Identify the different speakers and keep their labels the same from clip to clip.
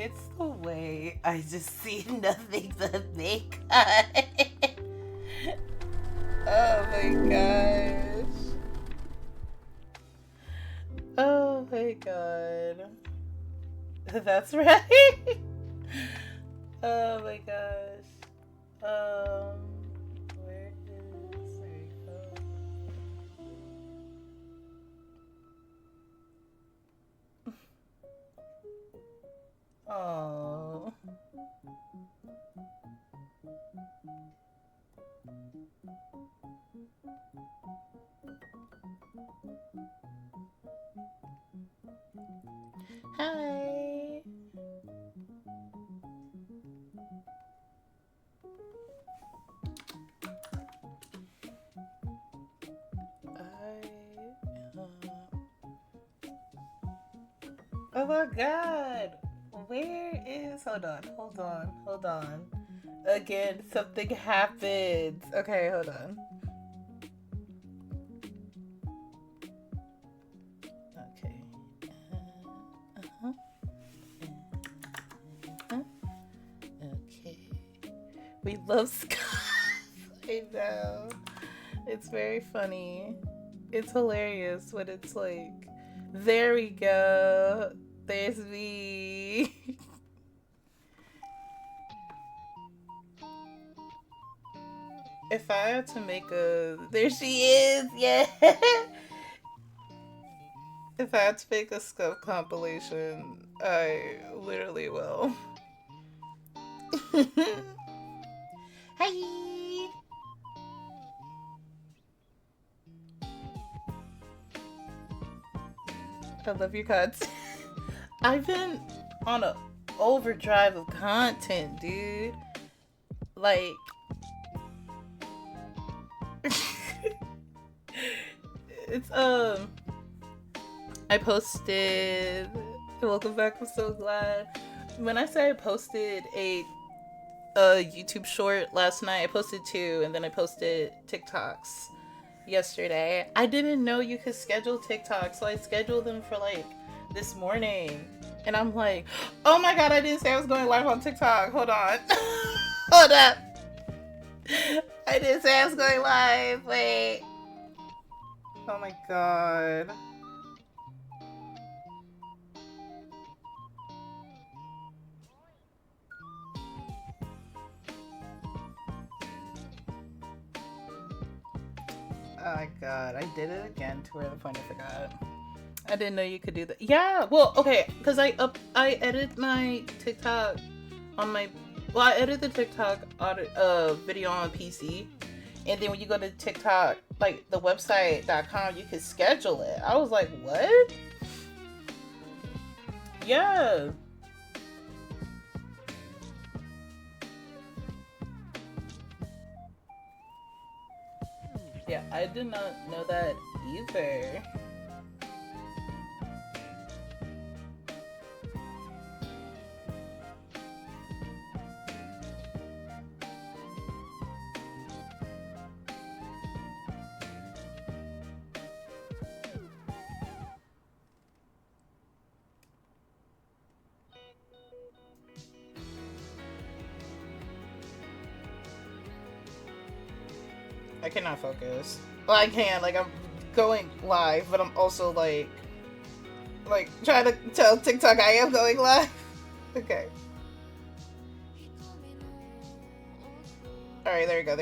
Speaker 1: It's the way I just see nothing but makeup. Oh my gosh. Oh my god. That's right. Oh my gosh. Where is there you go. Oh. Hi. Oh my god. Where is hold on. Again, something happens. Okay, hold on. Okay. Uh-huh. Uh-huh. Okay. We love Scott. I know. It's very funny. It's hilarious when it's like, there we go. There's me. If I had to make a, there she is. Yeah. If I had to make a scuff compilation, I literally will. Hi. I love your cuts. I've been on a overdrive of content, dude. Like, it's I posted. Welcome back. I'm so glad. When I say I posted a YouTube short last night, I posted 2, and then I posted TikToks yesterday. I didn't know you could schedule TikToks, so I scheduled them for like this morning. And I'm like, oh my god, I didn't say I was going live on TikTok. Hold on. Hold up. I didn't say I was going live. Wait. Oh my god. Oh my god, I did it again to where the point I forgot. I didn't know you could do that. Yeah, well, okay, because I edit my TikTok on my, well, I edit the TikTok video on PC, and then when you go to TikTok, like the website.com, you can schedule it. I was like, what? Yeah. Yeah, I did not know that either. I cannot focus. Well, I can, like, I'm going live, but I'm also like trying to tell TikTok I am going live. Okay. Alright, there we go.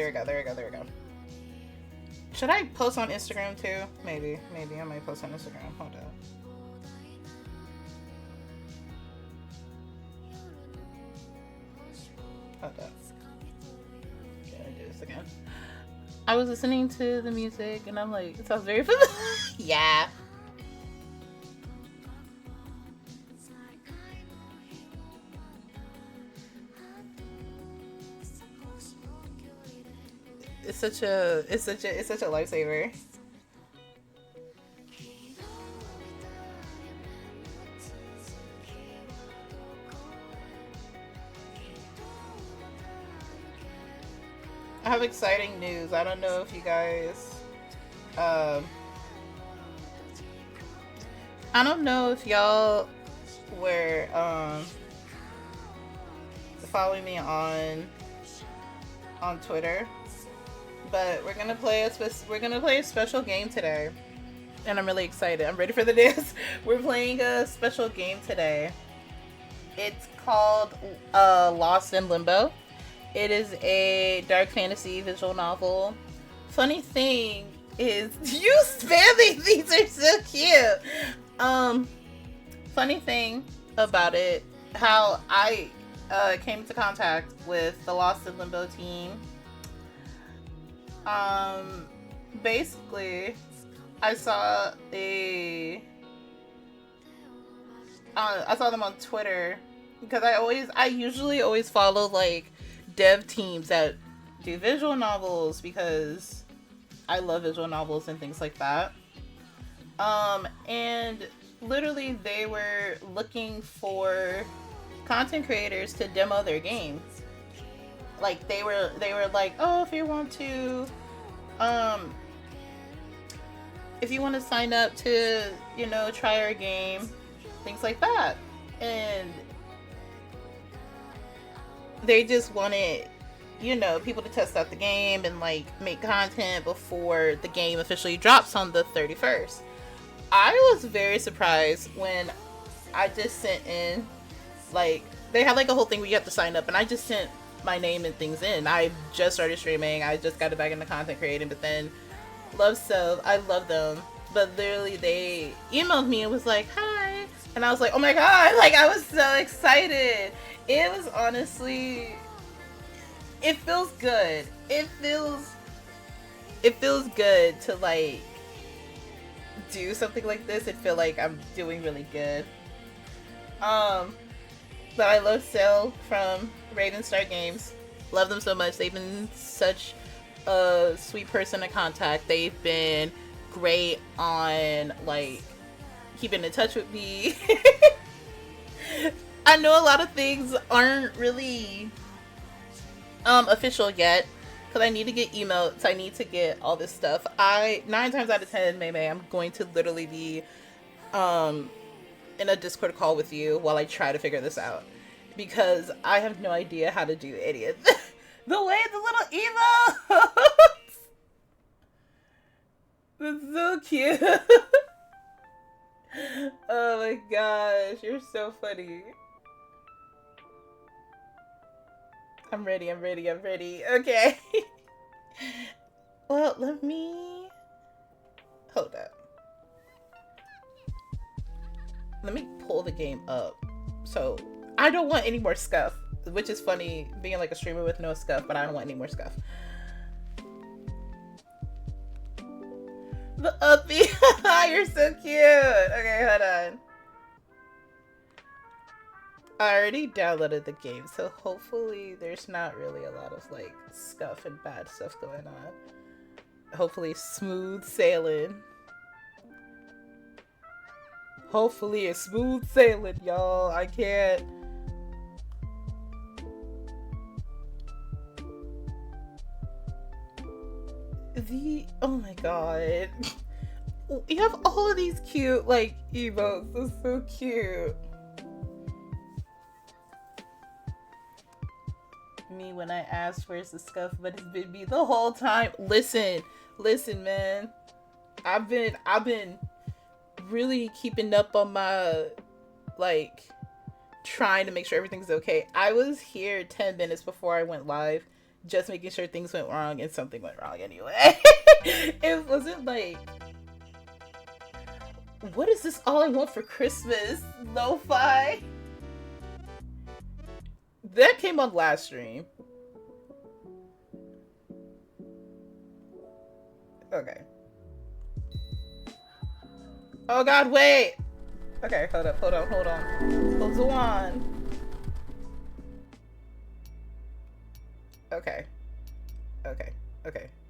Speaker 1: Should I post on Instagram too? Maybe I might post on Instagram. Hold up. Okay, I do this again. I was listening to the music and I'm like, it sounds very familiar. Yeah. It's such a lifesaver. I have exciting news. I don't know if you guys I don't know if y'all were follow me on Twitter. But we're gonna play a special game today, and I'm really excited. I'm ready for the dance. We're playing a special game today. It's called Lost in Limbo. It is a dark fantasy visual novel. Funny thing is, you spamming these are so cute. Funny thing about it, how I came into contact with the Lost in Limbo team. Basically, I saw them on Twitter because I usually always follow like dev teams that do visual novels because I love visual novels and things like that. And literally they were looking for content creators to demo their games. Like they were like, oh, if you want to sign up to, try our game, things like that. And they just wanted, people to test out the game and like make content before the game officially drops on the 31st. I was very surprised when I just sent in, like, they had like a whole thing where you have to sign up, and I just sent my name and things in. I just started streaming. I just got back into content creating, but then I love them. But literally they emailed me and was like, hi. And I was like, oh my god, like I was so excited. It was honestly, it feels good. It feels good to like do something like this and feel like I'm doing really good. But I love Sel from Ravenstar Games. Love them so much. They've been such a sweet person to contact. They've been great on like keeping in touch with me. I know a lot of things aren't really official yet because I need to get emotes. I need to get all this stuff. 9 times out of 10, May, I'm going to literally be in a Discord call with you while I try to figure this out, because I have no idea how to do any of this. The way the little emotes! That's so cute. Oh my gosh, you're so funny. I'm ready. Okay. Well, let me... Hold up. Let me pull the game up. So, I don't want any more scuff, which is funny, being like a streamer with no scuff, but I don't want any more scuff. The uppie! You're so cute! Okay, hold on. I already downloaded the game, so hopefully there's not really a lot of like scuff and bad stuff going on. Hopefully smooth sailing. Hopefully it's smooth sailing, y'all. I can't. Oh my god. You have all of these cute, like, emotes. That's so cute. Me when I asked where's the scuff, but it's been me the whole time. Listen, man. I've been really keeping up on my, like, trying to make sure everything's okay. I was here 10 minutes before I went live, just making sure things went wrong, and something went wrong anyway. It wasn't like, what is this all I want for Christmas? Lo-fi? That came on last stream. Okay. Oh god, wait! Okay, hold on. Hold on. Okay.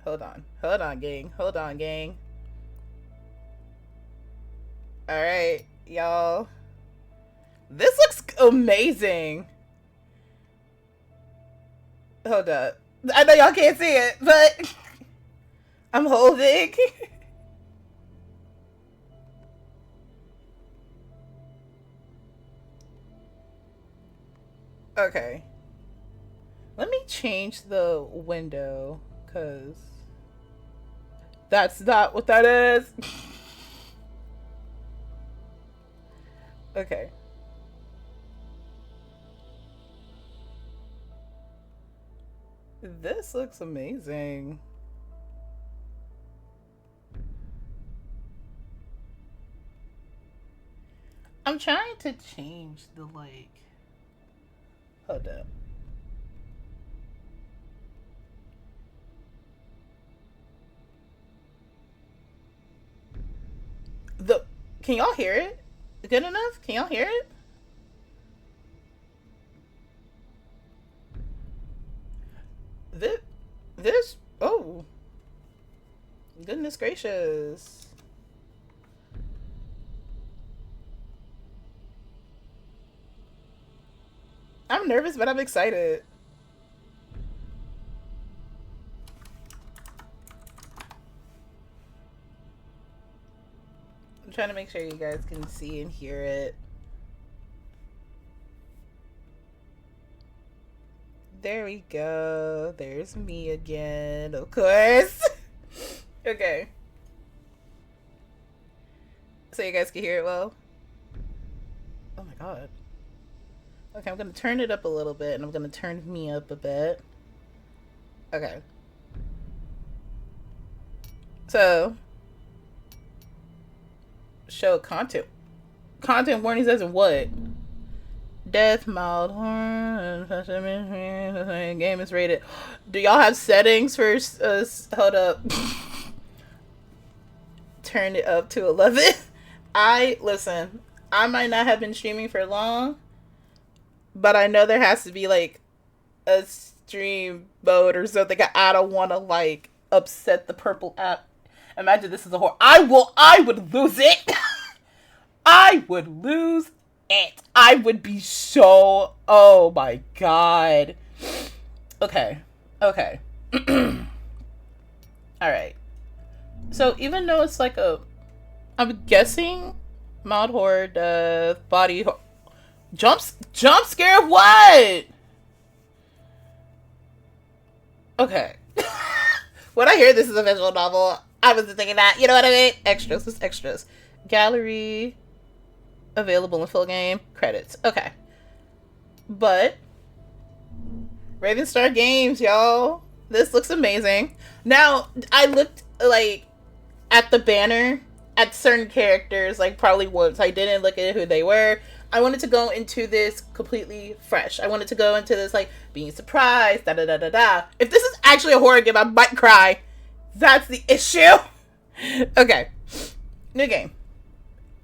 Speaker 1: Hold on, gang. Alright, y'all. This looks amazing. Hold up. I know y'all can't see it, but I'm holding. Okay. Let me change the window, because that's not what that is. Okay. This looks amazing. I'm trying to change the, like... Hold up. The... Can y'all hear it? Good enough? Can y'all hear it? This... Oh. Goodness gracious. I'm nervous, but I'm excited. I'm trying to make sure you guys can see and hear it. There we go. There's me again, of course. Okay. So you guys can hear it well? Oh my god. Okay, I'm gonna turn it up a little bit, and I'm gonna turn me up a bit. Okay. So, show content. Content warnings as in what? Death, mild horn, game is rated. Do y'all have settings for hold up. Turn it up to 11. Listen, I might not have been streaming for long, but I know there has to be like a stream mode or something. I don't want to like upset the purple app. Imagine this is a horror. I would lose it. I would lose it. I would be so, oh my god. Okay. Okay. All right. So even though it's like I'm guessing mild horror, death, body jump scare, what? Okay. When I hear this is a visual novel, I wasn't thinking that. You know what I mean? Extras. It's extras. Gallery. Available in full game. Credits. Okay. But Ravenstar Games, y'all. This looks amazing. Now, I looked like at the banner at certain characters like probably once. I didn't look at who they were. I wanted to go into this completely fresh. I wanted to go into this like being surprised, da da da da da. If this is actually a horror game, I might cry. That's the issue. Okay. New game.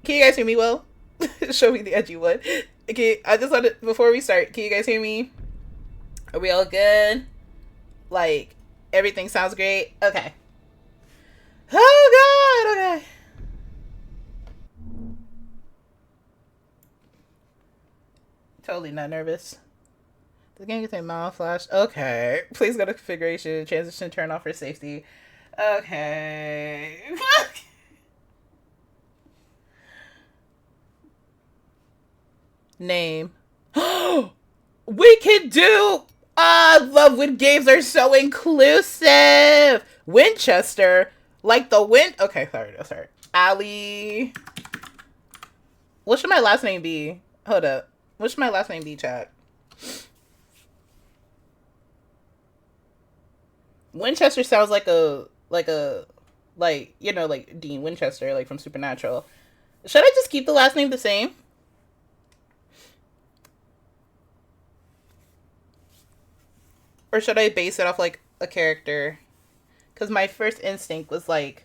Speaker 1: Can you guys hear me well? Show me the edgy one. Okay, I just wanted, before we start, can you guys hear me? Are we all good? Like, everything sounds great? Okay. Oh god, okay. Totally not nervous. The game contains mild flash. Okay. Please go to configuration, transition, turn off for safety. Okay. Name. We can do. I love when games are so inclusive. Winchester, like the wind. Okay, sorry. Ali. What should my last name be? Hold up. What should my last name be, chat? Winchester sounds like you know, like Dean Winchester, like from Supernatural. Should I just keep the last name the same? Or should I base it off like a character? Because my first instinct was like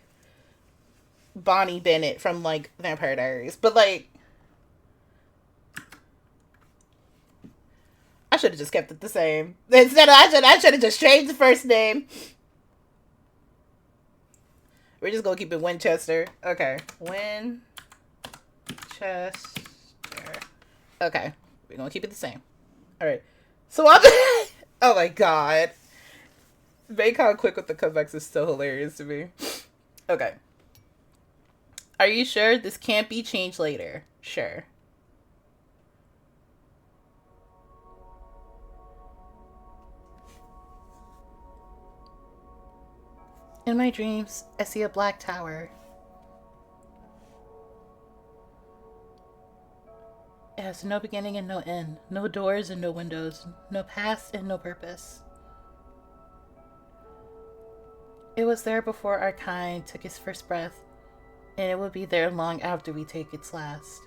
Speaker 1: Bonnie Bennett from like Vampire Diaries. But like, I should have just kept it the same. Instead of, I should have just changed the first name. We're just gonna keep it Winchester. Okay. Winchester. Okay. We're gonna keep it the same. Alright. So I'm oh my god. Baycon quick with the comebacks is so hilarious to me. Okay. Are you sure this can't be changed later? Sure. In my dreams, I see a black tower. It has no beginning and no end, no doors and no windows, no past and no purpose. It was there before our kind took its first breath, and it will be there long after we take its last.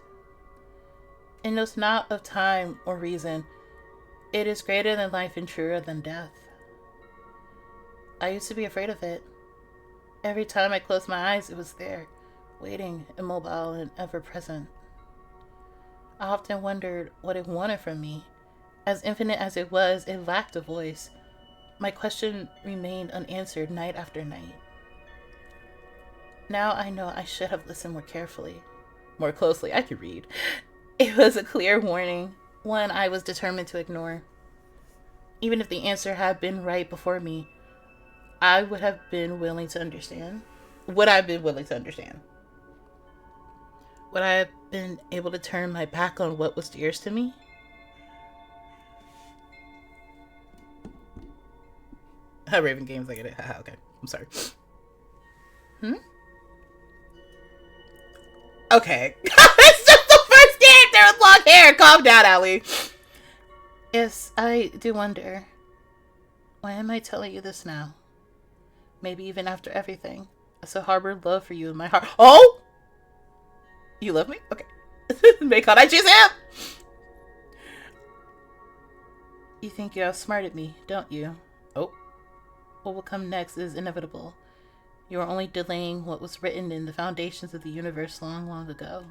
Speaker 1: It knows not of time or reason. It is greater than life and truer than death. I used to be afraid of it. Every time I closed my eyes, it was there, waiting, immobile, and ever present. I often wondered what it wanted from me. As infinite as it was, it lacked a voice. My question remained unanswered night after night. Now I know I should have listened more carefully. More closely, I could read. It was a clear warning, one I was determined to ignore. Even if the answer had been right before me, I would have been willing to understand. Would I have been willing to understand? Would I have been able to turn my back on what was dearest to me? Raven Games, I get it. Okay, I'm sorry. Okay. It's just the first game! There was long hair! Calm down, Allie. Yes, I do wonder. Why am I telling you this now? Maybe even after everything. I still harbor love for you in my heart. Oh! You love me? Okay. May God I choose him! You think you outsmarted me, don't you? Oh. What will come next is inevitable. You are only delaying what was written in the foundations of the universe long, long ago.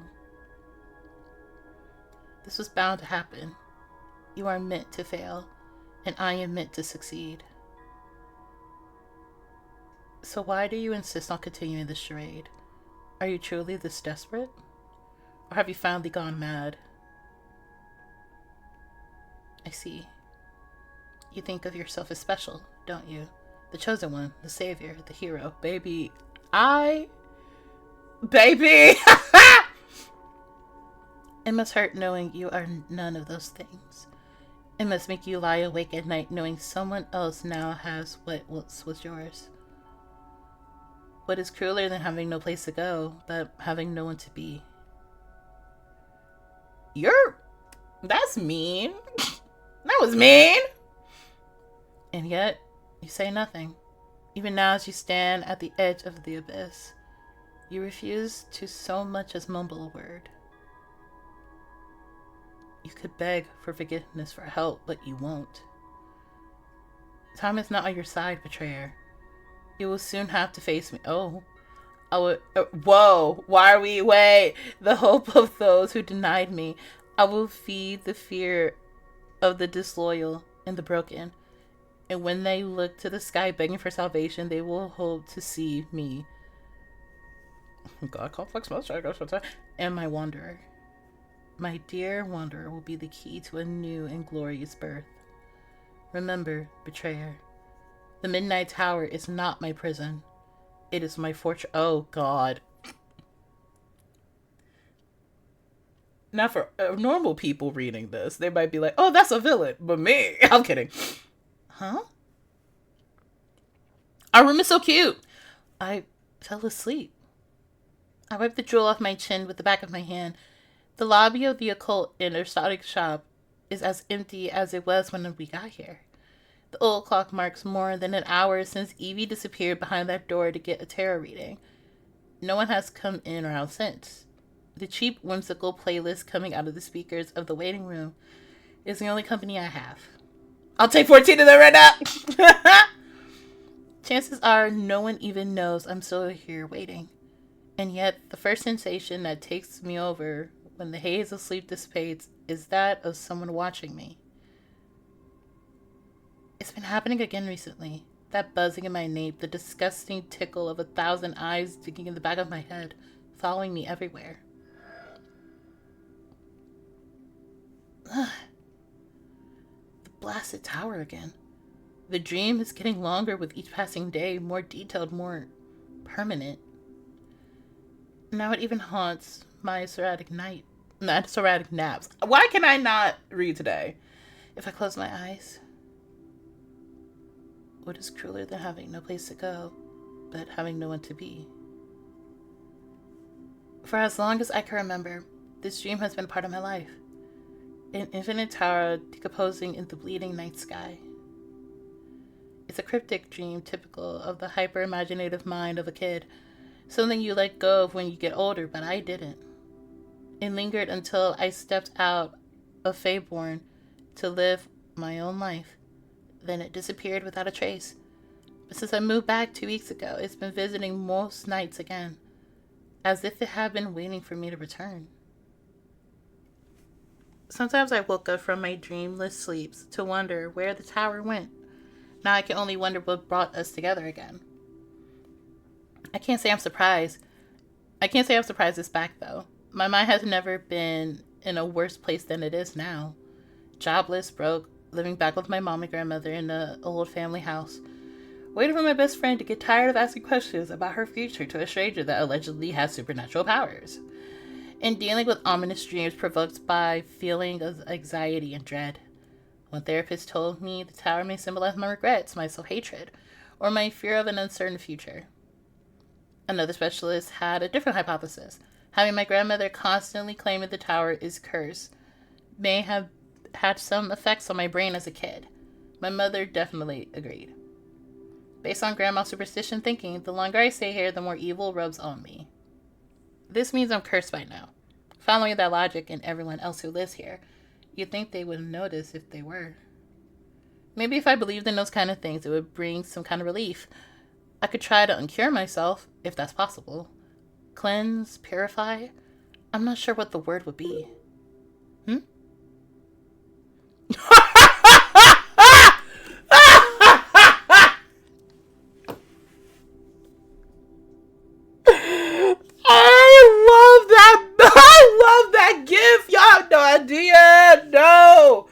Speaker 1: This was bound to happen. You are meant to fail, and I am meant to succeed. So why do you insist on continuing this charade? Are you truly this desperate? Or have you finally gone mad? I see. You think of yourself as special, don't you? The chosen one, the savior, the hero. Baby, Baby! It must hurt knowing you are none of those things. It must make you lie awake at night knowing someone else now has what once was yours. What is crueler than having no place to go, but having no one to be? That's mean. That was mean. And yet, you say nothing. Even now as you stand at the edge of the abyss, you refuse to so much as mumble a word. You could beg for forgiveness, for help, but you won't. Time is not on your side, betrayer. You will soon have to face me. Oh. Whoa. Why are we away? The hope of those who denied me. I will feed the fear of the disloyal and the broken. And when they look to the sky begging for salvation, they will hope to see me. God, complex most and my wanderer. My dear wanderer will be the key to a new and glorious birth. Remember, betrayer, the Midnight Tower is not my prison. It is my fortress. Oh, God. Now, for normal people reading this, they might be like, oh, that's a villain. But me, I'm kidding. Huh? Our room is so cute. I fell asleep. I wiped the drool off my chin with the back of my hand. The lobby of the occult in exotic shop is as empty as it was when we got here. The old clock marks more than an hour since Evie disappeared behind that door to get a tarot reading. No one has come in or out since. The cheap, whimsical playlist coming out of the speakers of the waiting room is the only company I have. I'll take 14 of them right now! Chances are no one even knows I'm still here waiting. And yet, the first sensation that takes me over when the haze of sleep dissipates is that of someone watching me. It's been happening again recently. That buzzing in my nape, the disgusting tickle of 1,000 eyes digging in the back of my head, following me everywhere. The blasted tower again. The dream is getting longer with each passing day, more detailed, more permanent. Now it even haunts my sporadic naps. Why can I not read today? If I close my eyes. What is crueler than having no place to go, but having no one to be. For as long as I can remember, this dream has been part of my life. An infinite tower decomposing in the bleeding night sky. It's a cryptic dream typical of the hyper-imaginative mind of a kid, something you let go of when you get older, but I didn't. It lingered until I stepped out of Feyborn to live my own life. Then it disappeared without a trace. But since I moved back 2 weeks ago, it's been visiting most nights again, as if it had been waiting for me to return. Sometimes I woke up from my dreamless sleeps to wonder where the tower went. Now I can only wonder what brought us together again. I can't say I'm surprised it's back, though. My mind has never been in a worse place than it is now. Jobless, broke, living back with my mom and grandmother in the old family house. Waiting for my best friend to get tired of asking questions about her future to a stranger that allegedly has supernatural powers. And dealing with ominous dreams provoked by feelings of anxiety and dread. One therapist told me the tower may symbolize my regrets, my self-hatred, or my fear of an uncertain future. Another specialist had a different hypothesis. Having my grandmother constantly claiming the tower is cursed may have had some effects on my brain as a kid. My mother definitely agreed. Based on grandma's superstition thinking, the longer I stay here, the more evil rubs on me. This means I'm cursed by now. Following that logic and everyone else who lives here, you'd think they would notice if they were. Maybe if I believed in those kind of things, it would bring some kind of relief. I could try to uncure myself, if that's possible. Cleanse, purify. I'm not sure what the word would be. I love that gif. Y'all have no idea. No.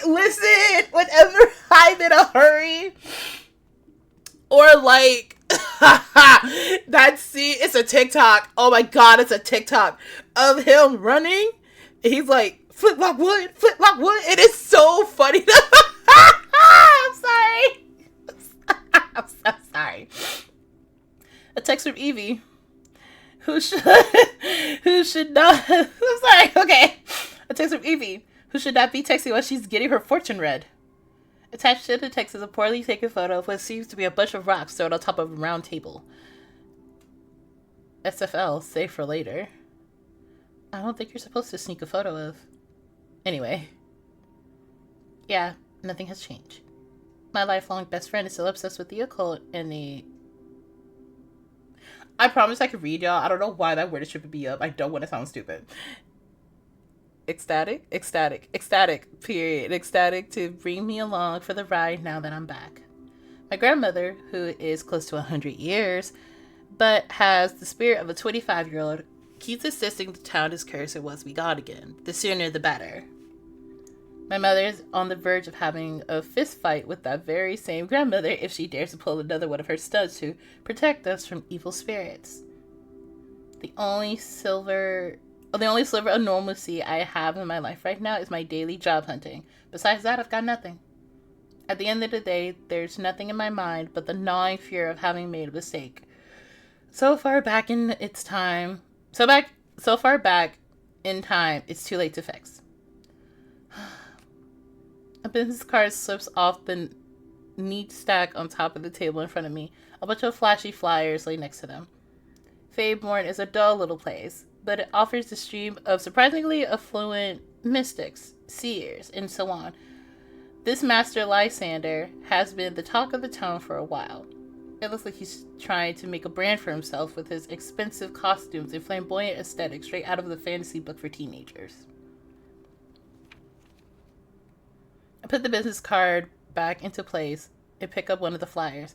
Speaker 1: Listen, whenever I'm in a hurry, or like, that scene, it's a TikTok. Oh my God, it's a TikTok of him running. He's like, flip lock wood. It is so funny. I'm sorry. I'm so sorry. A text from Evie. Who should not, I'm sorry, okay. A text from Evie, who should not be texting while she's getting her fortune read. Attached to the text is a poorly taken photo of what seems to be a bunch of rocks thrown on top of a round table. SFL, save for later. I don't think you're supposed to sneak a photo of. Anyway. Yeah, nothing has changed. My lifelong best friend is still obsessed with the occult and the... I promise I could read, y'all. I don't know why that word is tripping me up. I don't want to sound stupid. Ecstatic, period. Ecstatic to bring me along for the ride now that I'm back. My grandmother, who is close to 100 years, but has the spirit of a 25-year-old, keeps insisting the town is cursed and wants to be gone again. The sooner the better. My mother is on the verge of having a fist fight with that very same grandmother if she dares to pull another one of her studs to protect us from evil spirits. The only silver of normalcy I have in my life right now is my daily job hunting. Besides that, I've got nothing. At the end of the day, there's nothing in my mind but the gnawing fear of having made a mistake. So far back in time, it's too late to fix. A business card slips off the neat stack on top of the table in front of me. A bunch of flashy flyers lay next to them. Feyborn is a dull little place, but it offers a stream of surprisingly affluent mystics, seers, and so on. This Master Lysander has been the talk of the town for a while. It looks like he's trying to make a brand for himself with his expensive costumes and flamboyant aesthetic straight out of the fantasy book for teenagers. I put the business card back into place and pick up one of the flyers.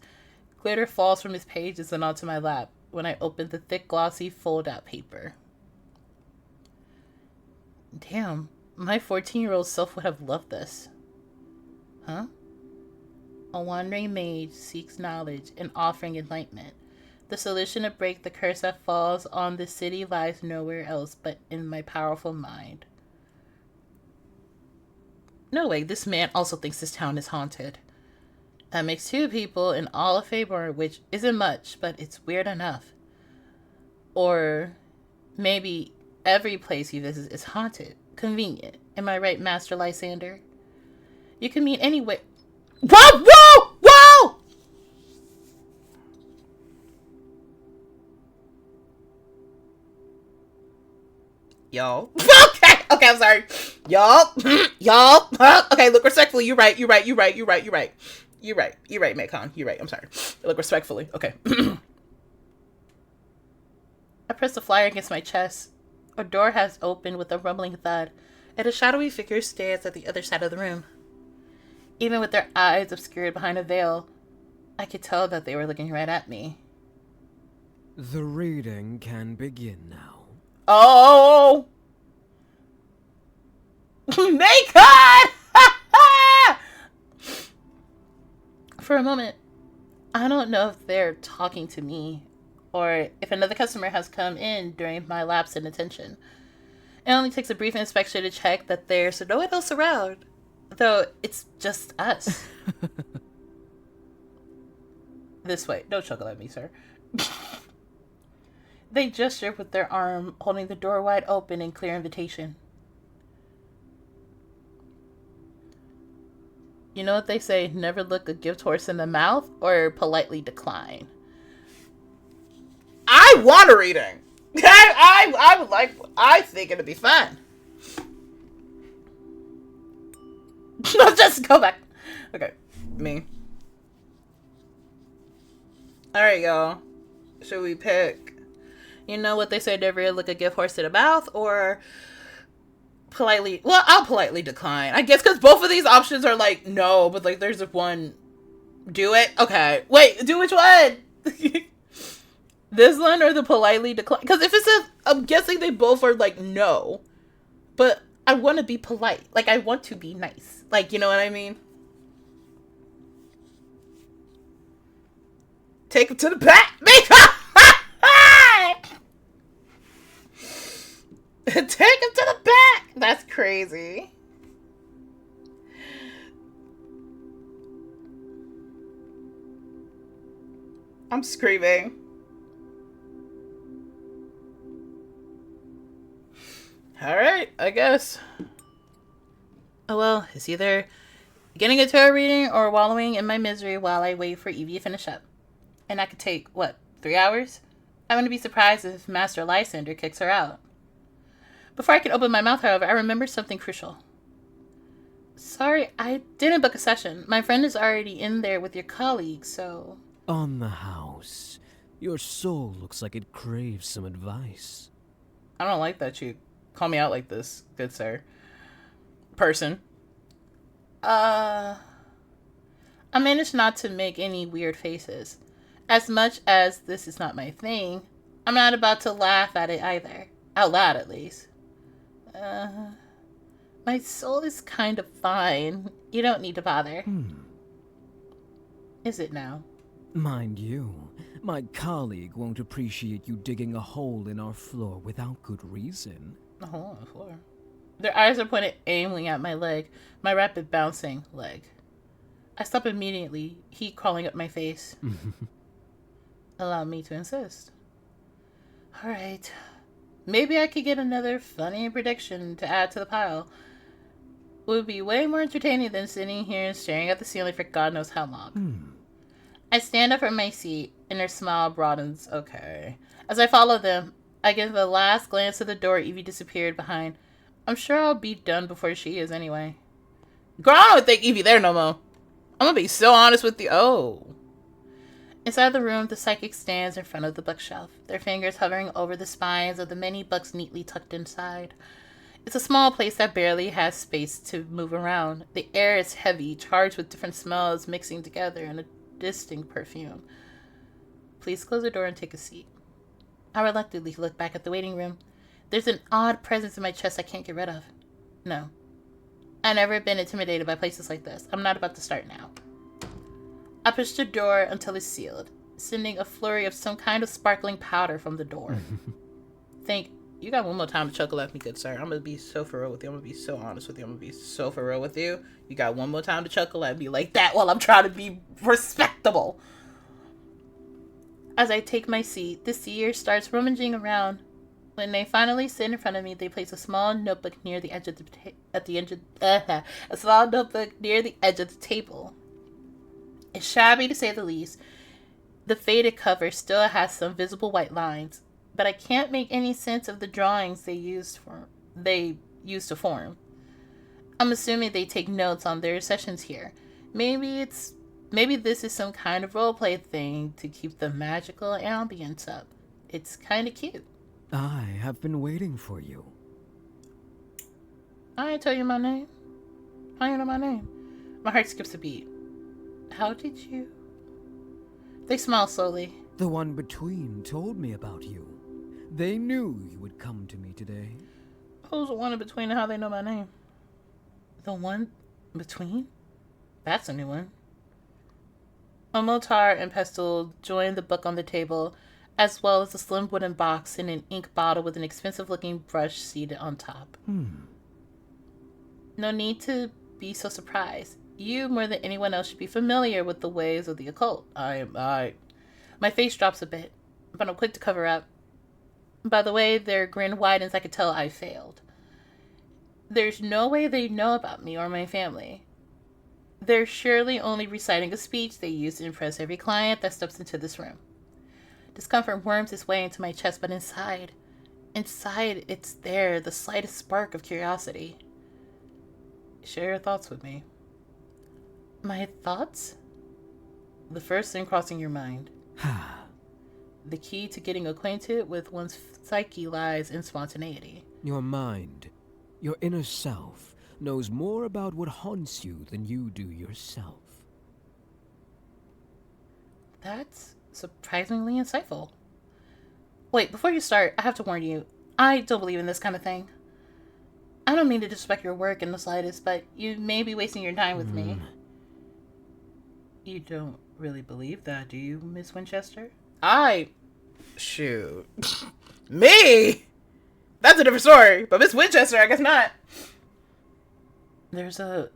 Speaker 1: Glitter falls from his pages and onto my lap when I open the thick, glossy, fold-out paper. Damn, my 14-year-old self would have loved this. Huh? A wandering mage seeks knowledge and offering enlightenment. The solution to break the curse that falls on the city lies nowhere else but in my powerful mind. No way, this man also thinks this town is haunted. That makes 2 people in all of Faber, which isn't much, but it's weird enough. Or maybe every place he visits is haunted. Convenient. Am I right, Master Lysander? You can meet anywhere. Whoa! Whoa! Whoa! Y'all. Okay, I'm sorry. Y'all. Y'all. Okay, look respectfully. You're right, Macon. You're right. I'm sorry. Look respectfully. Okay. I press the flyer against my chest. A door has opened with a rumbling thud, and a shadowy figure stands at the other side of the room. Even with their eyes obscured behind a veil, I could tell that they were looking right at me.
Speaker 2: The reading can begin now.
Speaker 1: Oh! Macon! For a moment, I don't know if they're talking to me or if another customer has come in during my lapse in attention. It only takes a brief inspection to check that there's no one else around, though it's just us. This way. Don't chuckle at me, sir. They gesture with their arm, holding the door wide open in clear invitation. You know what they say, never look a gift horse in the mouth or politely decline. I want a reading. I would like, I think it'd be fun. Let's just go back. Okay, me. Alright, y'all. Should we pick, you know what they say, never look a gift horse in the mouth or politely, well, I'll politely decline. I guess because both of these options are like, no, but like there's one, do it? Okay. Wait, do which one? This one or the politely decline? Because if it says, I'm guessing they both are like, no. But I want to be polite. Like, I want to be nice. Like, you know what I mean? Take him to the back. Take him to the back. That's crazy. I'm screaming. Alright, I guess. Oh well, it's either getting a tarot reading or wallowing in my misery while I wait for Evie to finish up. And that could take, what, 3 hours? I wouldn't be surprised if Master Lysander kicks her out. Before I can open my mouth, however, I remembered something crucial. Sorry, I didn't book a session. My friend is already in there with your colleague, so...
Speaker 2: On the house. Your soul looks like it craves some advice.
Speaker 1: I don't like that you call me out like this, good sir. Person. I managed not to make any weird faces. As much as this is not my thing, I'm not about to laugh at it either. Out loud, at least. My soul is kind of fine. You don't need to bother. Is it now?
Speaker 2: Mind you, my colleague won't appreciate you digging a hole in our floor without good reason.
Speaker 1: A hole in the floor? Their eyes are pointed aimlessly at my leg, my rapid bouncing leg. I stop immediately, heat crawling up my face. Allow me to insist. Alright. Maybe I could get another funny prediction to add to the pile. It would be way more entertaining than sitting here and staring at the ceiling for God knows how long. I stand up from my seat, and her smile broadens. Okay. As I follow them, I give a last glance at the door Evie disappeared behind. I'm sure I'll be done before she is anyway. Girl, I don't think Evie there no more. I'm gonna be so honest with you. Oh. Inside the room, the psychic stands in front of the bookshelf, their fingers hovering over the spines of the many books neatly tucked inside. It's a small place that barely has space to move around. The air is heavy, charged with different smells mixing together in a distinct perfume. Please close the door and take a seat. I reluctantly look back at the waiting room. There's an odd presence in my chest I can't get rid of. No. I've never been intimidated by places like this. I'm not about to start now. I push the door until it's sealed, sending a flurry of some kind of sparkling powder from the door. Think You got one more time to chuckle at me, good sir. I'm gonna be so for real with you. I'm gonna be so honest with you. I'm gonna be so for real with you. You got one more time to chuckle at me like that while I'm trying to be respectable. As I take my seat, the seer starts rummaging around. When they finally sit in front of me, they place a small notebook near the edge of a small notebook near the edge of the table. It's shabby to say the least. The faded cover still has some visible white lines, but I can't make any sense of the drawings they used to form. I'm assuming they take notes on their sessions here. Maybe this is some kind of roleplay thing to keep the magical ambience up. It's kind of cute.
Speaker 2: I have been waiting for you.
Speaker 1: I ain't tell you my name. How you know my name? My heart skips a beat. How did you? They smile slowly.
Speaker 2: The one between told me about you. They knew you would come to me today.
Speaker 1: Who's the one in between and how they know my name? The one between? That's a new one. Omotar and Pestle join the book on the table, as well as a slim wooden box and an ink bottle with an expensive-looking brush seated on top. No need to be so surprised. You, more than anyone else, should be familiar with the ways of the occult. My face drops a bit, but I'm quick to cover up. By the way their grin widens, I could tell I failed. There's no way they know about me or my family. They're surely only reciting a speech they use to impress every client that steps into this room. Discomfort worms its way into my chest, but inside it's there, the slightest spark of curiosity. Share your thoughts with me. My thoughts? The first thing crossing your mind. The key to getting acquainted with one's psyche lies in spontaneity.
Speaker 2: Your mind, your inner self, knows more about what haunts you than you do yourself.
Speaker 1: That's surprisingly insightful. Wait, before you start, I have to warn you, I don't believe in this kind of thing. I don't mean to disrespect your work in the slightest, but you may be wasting your time with me. You don't really believe that, do you, Miss Winchester? Shoot. Me? That's a different story, but Miss Winchester, I guess not. There's a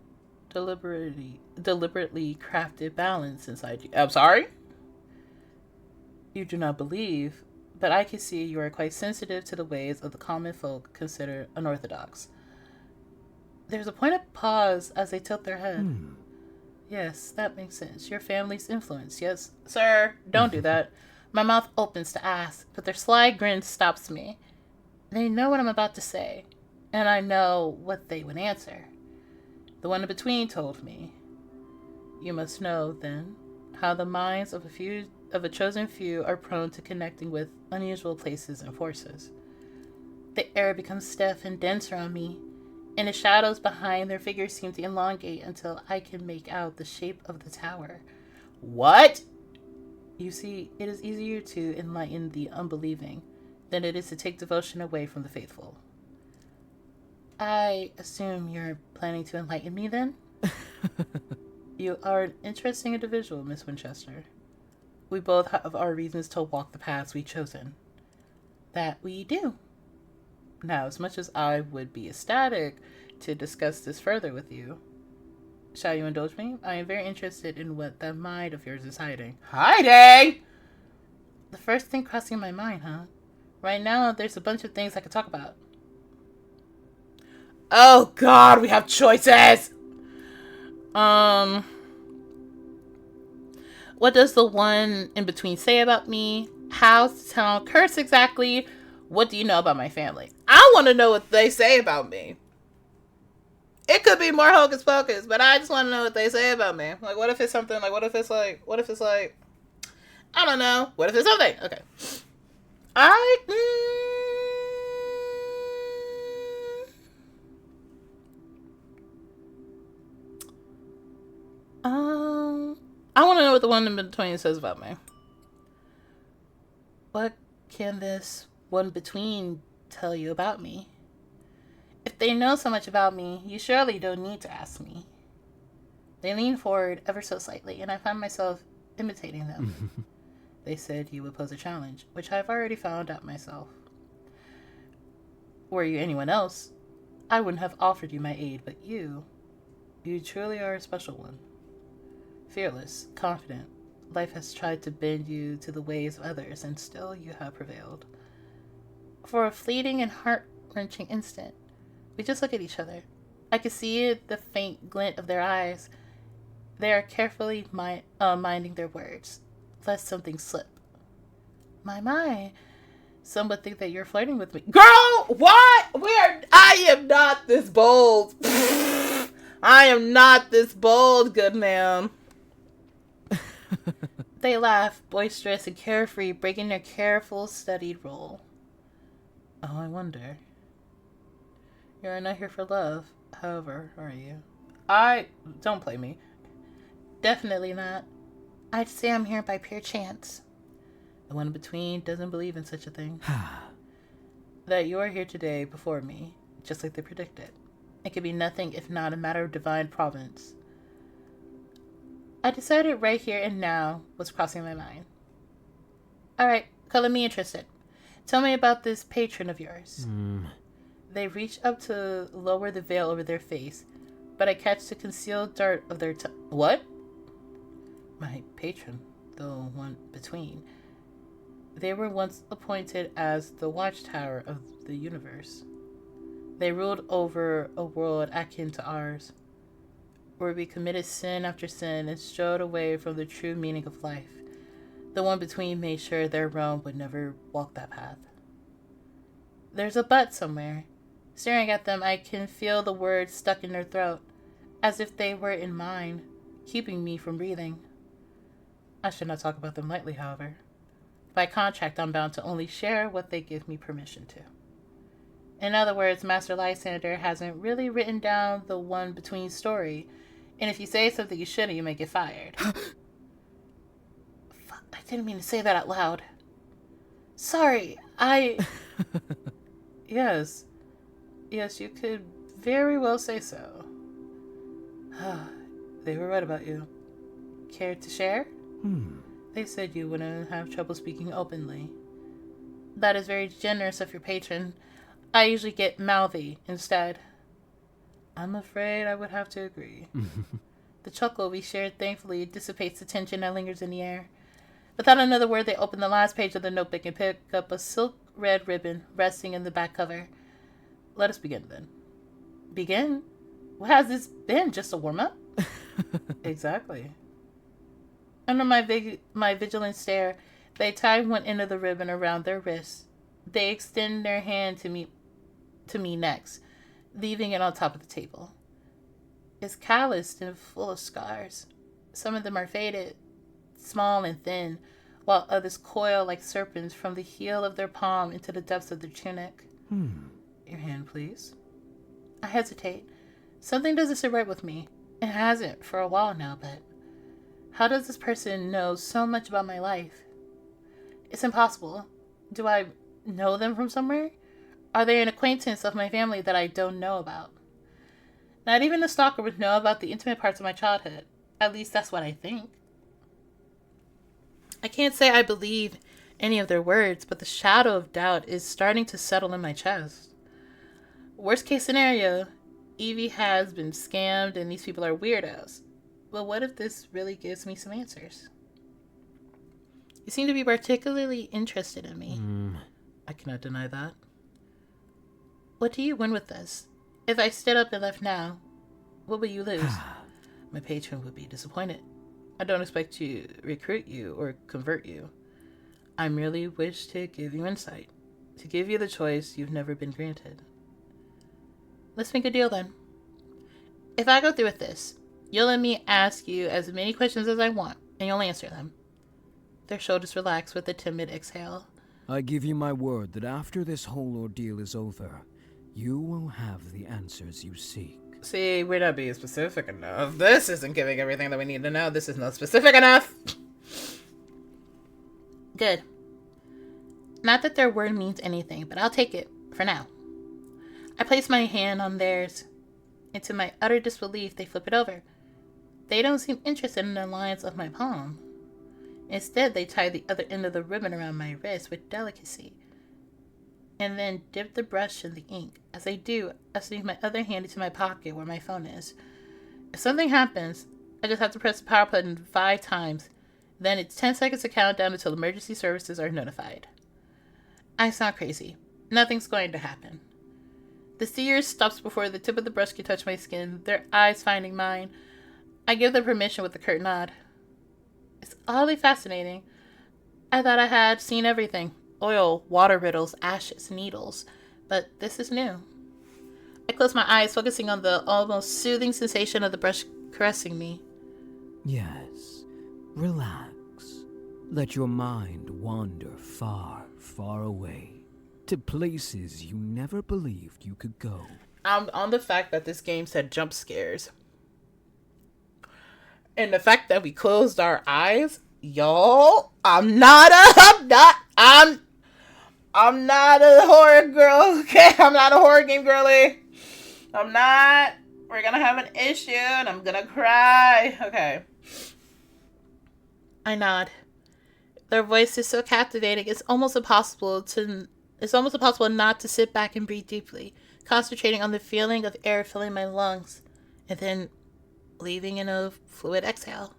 Speaker 1: deliberately crafted balance inside you. I'm sorry? You do not believe, but I can see you are quite sensitive to the ways of the common folk considered unorthodox. There's a pointed pause as they tilt their head. Yes, that makes sense. Your family's influence, yes? Sir, don't do that. My mouth opens to ask, but their sly grin stops me. They know what I'm about to say, and I know what they would answer. The one in between told me. You must know, then, how the minds of a chosen few are prone to connecting with unusual places and forces. The air becomes stiff and dense around me, and the shadows behind their figures seem to elongate until I can make out the shape of the tower. What? You see, it is easier to enlighten the unbelieving than it is to take devotion away from the faithful. I assume you're planning to enlighten me, then? You are an interesting individual, Miss Winchester. We both have our reasons to walk the paths we've chosen. That we do. Now, as much as I would be ecstatic to discuss this further with you, shall you indulge me? I am very interested in what that mind of yours is hiding. Hiding? The first thing crossing my mind, huh? Right now, there's a bunch of things I could talk about. Oh God, we have choices! What does the one in between say about me? How's the town curse exactly? What do you know about my family? I want to know what they say about me. It could be more hocus pocus, but I just want to know what they say about me. Like, what if it's something, like, what if it's like, I don't know. What if it's something? Okay. I want to know what the one in between says about me. What can this one between tell you about me? If they know so much about me, you surely don't need to ask me. They lean forward ever so slightly, and I find myself imitating them. They said you would pose a challenge, which I've already found out myself. Were you anyone else, I wouldn't have offered you my aid, but you truly are a special one. Fearless, confident. Life has tried to bend you to the ways of others, and still you have prevailed. For a fleeting and heart-wrenching instant, we just look at each other. I could see it, the faint glint of their eyes. They are carefully minding their words, lest something slip. My. Some would think that you're flirting with me. Girl, what? I am not this bold. I am not this bold, good ma'am. They laugh, boisterous and carefree, breaking their careful, studied rule. Oh, I wonder. You're not here for love, however, are you? Don't play me. Definitely not. I'd say I'm here by pure chance. The one in between doesn't believe in such a thing. That you are here today before me, just like they predicted. It could be nothing if not a matter of divine providence. I decided right here and now was crossing my mind. Alright, color me interested. Tell me about this patron of yours. They reach up to lower the veil over their face, but I catch the concealed dart of their tongue. What? My patron, the one between. They were once appointed as the watchtower of the universe. They ruled over a world akin to ours, where we committed sin after sin and strode away from the true meaning of life. The one between made sure their realm would never walk that path. There's a but somewhere. Staring at them, I can feel the words stuck in their throat, as if they were in mine, keeping me from breathing. I should not talk about them lightly, however. By contract, I'm bound to only share what they give me permission to. In other words, Master Lysander hasn't really written down the one between story, and if you say something you shouldn't, you may get fired. Fuck, I didn't mean to say that out loud. Sorry, Yes, you could very well say so. They were right about you. Care to share? They said you wouldn't have trouble speaking openly. That is very generous of your patron. I usually get mouthy instead. I'm afraid I would have to agree. The chuckle we shared thankfully dissipates the tension that lingers in the air. Without another word, they open the last page of the notebook and pick up a silk red ribbon resting in the back cover. Let us begin then. Begin? What has this been? Just a warm-up? Exactly. Under my vigilant stare, they tie one end of the ribbon around their wrists. They extend their hand to me next, leaving it on top of the table. It's calloused and full of scars. Some of them are faded, small and thin, while others coil like serpents from the heel of their palm into the depths of their tunic. Your hand, please. I hesitate. Something doesn't sit right with me. It hasn't for a while now, but how does this person know so much about my life? It's impossible. Do I know them from somewhere? Are they an acquaintance of my family that I don't know about? Not even a stalker would know about the intimate parts of my childhood. At least that's what I think. I can't say I believe any of their words, but the shadow of doubt is starting to settle in my chest. Worst case scenario, Evie has been scammed and these people are weirdos. But what if this really gives me some answers? You seem to be particularly interested in me. I cannot deny that. What do you win with this? If I stood up and left now, what would you lose? My patron would be disappointed. I don't expect to recruit you or convert you. I merely wish to give you insight, to give you the choice you've never been granted. Let's make a deal then. If I go through with this, you'll let me ask you as many questions as I want, and you'll answer them. Their shoulders relax with a timid exhale.
Speaker 2: I give you my word that after this whole ordeal is over, you will have the answers you seek.
Speaker 1: See, we're not being specific enough. This isn't giving everything that we need to know. This is not specific enough. Good. Not that their word means anything, but I'll take it for now. I place my hand on theirs. And to my utter disbelief, they flip it over. They don't seem interested in the lines of my palm. Instead, they tie the other end of the ribbon around my wrist with delicacy. and then dip the brush in the ink. As I do, I sneak my other hand into my pocket where my phone is. If something happens, I just have to press the power button 5 times. Then it's 10 seconds to count down until emergency services are notified. I sound crazy. Nothing's going to happen. The seer stops before the tip of the brush can touch my skin, their eyes finding mine. I give them permission with a curt nod. It's oddly fascinating. I thought I had seen everything. Oil, water riddles, ashes, needles. But this is new. I close my eyes, focusing on the almost soothing sensation of the brush caressing me.
Speaker 2: Yes. Relax. Let your mind wander far, far away. To places you never believed you could go.
Speaker 1: I'm on the fact that this game said jump scares. And the fact that we closed our eyes, y'all, I'm not a horror girl, okay? I'm not a horror game girly. I'm not. We're gonna have an issue and I'm gonna cry. Okay. I nod. Their voice is so captivating, it's almost impossible not to sit back and breathe deeply, concentrating on the feeling of air filling my lungs, and then leaving in a fluid exhale.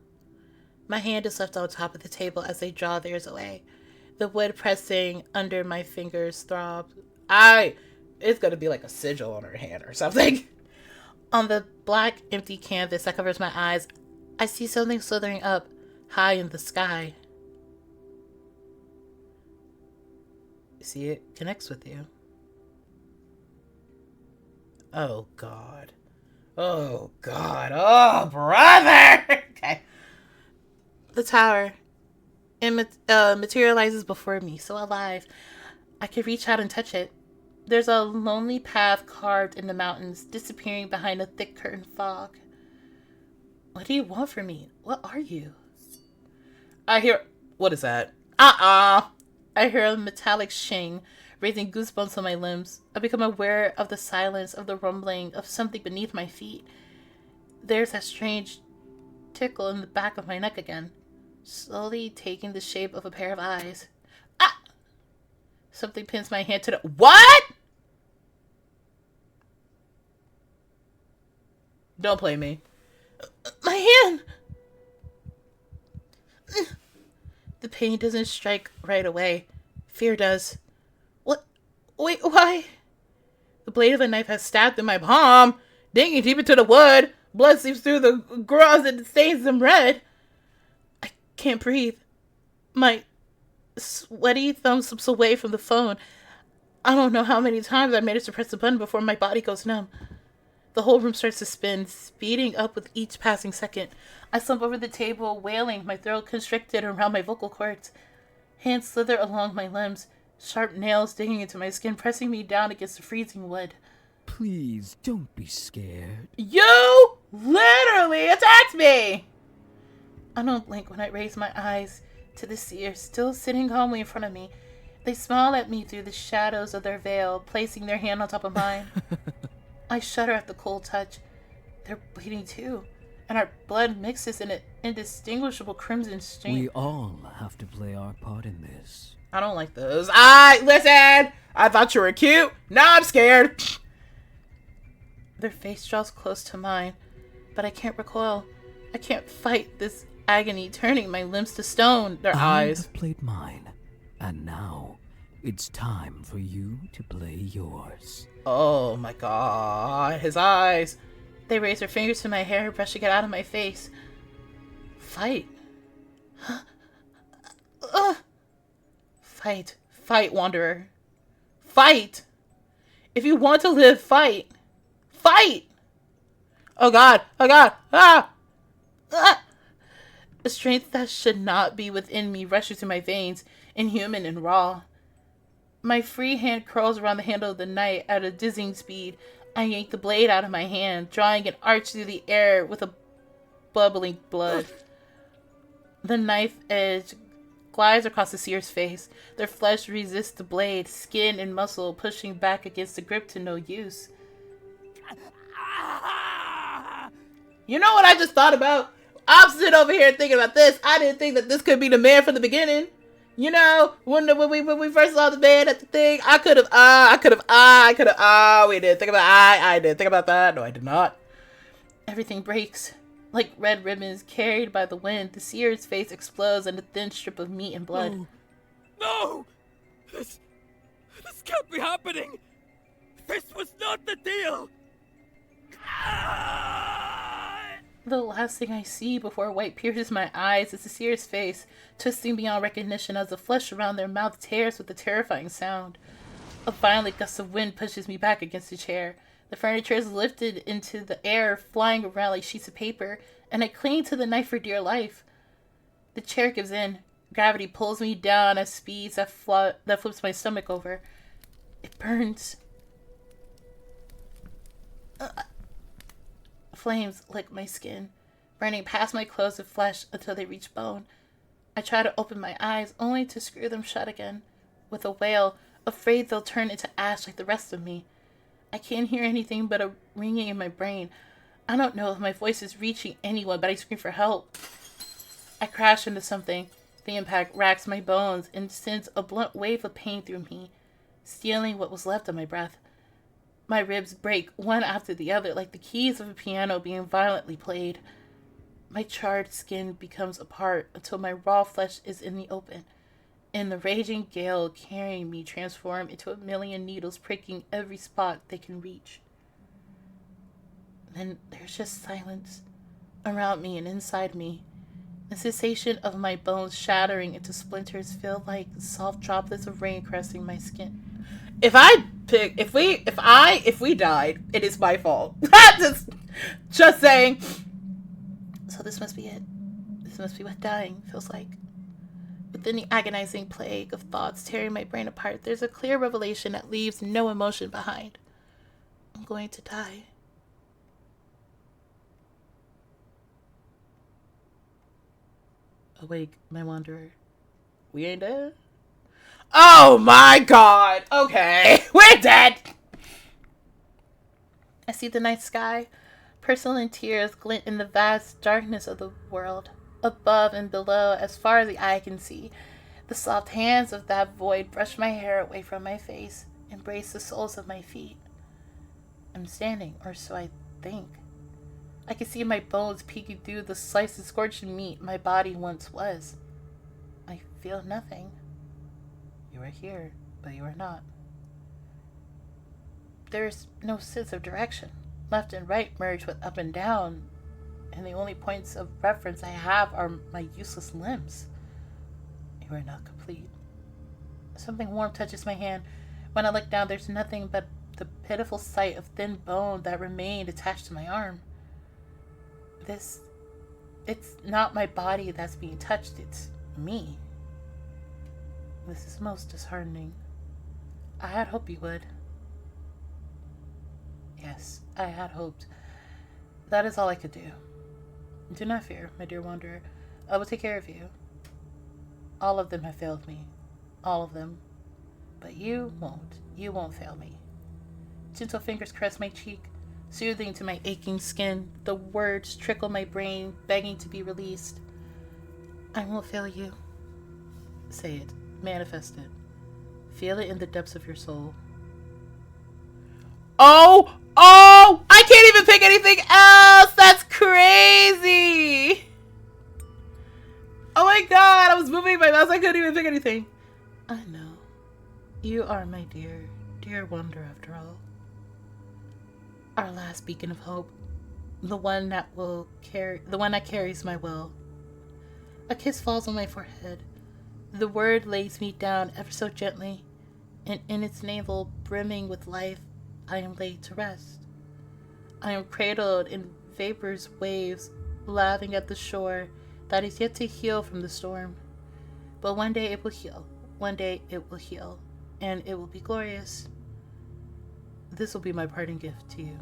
Speaker 1: My hand is left on top of the table as they draw theirs away. The wood pressing under my fingers throb. It's gonna be like a sigil on her hand or something. On the black, empty canvas that covers my eyes, I see something slithering up, high in the sky. See, it connects with you. Oh, God. Oh, God. Oh, brother! Okay. The tower. It materializes before me, so alive. I can reach out and touch it. There's a lonely path carved in the mountains, disappearing behind a thick curtain fog. What do you want from me? What are you? I hear... What is that? I hear a metallic shing, raising goosebumps on my limbs. I become aware of the silence, of the rumbling, of something beneath my feet. There's that strange tickle in the back of my neck again, slowly taking the shape of a pair of eyes. Ah! Something pins my hand to the... What?! Don't play me. My hand! The pain doesn't strike right away. Fear does. What? Wait, why? The blade of a knife has stabbed in my palm, digging deep into the wood. Blood seeps through the gauze and stains them red. I can't breathe. My sweaty thumb slips away from the phone. I don't know how many times I managed to press the button before my body goes numb. The whole room starts to spin, speeding up with each passing second. I slump over the table, wailing, my throat constricted around my vocal cords. Hands slither along my limbs, sharp nails digging into my skin, pressing me down against the freezing wood.
Speaker 2: Please, don't be scared.
Speaker 1: You literally attacked me! I don't blink when I raise my eyes to the seer, still sitting calmly in front of me. They smile at me through the shadows of their veil, placing their hand on top of mine. I shudder at the cold touch. They're bleeding too, and our blood mixes in an indistinguishable crimson stain.
Speaker 2: We all have to play our part in this.
Speaker 1: I don't like those. Listen! I thought you were cute. Now I'm scared. Their face draws close to mine, but I can't recoil. I can't fight this agony, turning my limbs to stone. Their eyes.
Speaker 2: I have played mine, and now it's time for you to play yours.
Speaker 1: Oh my God, his eyes. They raise their fingers to my hair, brushing it out of my face. Fight. Fight. Fight, Wanderer. Fight. If you want to live, fight. Fight. Oh God. Oh God. Ah. A strength that should not be within me rushes through my veins, inhuman and raw. My free hand curls around the handle of the knife at a dizzying speed. I yank the blade out of my hand, drawing an arch through the air with a bubbling blood. The knife edge glides across the seer's face. Their flesh resists the blade, skin and muscle pushing back against the grip to no use. You know what I just thought about? I'm sitting over here thinking about this. I didn't think that this could be the man from the beginning. You know, when we first saw the man at the thing, we didn't think about I didn't think about that. No, I did not. Everything breaks. Like red ribbons carried by the wind, the seer's face explodes in a thin strip of meat and blood.
Speaker 3: No! No! This can't be happening! This was not the deal!
Speaker 1: The last thing I see before white pierces my eyes is the seer's face, twisting beyond recognition as the flesh around their mouth tears with a terrifying sound. A violent gust of wind pushes me back against the chair. The furniture is lifted into the air, flying around like sheets of paper, and I cling to the knife for dear life. The chair gives in. Gravity pulls me down at speeds that flips my stomach over. It burns. Flames lick my skin, burning past my clothes and flesh until they reach bone. I try to open my eyes, only to screw them shut again, with a wail, afraid they'll turn into ash like the rest of me. I can't hear anything but a ringing in my brain. I don't know if my voice is reaching anyone, but I scream for help. I crash into something. The impact racks my bones and sends a blunt wave of pain through me, stealing what was left of my breath. My ribs break one after the other like the keys of a piano being violently played. My charred skin becomes apart until my raw flesh is in the open, and the raging gale carrying me transform into a million needles pricking every spot they can reach. Then there's just silence around me and inside me. The sensation of my bones shattering into splinters feel like soft droplets of rain caressing my skin. If we died, it is my fault. just saying. So this must be it. This must be what dying feels like. Within the agonizing plague of thoughts tearing my brain apart, there's a clear revelation that leaves no emotion behind. I'm going to die. Awake, my wanderer. We ain't dead? Oh my god! Okay, we're dead! I see the night sky. Porcelain tears glint in the vast darkness of the world. Above and below, as far as the eye can see, the soft hands of that void brush my hair away from my face, embrace the soles of my feet. I'm standing, or so I think. I can see my bones peeking through the sliced and scorched meat my body once was. I feel nothing. You are here, but you are not. There's no sense of direction. Left and right merge with up and down, and the only points of reference I have are my useless limbs. You are not complete. Something warm touches my hand. When I look down, there's nothing but the pitiful sight of thin bone that remained attached to my arm. It's not my body that's being touched, it's me. This is most disheartening. I had hoped you would. Yes, I had hoped. That is all I could do. Do not fear, my dear wanderer. I will take care of you. All of them have failed me. All of them. But you won't. You won't fail me. Gentle fingers caress my cheek, soothing to my aching skin. The words trickle my brain, begging to be released. I won't fail you. Say it. Manifest it. Feel it in the depths of your soul. Oh! I can't even pick anything else! That's crazy! Oh my god, I was moving my mouse, I couldn't even pick anything. I know. You are my dear wanderer after all. Our last beacon of hope. The one that carries my will. A kiss falls on my forehead. The word lays me down ever so gently, and in its navel, brimming with life, I am laid to rest. I am cradled in vapor's waves, laughing at the shore that is yet to heal from the storm. But one day it will heal. One day it will heal, and it will be glorious. This will be my parting gift to you.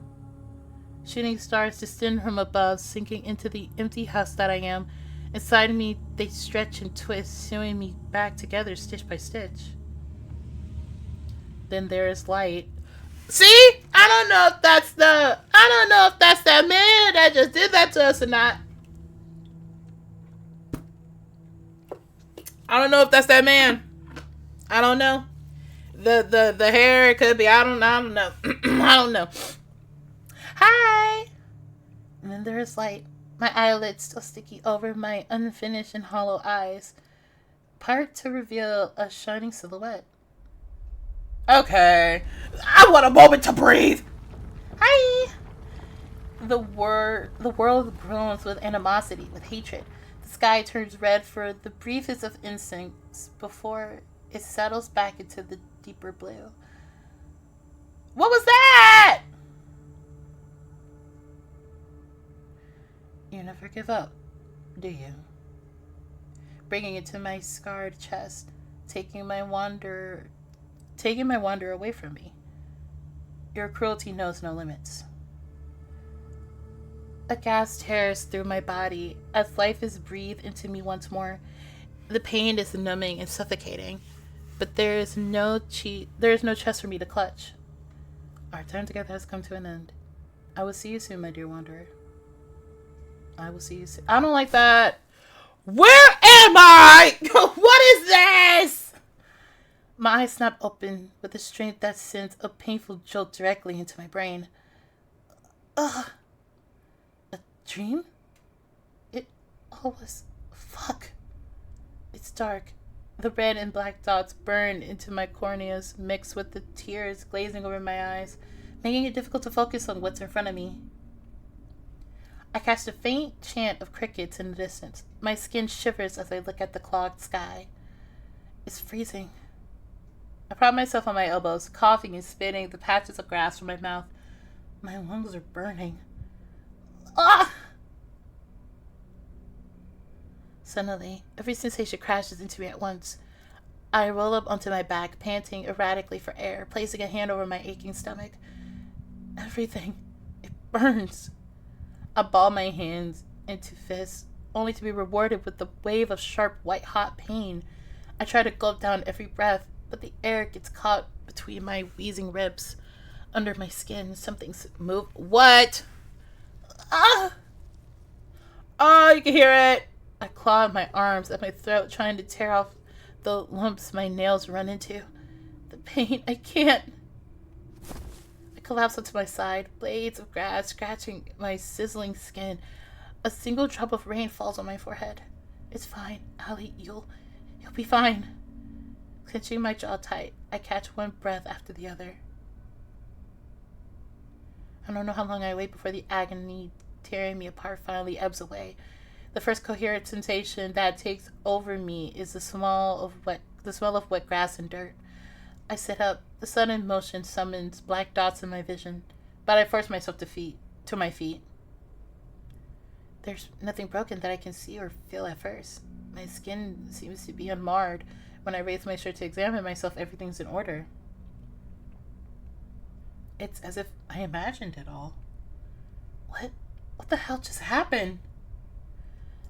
Speaker 1: Shooting stars descend from above, sinking into the empty house that I am. Inside me, they stretch and twist, sewing me back together stitch by stitch. Then there is light. See? I don't know if that's that man that just did that to us or not. I don't know if that's that man. I don't know. The hair, it could be. I don't know. I don't know. Hi. And then there is light. My eyelids still sticky over my unfinished and hollow eyes, part to reveal a shining silhouette. Okay. I want a moment to breathe. Hi. The world groans with animosity, with hatred. The sky turns red for the briefest of instincts before it settles back into the deeper blue. What was that? You never give up, do you? Bringing it to my scarred chest, taking my wonder away from me. Your cruelty knows no limits. A gas tears through my body as life is breathed into me once more. The pain is numbing and suffocating, but there is no chest for me to clutch. Our time together has come to an end. I will see you soon, my dear wanderer. I will see you soon. I don't like that. Where am I? What is this? My eyes snap open with a strength that sends a painful jolt directly into my brain. Ugh. A dream? It all was... Fuck. It's dark. The red and black dots burn into my corneas, mixed with the tears glazing over my eyes, making it difficult to focus on what's in front of me. I catch a faint chant of crickets in the distance. My skin shivers as I look at the clogged sky. It's freezing. I prop myself on my elbows, coughing and spitting the patches of grass from my mouth. My lungs are burning. Ah! Suddenly, every sensation crashes into me at once. I roll up onto my back, panting erratically for air, placing a hand over my aching stomach. Everything. It burns. I ball my hands into fists, only to be rewarded with a wave of sharp, white-hot pain. I try to gulp down every breath, but the air gets caught between my wheezing ribs. Under my skin, something's moved. What? Ah! Oh, you can hear it. I claw at my arms, at my throat, trying to tear off the lumps my nails run into. The pain, I can't. I collapse onto my side, blades of grass scratching my sizzling skin. A single drop of rain falls on my forehead. It's fine, Allie. You'll be fine. Clenching my jaw tight, I catch one breath after the other. I don't know how long I wait before the agony tearing me apart finally ebbs away. The first coherent sensation that takes over me is the smell of wet grass and dirt. I sit up. The sudden motion summons black dots in my vision, but I force myself to my feet. There's nothing broken that I can see or feel at first. My skin seems to be unmarred. When I raise my shirt to examine myself, everything's in order. It's as if I imagined it all. What the hell just happened?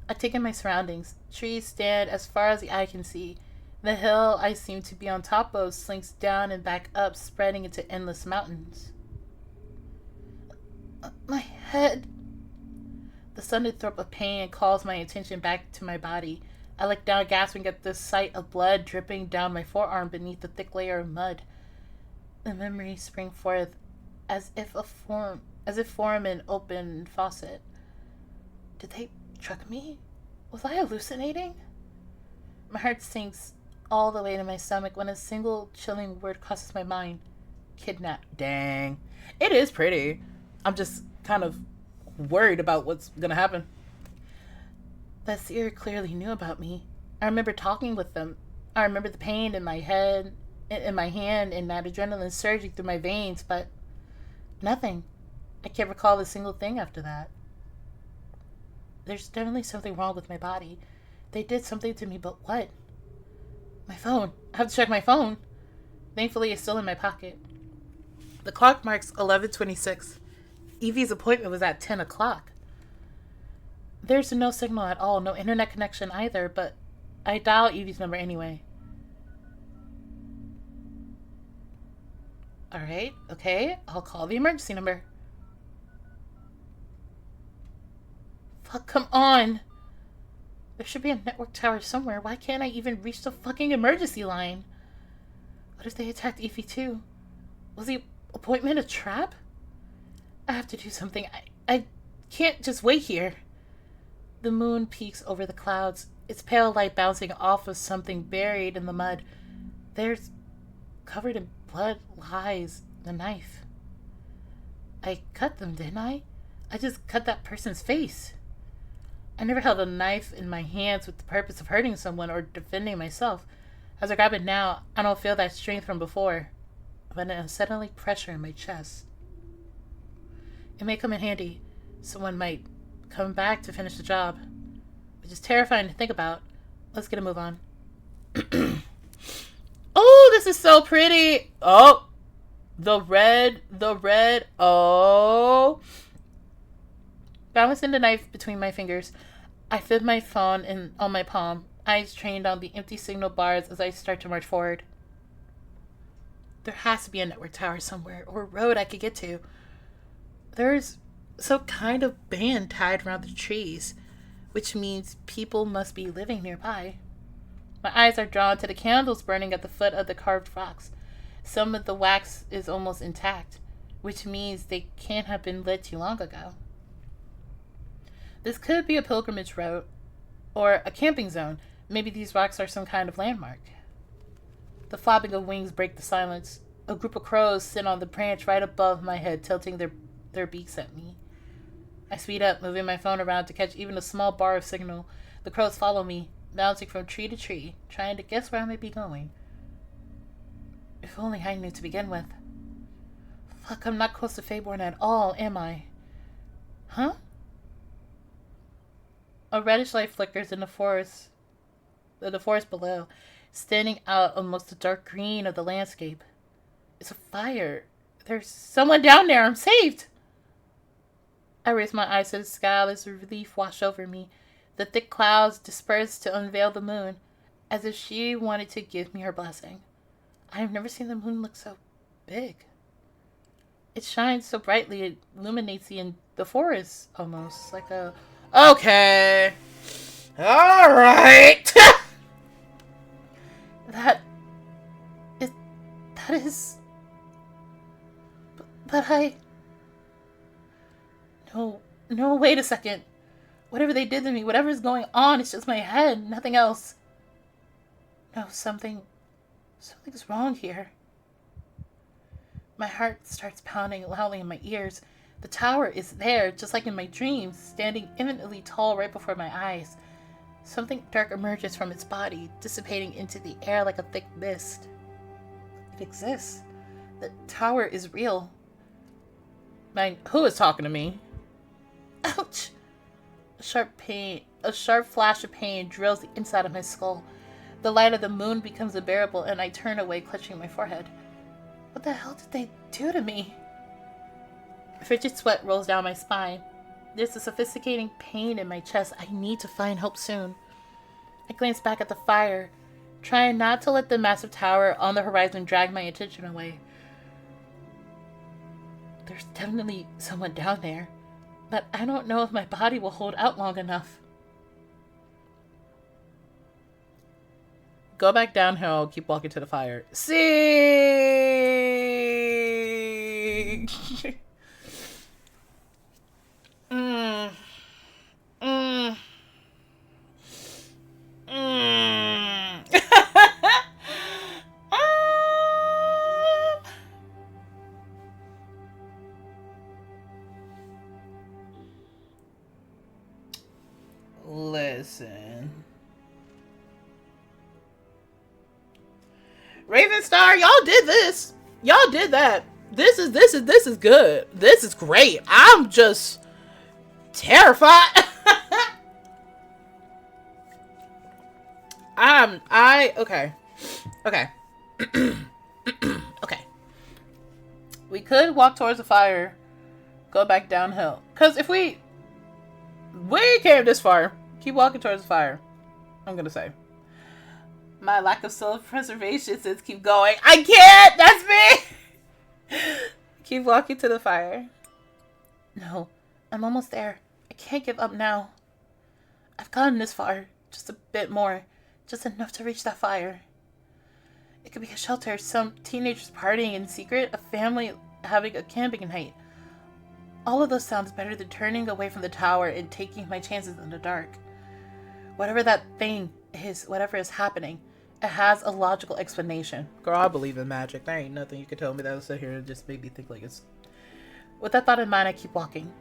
Speaker 1: I take in my surroundings. Trees stand as far as the eye can see. The hill I seem to be on top of slinks down and back up, spreading into endless mountains. My head. The sudden throb of pain calls my attention back to my body. I look down, gasping at the sight of blood dripping down my forearm beneath the thick layer of mud. The memories spring forth as if form an open faucet. Did they drug me? Was I hallucinating? My heart sinks all the way to my stomach when a single chilling word crosses my mind. Kidnap. Dang. It is pretty. I'm just kind of worried about what's gonna happen. That seer clearly knew about me. I remember talking with them. I remember the pain in my head, in my hand, and that adrenaline surging through my veins, but nothing. I can't recall a single thing after that. There's definitely something wrong with my body. They did something to me, but what? My phone. I have to check my phone. Thankfully, it's still in my pocket. The clock marks 11:26. Evie's appointment was at 10 o'clock. There's no signal at all, no internet connection either, but I dial Evie's number anyway. Alright, okay, I'll call the emergency number. Fuck, come on! There should be a network tower somewhere. Why can't I even reach the fucking emergency line? What if they attacked Evie too? Was the appointment a trap? I have to do something. I can't just wait here. The moon peeks over the clouds, its pale light bouncing off of something buried in the mud. There's, covered in blood, lies the knife. I cut them, didn't I? I just cut that person's face. I never held a knife in my hands with the purpose of hurting someone or defending myself. As I grab it now, I don't feel that strength from before, but an unsettling pressure in my chest. It may come in handy. Someone might come back to finish the job, which is terrifying to think about. Let's get a move on. Oh, this is so pretty. Oh, the red. Oh. Balancing the knife between my fingers, I fit my phone on my palm, eyes trained on the empty signal bars as I start to march forward. There has to be a network tower somewhere, or a road I could get to. There's some kind of band tied around the trees, which means people must be living nearby. My eyes are drawn to the candles burning at the foot of the carved rocks. Some of the wax is almost intact, which means they can't have been lit too long ago. This could be a pilgrimage route, or a camping zone. Maybe these rocks are some kind of landmark. The flapping of wings break the silence. A group of crows sit on the branch right above my head, tilting their beaks at me. I speed up, moving my phone around to catch even a small bar of signal. The crows follow me, bouncing from tree to tree, trying to guess where I might be going. If only I knew to begin with. Fuck, I'm not close to Fayborn at all, am I? Huh? A reddish light flickers in the forest below, standing out amongst the dark green of the landscape. It's a fire. There's someone down there. I'm saved. I raise my eyes to the sky as relief washed over me. The thick clouds dispersed to unveil the moon, as if she wanted to give me her blessing. I have never seen the moon look so big. It shines so brightly, it illuminates the forest, almost like a... Okay. Alright. That is... But I... No, wait a second. Whatever they did to me, whatever is going on, it's just my head, nothing else. No, something's wrong here. My heart starts pounding loudly in my ears. The tower is there, just like in my dreams, standing infinitely tall right before my eyes. Something dark emerges from its body, dissipating into the air like a thick mist. It exists. The tower is real. Who is talking to me? Ouch! A sharp flash of pain drills the inside of my skull. The light of the moon becomes unbearable, and I turn away, clutching my forehead. What the hell did they do to me? Frigid sweat rolls down my spine. There's a suffocating pain in my chest. I need to find help soon. I glance back at the fire, trying not to let the massive tower on the horizon drag my attention away. There's definitely someone down there, but I don't know if my body will hold out long enough. Go back downhill, keep walking to the fire. See? Listen. Ravenstar, y'all did this. Y'all did that. This is good. This is great. I'm just terrified. Okay. Okay. We could walk towards the fire, go back downhill. Cause if we came this far, keep walking towards the fire. I'm gonna say. My lack of self-preservation says keep going. I can't! That's me! Keep walking to the fire. No, I'm almost there. I can't give up now. I've gotten this far. Just a bit more. Just enough to reach that fire. It could be a shelter, some teenagers partying in secret, a family having a camping night. All of those sounds better than turning away from the tower and taking my chances in the dark. Whatever that thing is, whatever is happening, it has a logical explanation. Girl, I believe in magic. There ain't nothing you can tell me that'll sit here and just make me think like it's... With that thought in mind, I keep walking.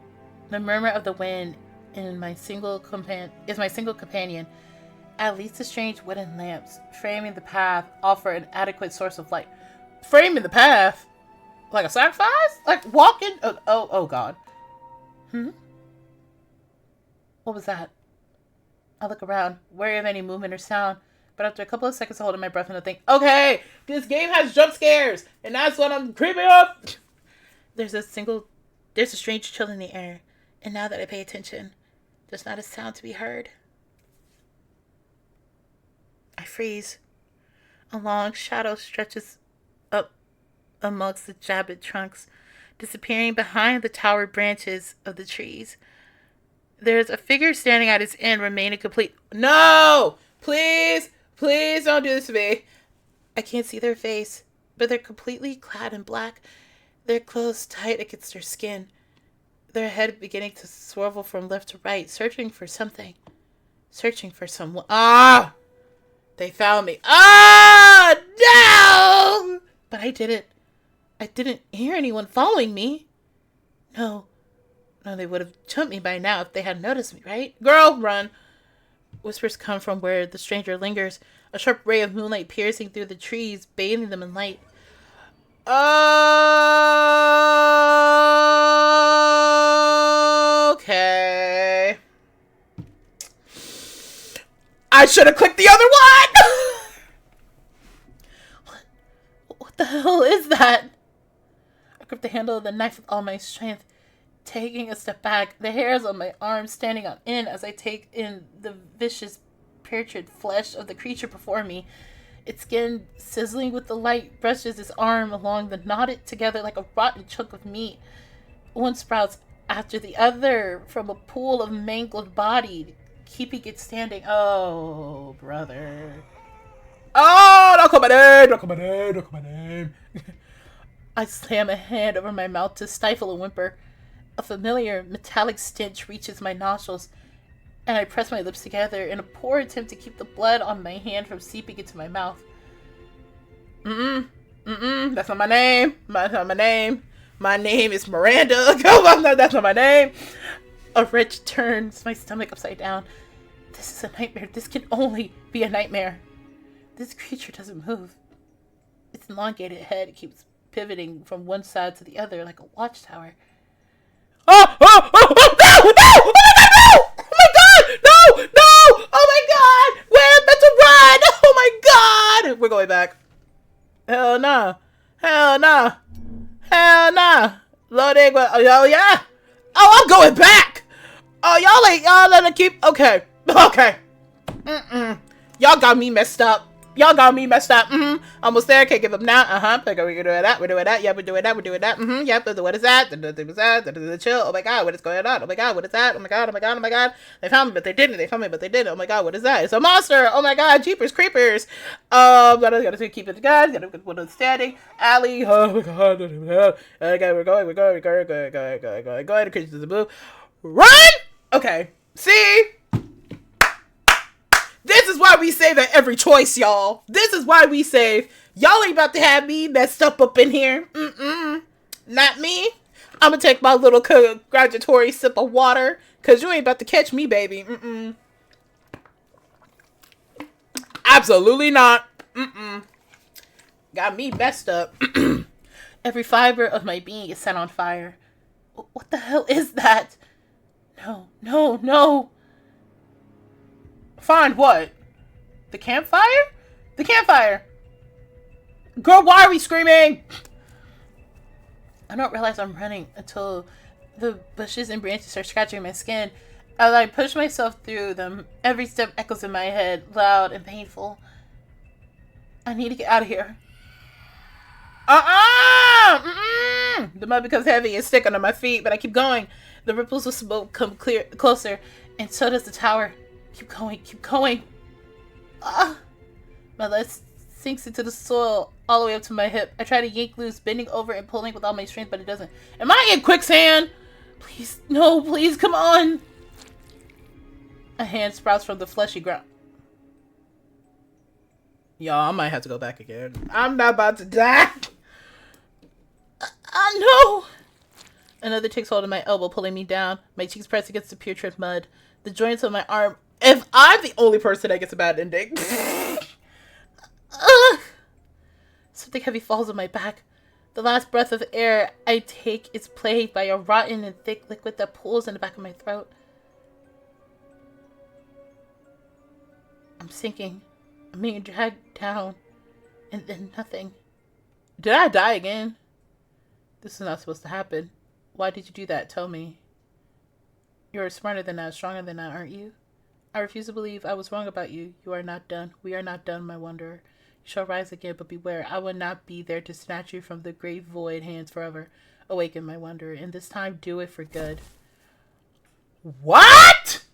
Speaker 1: The murmur of the wind is my single companion. At least the strange wooden lamps framing the path offer an adequate source of light. Framing the path? Like a sacrifice? Like walking? Oh God. What was that? I look around, wary of any movement or sound, but after a couple of seconds of holding my breath and I think, okay, this game has jump scares, and that's what I'm creeping up. There's a strange chill in the air, and now that I pay attention, there's not a sound to be heard. I freeze. A long shadow stretches up amongst the jagged trunks, disappearing behind the tower branches of the trees. There's a figure standing at its end, remaining complete. No! Please! Please don't do this to me. I can't see their face, but they're completely clad in black. Their clothes tight against their skin. Their head beginning to swivel from left to right, searching for something. Searching for someone. Ah! They found me. Ah! No! But I didn't hear anyone following me. No, they would have jumped me by now if they had noticed me, right? Girl, run. Whispers come from where the stranger lingers, a sharp ray of moonlight piercing through the trees, bathing them in light. Okay. I should have clicked the other one! What the hell is that? I grip the handle of the knife with all my strength, taking a step back, the hairs on my arms standing on end as I take in the vicious, putrid flesh of the creature before me. Its skin, sizzling with the light, brushes its arm along the knotted together like a rotten chunk of meat. One sprouts after the other from a pool of mangled body, keeping it standing. Oh, brother. Oh, don't call my name, don't call my name, don't call my name. I slam a hand over my mouth to stifle a whimper. A familiar metallic stench reaches my nostrils, and I press my lips together in a poor attempt to keep the blood on my hand from seeping into my mouth. That's not my name. That's not my name. My name is Miranda. That's not my name. A wrench turns my stomach upside down. This is a nightmare. This can only be a nightmare. This creature doesn't move. Its elongated head keeps pivoting from one side to the other like a watchtower. Oh, no! Oh my god, no! Oh my god, no! No! Oh my god! We're meant to run! Oh my god! We're going back. Hell no. Hell no. Hell no. Loading. Oh yeah. Oh, I'm going back. Oh, y'all let it keep. Okay. Okay. Y'all got me messed up. Y'all got me messed up. Almost there. Can't give up now. We're doing that. We're doing that. Yeah, we're doing that. We're doing that. Yep. What is that? The chill. Oh my god. What is going on? Oh my god. What is that? Oh my god. Oh my god. Oh my god. They found me, but they didn't. They found me, but they didn't. Oh my god. What is that? It's a monster. Oh my god. Jeepers creepers. Gotta keep it together. Gotta put it standing. Alley. Oh my god. Okay. We're going. Go ahead. The creatures the blue. Run. Okay. See. This is why we save at every choice, y'all. This is why we save. Y'all ain't about to have me messed up in here. Not me. I'm gonna take my little congratulatory sip of water, because you ain't about to catch me, baby. Absolutely not. Got me messed up. Every fiber of my being is set on fire. What the hell is that? No. Find what? The campfire? The campfire! Girl, why are we screaming? I don't realize I'm running until the bushes and branches start scratching my skin. As I push myself through them, every step echoes in my head, loud and painful. I need to get out of here. The mud becomes heavy and stick under my feet, but I keep going. The ripples of smoke come closer, and so does the tower. Keep going, keep going. Ah! My leg sinks into the soil all the way up to my hip. I try to yank loose, bending over and pulling with all my strength, but it doesn't. Am I in quicksand? Please, no, please, come on. A hand sprouts from the fleshy ground. Y'all, I might have to go back again. I'm not about to die. No. Another takes hold of my elbow, pulling me down. My cheeks press against the putrid mud. The joints of my arm. If I'm the only person that gets a bad ending. Something heavy falls on my back. The last breath of air I take is plagued by a rotten and thick liquid that pulls in the back of my throat. I'm sinking. I'm being dragged down. And then nothing. Did I die again? This is not supposed to happen. Why did you do that? Tell me. You're smarter than that, stronger than that, aren't you? I refuse to believe I was wrong about you. You are not done. We are not done, my wanderer. You shall rise again, but beware. I will not be there to snatch you from the great void hands forever. Awaken, my wanderer, and this time do it for good. What?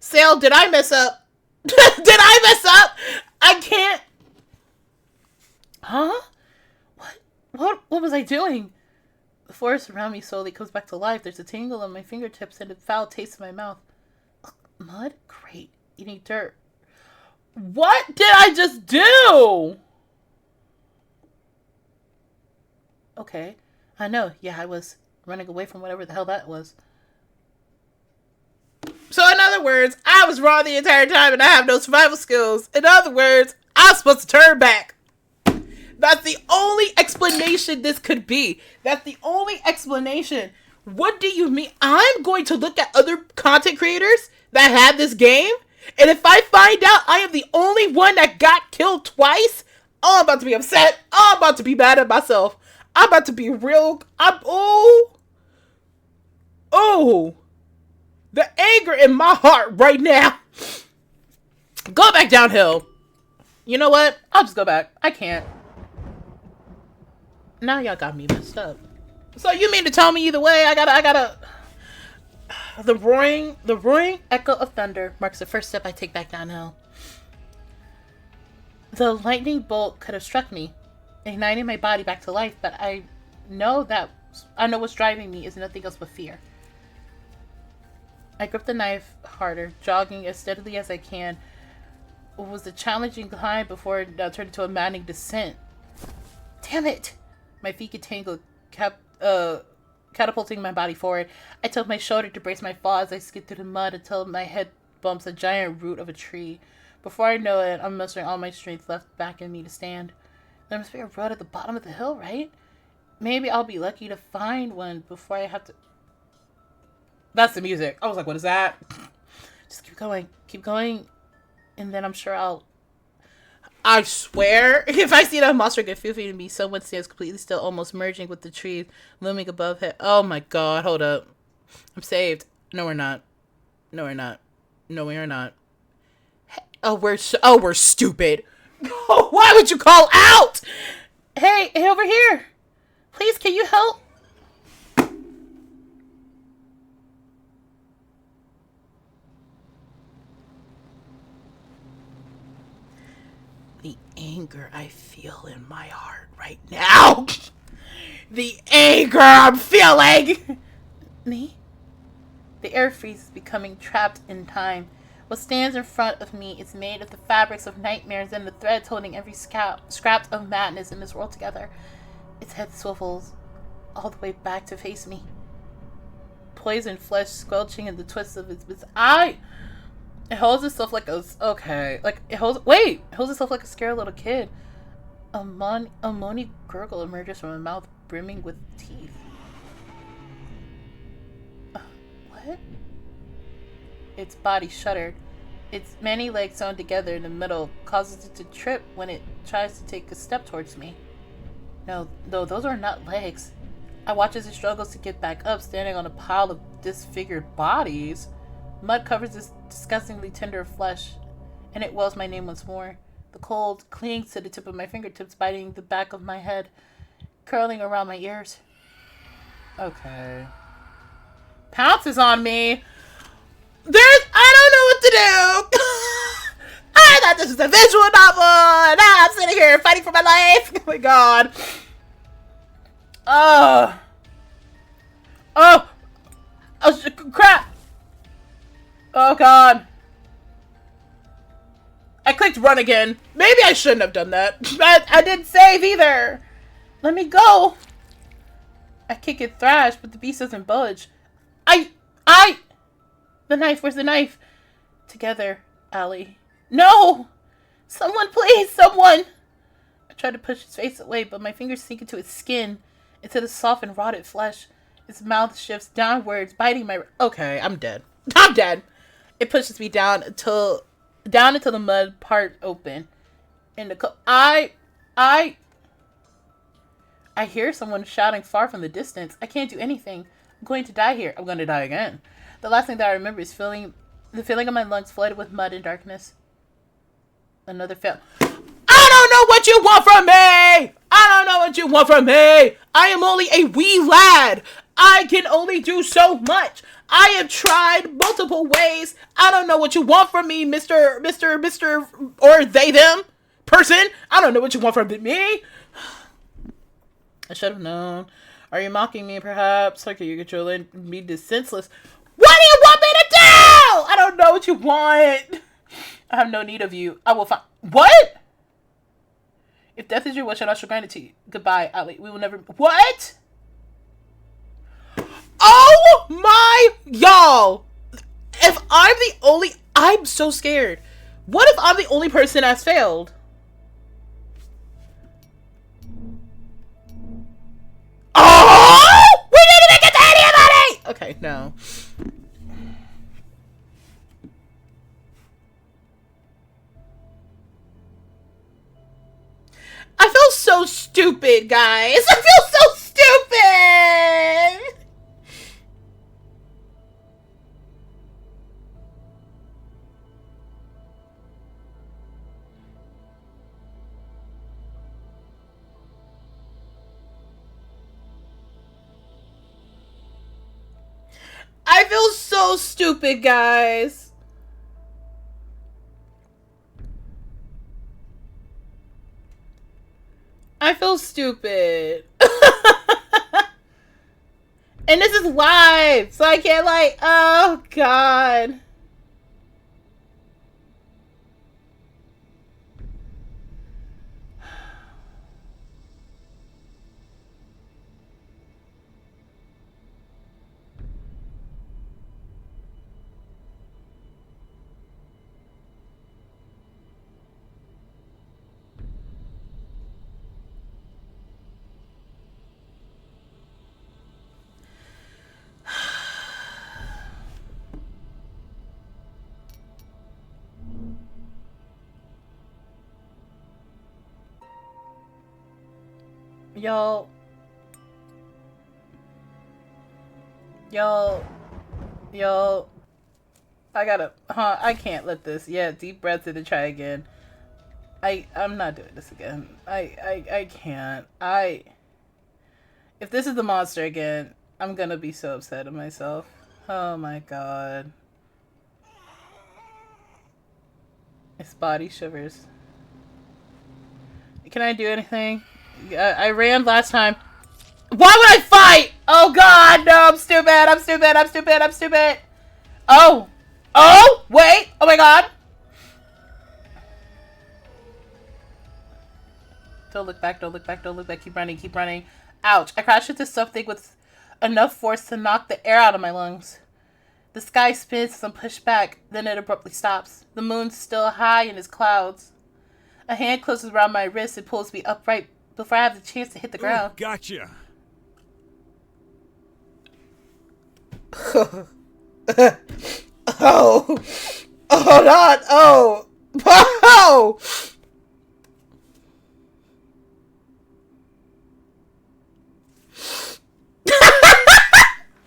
Speaker 1: Sale, did I mess up? Did I mess up? I can't. Huh? What was I doing? The forest around me slowly comes back to life. There's a tingle on my fingertips and a foul taste in my mouth. Ugh, mud? Great. Eating dirt. What did I just do? Okay. I know. Yeah, I was running away from whatever the hell that was. So in other words, I was wrong the entire time and I have no survival skills. In other words, I was supposed to turn back. That's the only explanation this could be. That's the only explanation. What do you mean? I'm going to look at other content creators that had this game, and if I find out I am the only one that got killed twice, oh, I'm about to be upset. Oh, I'm about to be mad at myself. I'm about to be real. The anger in my heart right now. Go back downhill. You know what? I'll just go back. I can't. Now y'all got me messed up. So you mean to tell me either way, I gotta. The roaring echo of thunder marks the first step I take back downhill. The lightning bolt could have struck me, igniting my body back to life, but I know what's driving me is nothing else but fear. I grip the knife harder, jogging as steadily as I can. It was a challenging climb before it turned into a maddening descent. Damn it! My feet get tangled, catapulting my body forward. I tilt my shoulder to brace my fall as I skid through the mud until my head bumps a giant root of a tree. Before I know it, I'm mustering all my strength left back in me to stand. There must be a road at the bottom of the hill, right? Maybe I'll be lucky to find one before I have to... That's the music. I was like, what is that? Just keep going, and then I'm sure I swear, if I see that monster get filthy to me, someone stands completely still, almost merging with the trees looming above it. Oh my god, hold up. I'm saved. No, we're not. No, we're not. No, we are not. Oh, we're stupid. Why would you call out? Hey, over here. Please, can you help? The anger I feel in my heart right now. The anger I'm feeling. Me? The air freezes, becoming trapped in time. What stands in front of me is made of the fabrics of nightmares and the threads holding every scrap of madness in this world together. Its head swivels all the way back to face me. Poison flesh squelching in the twists of its eye. It holds itself like a... Okay. It holds itself like a scared little kid. A moany gurgle emerges from a mouth brimming with teeth. What? Its body shuddered. Its many legs sewn together in the middle causes it to trip when it tries to take a step towards me. No, those are not legs. I watch as it struggles to get back up, standing on a pile of disfigured bodies. Mud covers this disgustingly tender flesh, and it wails my name once more. The cold clings to the tip of my fingertips, biting the back of my head, curling around my ears. Okay. Pounces on me. I don't know what to do. I thought this was a visual novel. Now I'm sitting here fighting for my life. Oh my god. Oh. Oh. Oh, crap. Oh god. I clicked run again. Maybe I shouldn't have done that. I didn't save either. Let me go. I kick it thrash, but the beast doesn't budge. The knife, where's the knife? Together, Allie. No! Someone, please, someone! I try to push his face away, but my fingers sink into his skin, into the soft and rotted flesh. His mouth shifts downwards, biting my... Okay, I'm dead. I'm dead! It pushes me down into the mud part open. In the I hear someone shouting far from the distance. I can't do anything. I'm going to die here. I'm going to die again. The last thing that I remember is the feeling of my lungs flooded with mud and darkness. Another fail. I don't know what you want from me! I don't know what you want from me! I am only a wee lad! I can only do so much! I have tried multiple ways! I don't know what you want from me, Mr. or they, them person! I don't know what you want from me! I should have known. Are you mocking me, perhaps? Like, are you controlling me this senseless? What do you want me to do? I don't know what you want. I have no need of you. I will find... What? If death is your wish, I shall grant it to you. Goodbye, Ali. We will never... What? Oh my... Y'all. If I'm the only... I'm so scared. What if I'm the only person that's failed? Oh! We didn't even get to anybody! Okay, no. I feel so stupid, guys. I feel so stupid! I feel so stupid, guys. I feel stupid. And this is live, so I can't like, oh god. Y'all, I can't let this. Yeah, deep breath in and try again. I'm not doing this again. I can't. If this is the monster again, I'm gonna be so upset at myself. Oh my god. His body shivers. Can I do anything? I ran last time. Why would I fight? Oh god, no, I'm stupid. Oh. Oh, wait. Oh my god. Don't look back. Keep running. Ouch. I crashed into something with enough force to knock the air out of my lungs. The sky spins as I'm pushed back, then it abruptly stops. The moon's still high in its clouds. A hand closes around my wrist and pulls me upright before I have the chance to hit the ground.
Speaker 3: Ooh, gotcha.
Speaker 1: Oh, not. Oh. Oh.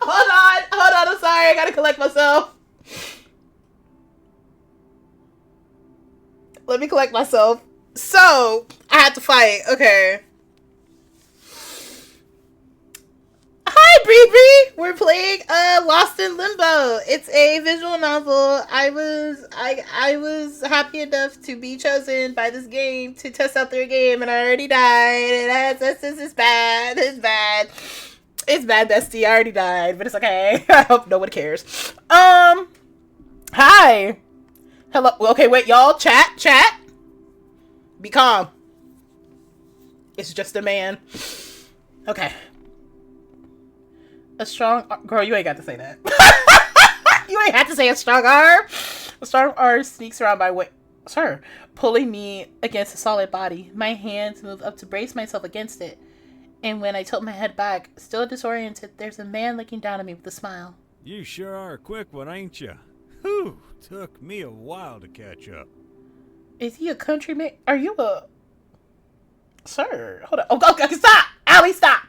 Speaker 1: Hold on. I'm sorry. I gotta collect myself. Let me collect myself. So, I had to fight. Okay. Hi, Hi, Bree Bree! We're playing Lost in Limbo. It's a visual novel. I was happy enough to be chosen by this game to test out their game, and I already died. And this is bad. It's bad. It's bad, bestie. I already died, but it's okay. I hope no one cares. Hi. Hello. Okay, wait, y'all. Chat. Be calm. It's just a man. Okay. A strong girl, you ain't got to say that. You ain't have to say a strong arm. A strong arm sneaks around my way, sir, pulling me against a solid body. My hands move up to brace myself against it, and when I tilt my head back, still disoriented, there's a man looking down at me with a smile.
Speaker 4: You sure are a quick one, ain't you? Whew, took me a while to catch up.
Speaker 1: Is he a countryman? Are you a... Sir, hold on. Oh, okay, stop! Allie, stop!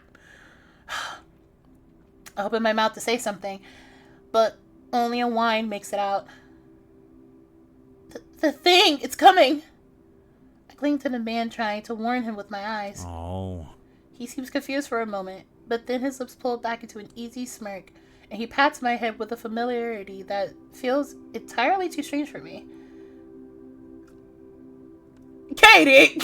Speaker 1: I open my mouth to say something, but only a whine makes it out. The thing! It's coming! I cling to the man, trying to warn him with my eyes.
Speaker 4: Oh.
Speaker 1: He seems confused for a moment, but then his lips pull back into an easy smirk, and he pats my head with a familiarity that feels entirely too strange for me. Katie!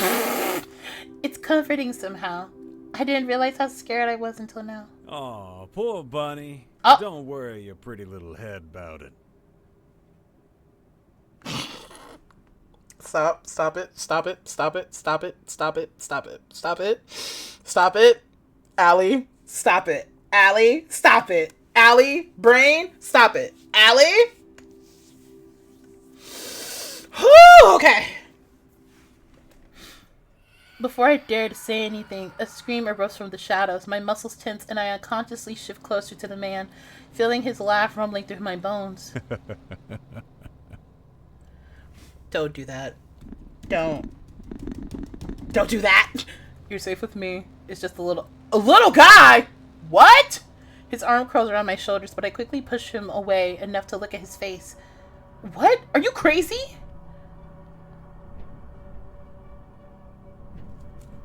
Speaker 1: It's comforting somehow. I didn't realize how scared I was until now.
Speaker 4: Oh, poor bunny.
Speaker 1: Oh.
Speaker 4: Don't worry your pretty little head about it.
Speaker 1: Stop it. Allie, stop it. Allie, stop it. Allie, brain, stop it. Allie? Whew, okay. Before I dare to say anything, a scream erupts from the shadows. My muscles tense and I unconsciously shift closer to the man, feeling his laugh rumbling through my bones. Don't do that. Don't do that. You're safe with me. It's just a little guy. What? His arm curls around my shoulders, but I quickly push him away enough to look at his face. What? Are you crazy?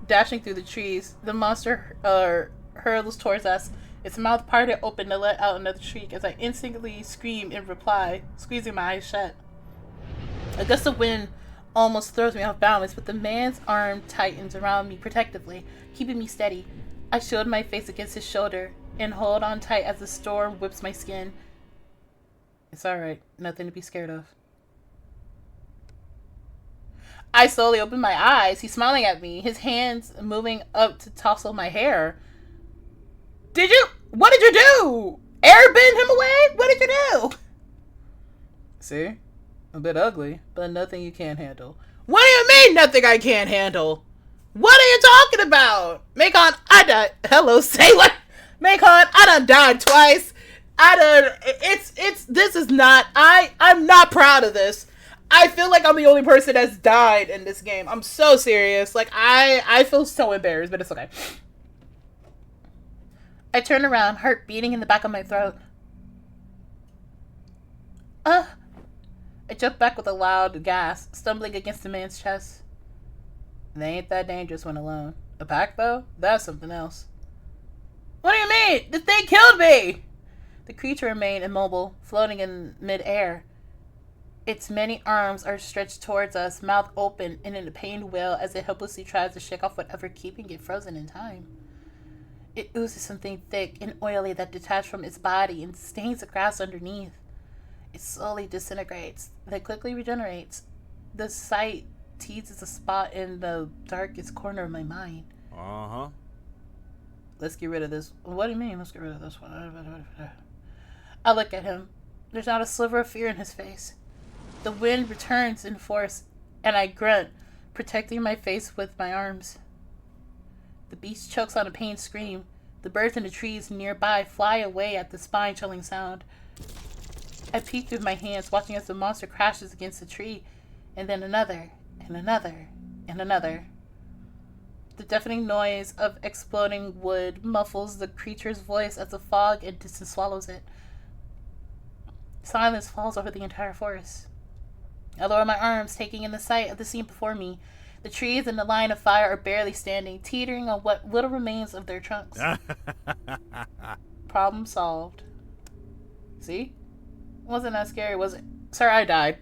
Speaker 1: Dashing through the trees, the monster hurls towards us, its mouth parted open to let out another shriek as I instinctively scream in reply, squeezing my eyes shut. A gust of wind almost throws me off balance, but the man's arm tightens around me protectively, keeping me steady. I shield my face against his shoulder and hold on tight as the storm whips my skin. It's alright, nothing to be scared of. I slowly open my eyes. He's smiling at me, his hands moving up to tousle my hair. What did you do? Airbend him away? What did you do? See? A bit ugly, but nothing you can't handle. What do you mean, nothing I can't handle? What are you talking about? Macon, I died. Hello, sailor. Macon, I done died twice. This is not, I'm not proud of this. I feel like I'm the only person that's died in this game. I'm so serious. Like, I feel so embarrassed, but it's okay. I turn around, heart beating in the back of my throat. I jump back with a loud gasp, stumbling against the man's chest. They ain't that dangerous when alone. A pack, though? That's something else. What do you mean? The thing killed me! The creature remained immobile, floating in mid-air. Its many arms are stretched towards us, mouth open and in a pained wail as it helplessly tries to shake off whatever keeping it frozen in time. It oozes something thick and oily that detached from its body and stains the grass underneath. It slowly disintegrates, then quickly regenerates. The sight teases a spot in the darkest corner of my mind.
Speaker 4: Uh-huh.
Speaker 1: Let's get rid of this. What do you mean, let's get rid of this one? I look at him. There's not a sliver of fear in his face. The wind returns in force, and I grunt, protecting my face with my arms. The beast chokes on a pained scream. The birds in the trees nearby fly away at the spine-chilling sound. I peek through my hands, watching as the monster crashes against a tree, and then another, and another, and another. The deafening noise of exploding wood muffles the creature's voice as the fog and distance swallows it. Silence falls over the entire forest. I lower my arms, taking in the sight of the scene before me. The trees in the line of fire are barely standing, teetering on what little remains of their trunks. Problem solved. See? Wasn't that scary, was it? Sir, I died.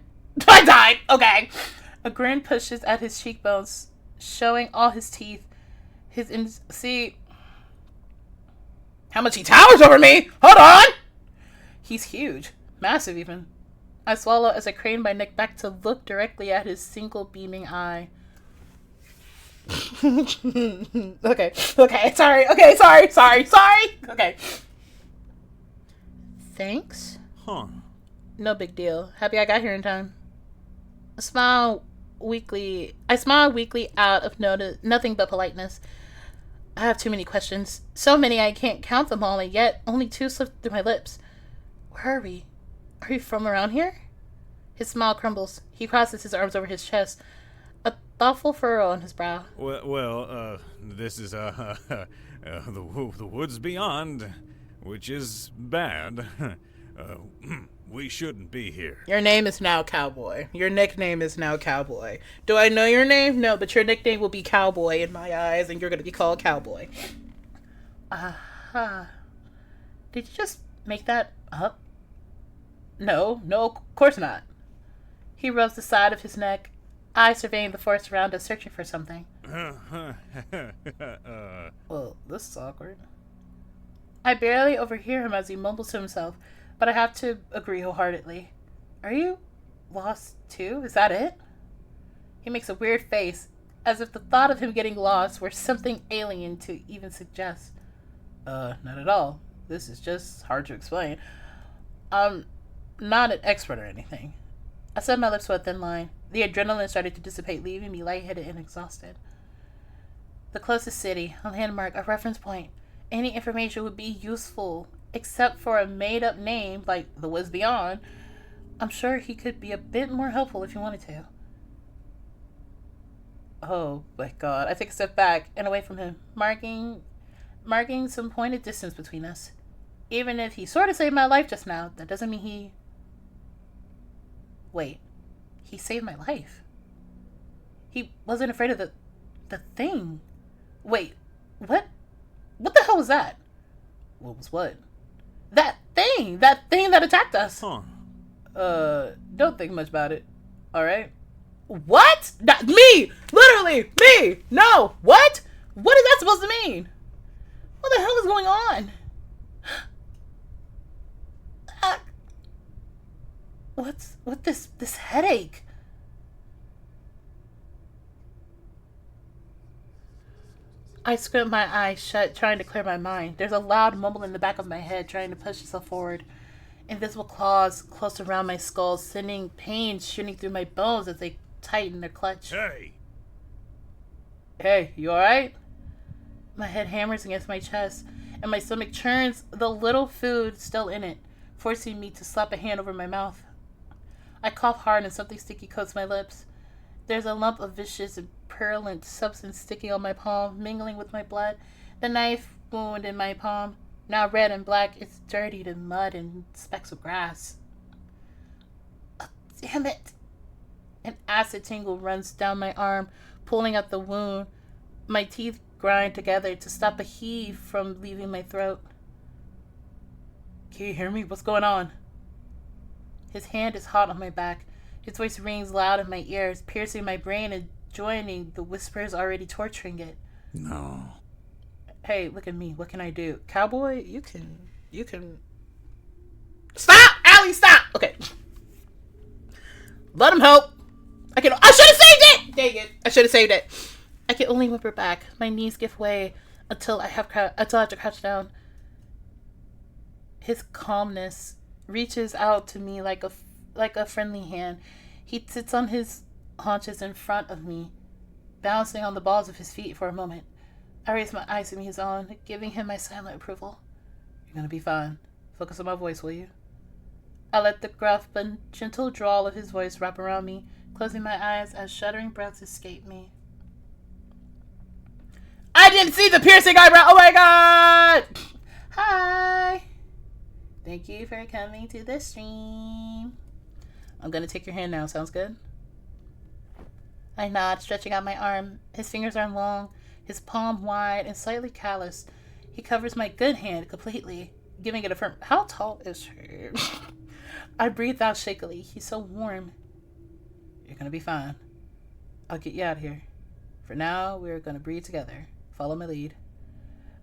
Speaker 1: I died! Okay. A grin pushes at his cheekbones, showing all his teeth. See how much he towers over me! Hold on! He's huge. Massive, even. I swallow as I crane my neck back to look directly at his single beaming eye. Okay. Sorry. Okay. Thanks?
Speaker 4: Huh.
Speaker 1: No big deal. Happy I got here in time. I smile weakly out of nothing but politeness. I have too many questions. So many I can't count them all, and yet only 2 slipped through my lips. Where are we? Are we from around here? His smile crumbles. He crosses his arms over his chest, a thoughtful furrow on his brow.
Speaker 4: Well, this is, the woods beyond, which is bad. We shouldn't be here.
Speaker 1: Your name is now Cowboy. Your nickname is now Cowboy. Do I know your name? No, but your nickname will be Cowboy in my eyes, and you're going to be called Cowboy. Did you just make that up? No, of course not. He rubs the side of his neck, eyes surveying the forest around us, searching for something. Well, this is awkward. I barely overhear him as he mumbles to himself, but I have to agree wholeheartedly. Are you lost too? Is that it? He makes a weird face, as if the thought of him getting lost were something alien to even suggest. Not at all. This is just hard to explain. I'm not an expert or anything. I set my lips to a thin line. The adrenaline started to dissipate, leaving me lightheaded and exhausted. The closest city, a landmark, a reference point. Any information would be useful, except for a made-up name like the Woods Beyond. I'm sure he could be a bit more helpful if he wanted to. Oh my god. I take a step back and away from him, marking some pointed distance between us. Even if he sort of saved my life just now, that doesn't mean he... Wait. He saved my life. He wasn't afraid of the thing. Wait. What? What the hell was that? What was what? That thing that attacked us.
Speaker 4: Huh.
Speaker 1: Don't think much about it. Alright? What? Not me! Literally! Me! No! What? What is that supposed to mean? What the hell is going on? What's with this headache? I squint my eyes shut, trying to clear my mind. There's a loud mumble in the back of my head, trying to push itself forward. Invisible claws close around my skull, sending pain shooting through my bones as they tighten their clutch. Hey, you alright? My head hammers against my chest, and my stomach churns, the little food still in it, forcing me to slap a hand over my mouth. I cough hard and something sticky coats my lips. There's a lump of viscous and purulent substance sticking on my palm, mingling with my blood. The knife wound in my palm, now red and black, is dirtied in mud and specks of grass. Oh, damn it! An acid tingle runs down my arm, pulling at the wound. My teeth grind together to stop a heave from leaving my throat. Can you hear me? What's going on? His hand is hot on my back. His voice rings loud in my ears, piercing my brain and joining the whispers already torturing it.
Speaker 4: No.
Speaker 1: Hey, look at me. What can I do? Cowboy, you can... Stop! Allie, stop! Okay. Let him help. I should have saved it! Dang it. I should have saved it. I can only whimper back. My knees give way until I have to crouch down. His calmness reaches out to me like a friendly hand. He sits on his haunches in front of me, bouncing on the balls of his feet for a moment. I raise my eyes to meet his own, giving him my silent approval. You're gonna be fine. Focus on my voice, will you? I let the gruff but gentle drawl of his voice wrap around me, closing my eyes as shuddering breaths escape me. I didn't see the piercing eyebrow! Oh my god! Hi! Thank you for coming to the stream. I'm gonna take your hand now. Sounds good? I nod, stretching out my arm. His fingers are long, his palm wide and slightly calloused. He covers my good hand completely. giving it a firm... How tall is she? I breathed out shakily. He's so warm. You're gonna be fine. I'll get you out of here. For now, we're gonna breathe together. Follow my lead.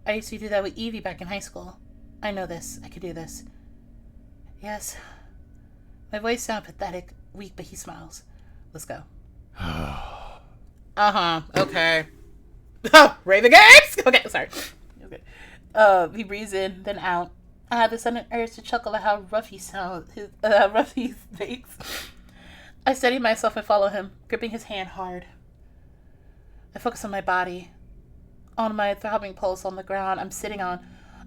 Speaker 1: I used to do that with Evie back in high school. I know this. I can do this. Yes. My voice sounds pathetic, weak, but he smiles. Let's go. Okay. Raven Games! Okay, sorry. Okay. He breathes in, then out. I have the sudden urge to chuckle at how rough he sounds. Rough he makes. I steady myself and follow him, gripping his hand hard. I focus on my body, on my throbbing pulse on the ground I'm sitting on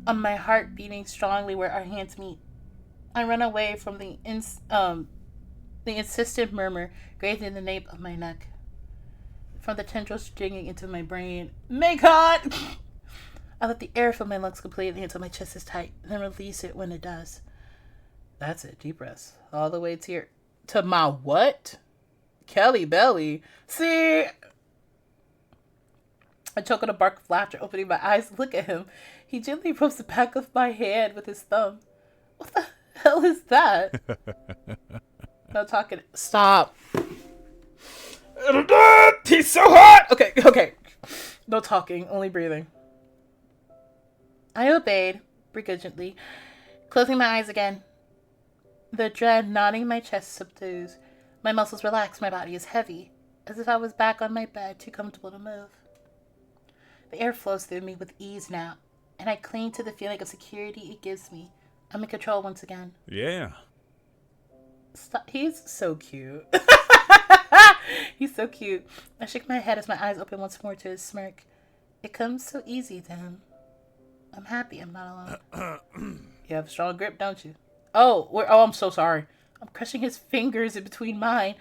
Speaker 1: my heart beating strongly where our hands meet. I run away from the insistent murmur grazing the nape of my neck, from the tendrils digging into my brain. May God! I let the air fill my lungs completely until my chest is tight, then release it when it does. That's it. Deep breaths. All the way to my what? Kelly belly. See? I choke on a bark of laughter, opening my eyes to look at him. He gently rubs the back of my hand with his thumb. What the hell is that? No talking. Stop. He's so hot! Okay. No talking, only breathing. I obeyed, begrudgingly, closing my eyes again. The dread knotting my chest subdues. My muscles relax, my body is heavy, as if I was back on my bed, too comfortable to move. The air flows through me with ease now, and I cling to the feeling of security it gives me. I'm in control once again.
Speaker 4: Yeah.
Speaker 1: Stop. He's so cute. He's so cute. I shake my head as my eyes open once more to his smirk. It comes so easy to him. I'm happy I'm not alone. You have a strong grip, don't you? Oh, I'm so sorry. I'm crushing his fingers in between mine,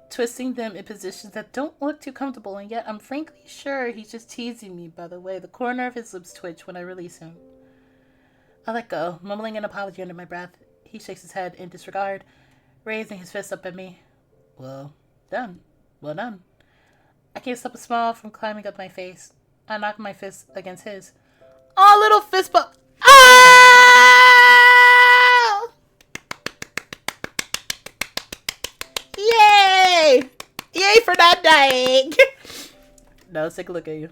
Speaker 1: twisting them in positions that don't look too comfortable, and yet I'm frankly sure he's just teasing me by the way the corner of his lips twitch when I release him. I let go, mumbling an apology under my breath. He shakes his head in disregard, raising his fist up at me. Well done. I can't stop a smile from climbing up my face. I knock my fist against his. Oh, little fist bump. Ah! Yay! Yay for not dying. Now let's take a look at you.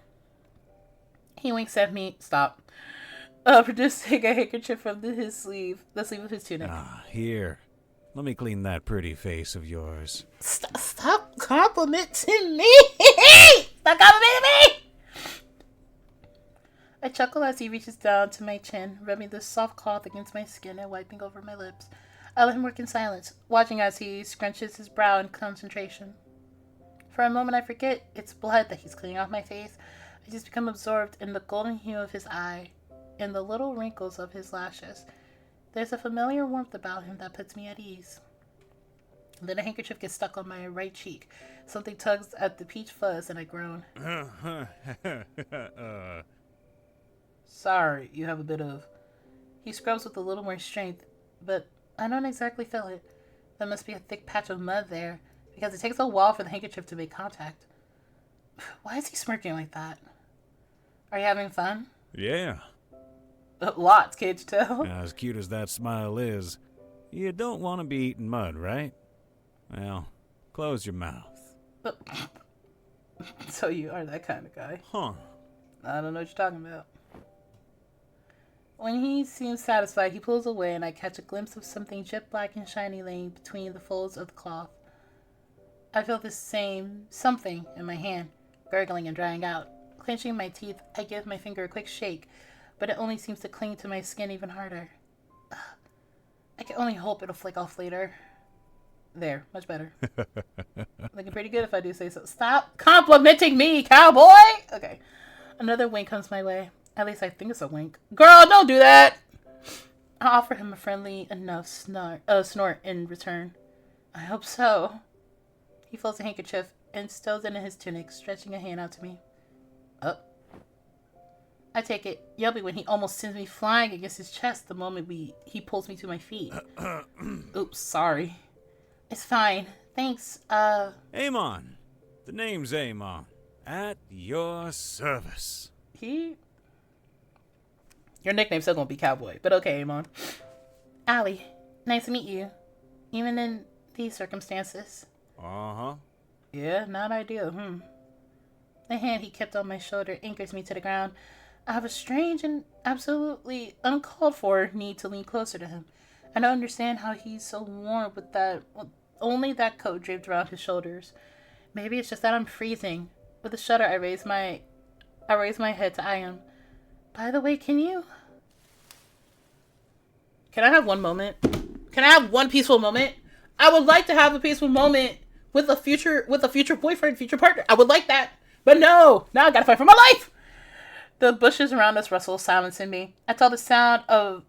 Speaker 1: He winks at me. Stop. Producing a handkerchief from the sleeve of his tunic.
Speaker 4: Here. Let me clean that pretty face of yours.
Speaker 1: Stop complimenting me! Stop complimenting me! I chuckle as he reaches down to my chin, rubbing the soft cloth against my skin and wiping over my lips. I let him work in silence, watching as he scrunches his brow in concentration. For a moment I forget it's blood that he's cleaning off my face. I just become absorbed in the golden hue of his eye, in the little wrinkles of his lashes. There's a familiar warmth about him that puts me at ease. Then a handkerchief gets stuck on my right cheek. Something tugs at the peach fuzz and I groan. Sorry, you have a bit of... He scrubs with a little more strength, but I don't exactly feel it. There must be a thick patch of mud there, because it takes a while for the handkerchief to make contact. Why is he smirking like that? Are you having fun?
Speaker 4: Yeah.
Speaker 1: Lots, can't you tell?
Speaker 4: Now, as cute as that smile is, you don't want to be eating mud, right? Well, close your mouth.
Speaker 1: So you are that kind of guy.
Speaker 4: Huh.
Speaker 1: I don't know what you're talking about. When he seems satisfied, he pulls away and I catch a glimpse of something jet black and shiny laying between the folds of the cloth. I feel the same something in my hand, gurgling and drying out. Clenching my teeth, I give my finger a quick shake, but it only seems to cling to my skin even harder. I can only hope it'll flake off later. There, much better. Looking pretty good if I do say so. Stop complimenting me, cowboy! Okay. Another wink comes my way. At least I think it's a wink. Girl, don't do that! I offer him a friendly enough snort in return. I hope so. He folds a handkerchief and stows it in his tunic, stretching a hand out to me. Up. I take it, yelping when he almost sends me flying against his chest the moment he pulls me to my feet. Oops, sorry. It's fine. Thanks,
Speaker 4: Amon. The name's Amon. At your service.
Speaker 1: Your nickname's still gonna be Cowboy, but okay, Amon. Allie, nice to meet you. Even in these circumstances.
Speaker 4: Uh-huh.
Speaker 1: Yeah, not ideal, The hand he kept on my shoulder anchors me to the ground. I have a strange and absolutely uncalled for need to lean closer to him. I don't understand how he's so warm with only that coat draped around his shoulders. Maybe it's just that I'm freezing. With a shudder, I raise my head to eye him. By the way, can I have one moment? Can I have one peaceful moment? I would like to have a peaceful moment with a future boyfriend, future partner. I would like that. But no! Now I gotta fight for my life! The bushes around us rustle, silencing me. I tell the sound of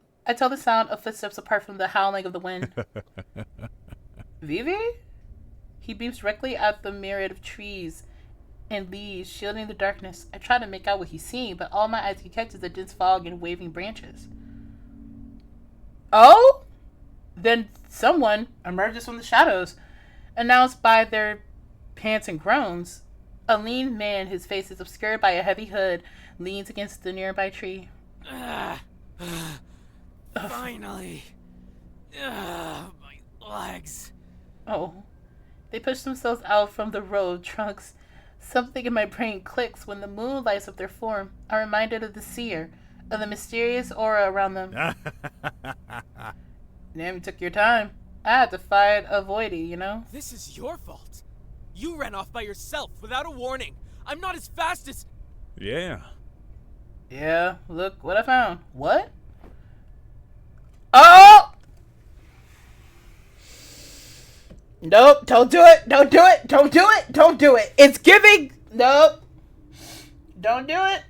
Speaker 1: footsteps apart from the howling of the wind. Vivi? He beams directly at the myriad of trees and leaves, shielding the darkness. I try to make out what he's seeing, but all my eyes can catch is a dense fog and waving branches. Oh? Then someone emerges from the shadows, announced by their pants and groans. A lean man, his face is obscured by a heavy hood, leans against the nearby tree.
Speaker 3: Finally. My legs.
Speaker 1: Oh. They push themselves out from the road, trunks. Something in my brain clicks when the moon lights up their form. I'm reminded of the seer, of the mysterious aura around them. Damn, you took your time. I had to fight a voidy, you know?
Speaker 3: This is your fault. You ran off by yourself without a warning. I'm not as fast as...
Speaker 4: Yeah.
Speaker 1: Yeah, look what I found. What? Oh! Nope, don't do it. Don't do it. Don't do it. Don't do it. It's giving. Nope. Don't do it.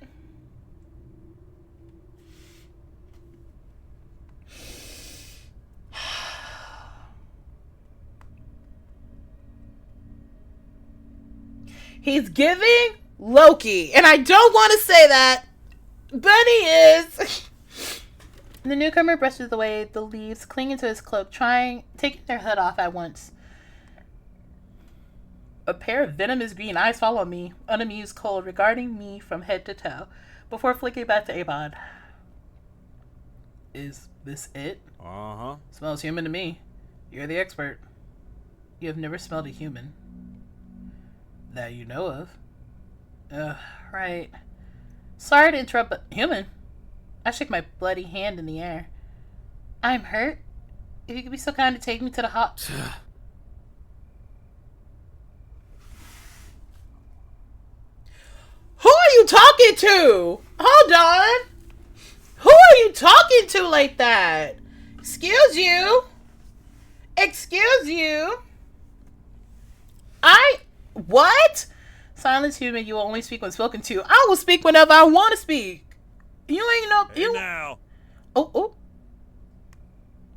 Speaker 1: He's giving Loki. And I don't want to say that, but he is. The newcomer brushes away the leaves clinging to his cloak, taking their hood off at once. A pair of venomous green eyes follow me, unamused cold, regarding me from head to toe, before flicking back to Avon. Is this it?
Speaker 4: Uh-huh.
Speaker 1: Smells human to me. You're the expert. You have never smelled a human. That you know of. Right. Sorry to interrupt, but human? I shake my bloody hand in the air. I'm hurt. If you could be so kind to take me to the hot... Who are you talking to? Hold on. Who are you talking to like that? Excuse you. Excuse you. What? Silence human, you will only speak when spoken to. I will speak whenever I want to speak. You ain't no...
Speaker 4: Hey now.
Speaker 1: Oh.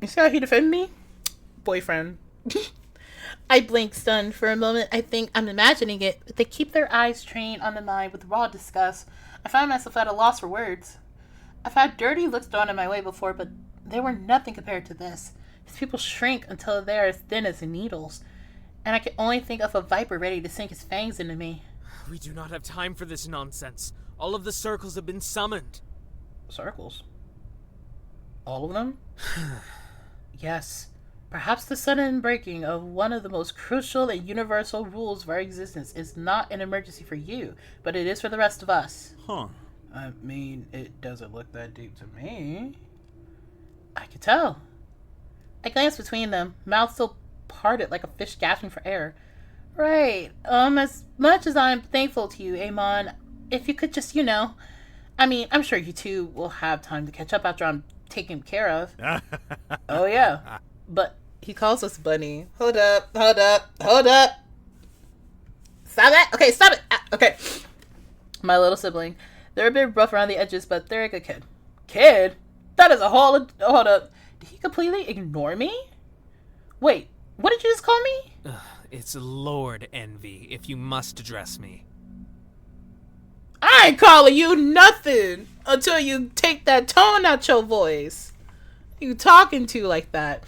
Speaker 1: You see how he defended me? Boyfriend. I blink, stunned. For a moment, I think I'm imagining it. They keep their eyes trained on the mind with raw disgust. I find myself at a loss for words. I've had dirty looks thrown in my way before, but they were nothing compared to this. These people shrink until they're as thin as needles. And I can only think of a viper ready to sink his fangs into me.
Speaker 3: We do not have time for this nonsense. All of the circles have been summoned.
Speaker 1: Circles? All of them? Yes. Perhaps the sudden breaking of one of the most crucial and universal rules of our existence is not an emergency for you, but it is for the rest of us.
Speaker 4: Huh.
Speaker 1: I mean, it doesn't look that deep to me. I can tell. I glance between them, mouth still parted like a fish gasping for air. Right. As much as I'm thankful to you, Amon, if you could just, I mean, I'm sure you two will have time to catch up after I'm taken care of. Oh, yeah. But he calls us Bunny. Hold up. Stop that. Okay, stop it. Okay. My little sibling. They're a bit rough around the edges, but they're a good kid. Kid? That is a whole... Hold up. Did he completely ignore me? Wait, what did you just call me?
Speaker 3: It's Lord Envy, if you must address me.
Speaker 1: I ain't calling you nothing until you take that tone out your voice. You talking to like that.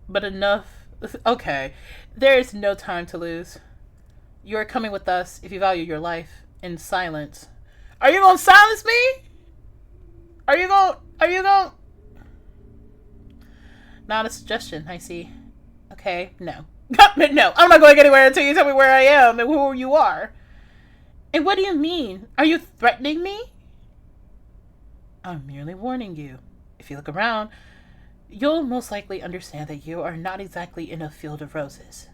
Speaker 1: But enough. Okay, there is no time to lose. You are coming with us if you value your life in silence. Are you gonna silence me? Are you going? Not a suggestion, I see. Okay, no. No, I'm not going anywhere until you tell me where I am and who you are. And what do you mean? Are you threatening me? I'm merely warning you. If you look around, you'll most likely understand that you are not exactly in a field of roses.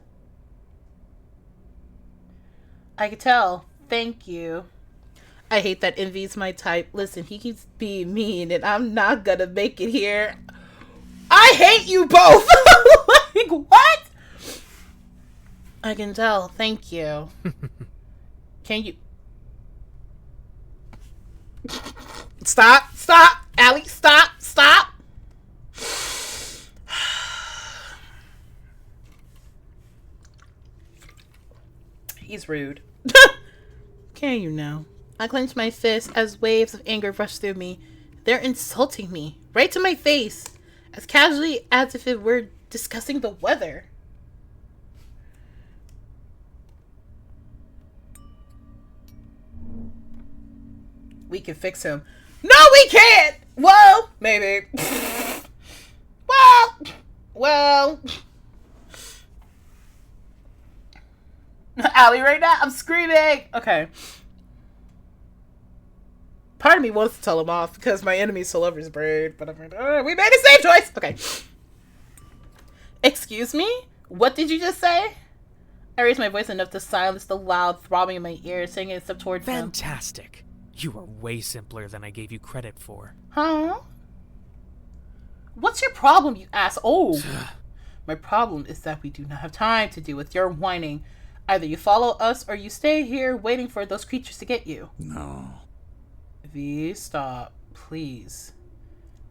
Speaker 1: I can tell. Thank you. I hate that Envy's my type. Listen, he keeps being mean and I'm not gonna make it here. I hate you both! Like, what? I can tell. Thank you. Can you... Stop! Allie, stop! He's rude. Can you now? I clench my fist as waves of anger rush through me. They're insulting me, right to my face, as casually as if it were discussing the weather. We can fix him. No, we can't! Well, maybe. Well. Allie, right now, I'm screaming. Okay. Part of me wants to tell him off because my enemy's still over his brain, but I'm like, we made the same choice. Okay. Excuse me? What did you just say? I raised my voice enough to silence the loud throbbing in my ears, taking a step towards him.
Speaker 5: Fantastic. You are way simpler than I gave you credit for.
Speaker 1: Huh? What's your problem, you ass? Oh. My problem is that we do not have time to deal with your whining. Either you follow us or you stay here waiting for those creatures to get you.
Speaker 4: No.
Speaker 1: V, stop, please.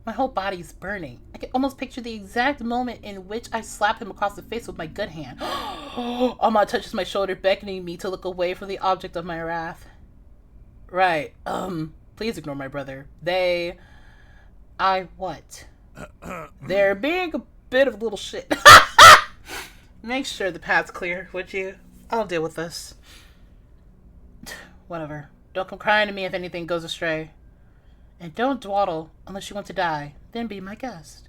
Speaker 1: My whole body's burning. I can almost picture the exact moment in which I slap him across the face with my good hand. Ahmad touches my shoulder, beckoning me to look away from the object of my wrath. Right, please ignore my brother. What? They're being a bit of a little shit. Make sure the path's clear, would you? I'll deal with this. Whatever. Don't come crying to me if anything goes astray. And don't dawdle unless you want to die. Then be my guest.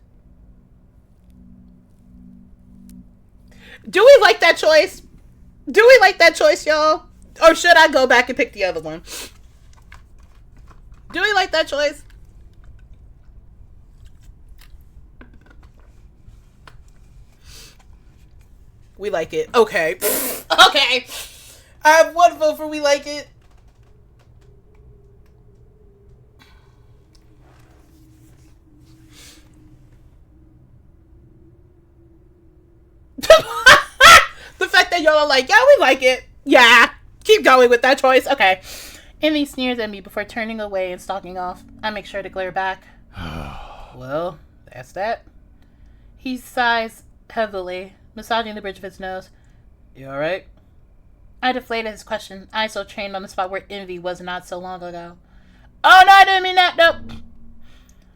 Speaker 1: Do we like that choice? Do we like that choice, y'all? Or should I go back and pick the other one? Do we like that choice? We like it. Okay. Okay. I have one vote for we like it. The fact that y'all are like, yeah, we like it. Yeah. Keep going with that choice. Okay. Emmy sneers at me before turning away and stalking off. I make sure to glare back. Well, that's that. He sighs heavily, massaging the bridge of his nose. You alright? I deflated his question, eyes so trained on the spot where envy was not so long ago. Oh, no, I didn't mean that. Nope.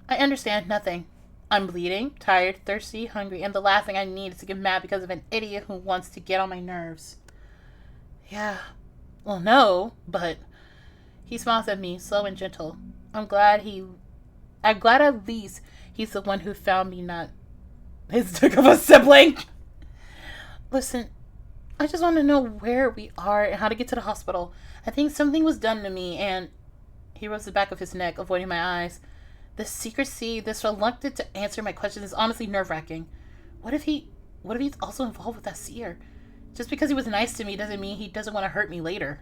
Speaker 1: I understand nothing. I'm bleeding, tired, thirsty, hungry, and the last thing I need is to get mad because of an idiot who wants to get on my nerves. Yeah. Well, no, but... He smiles at me, slow and gentle. I'm glad at least he's the one who found me, not his dick of a sibling. Listen, I just want to know where we are and how to get to the hospital. I think something was done to me, and he rubs the back of his neck, avoiding my eyes. This secrecy, this reluctance to answer my questions is honestly nerve-wracking. What if he's also involved with that seer? Just because he was nice to me doesn't mean he doesn't want to hurt me later.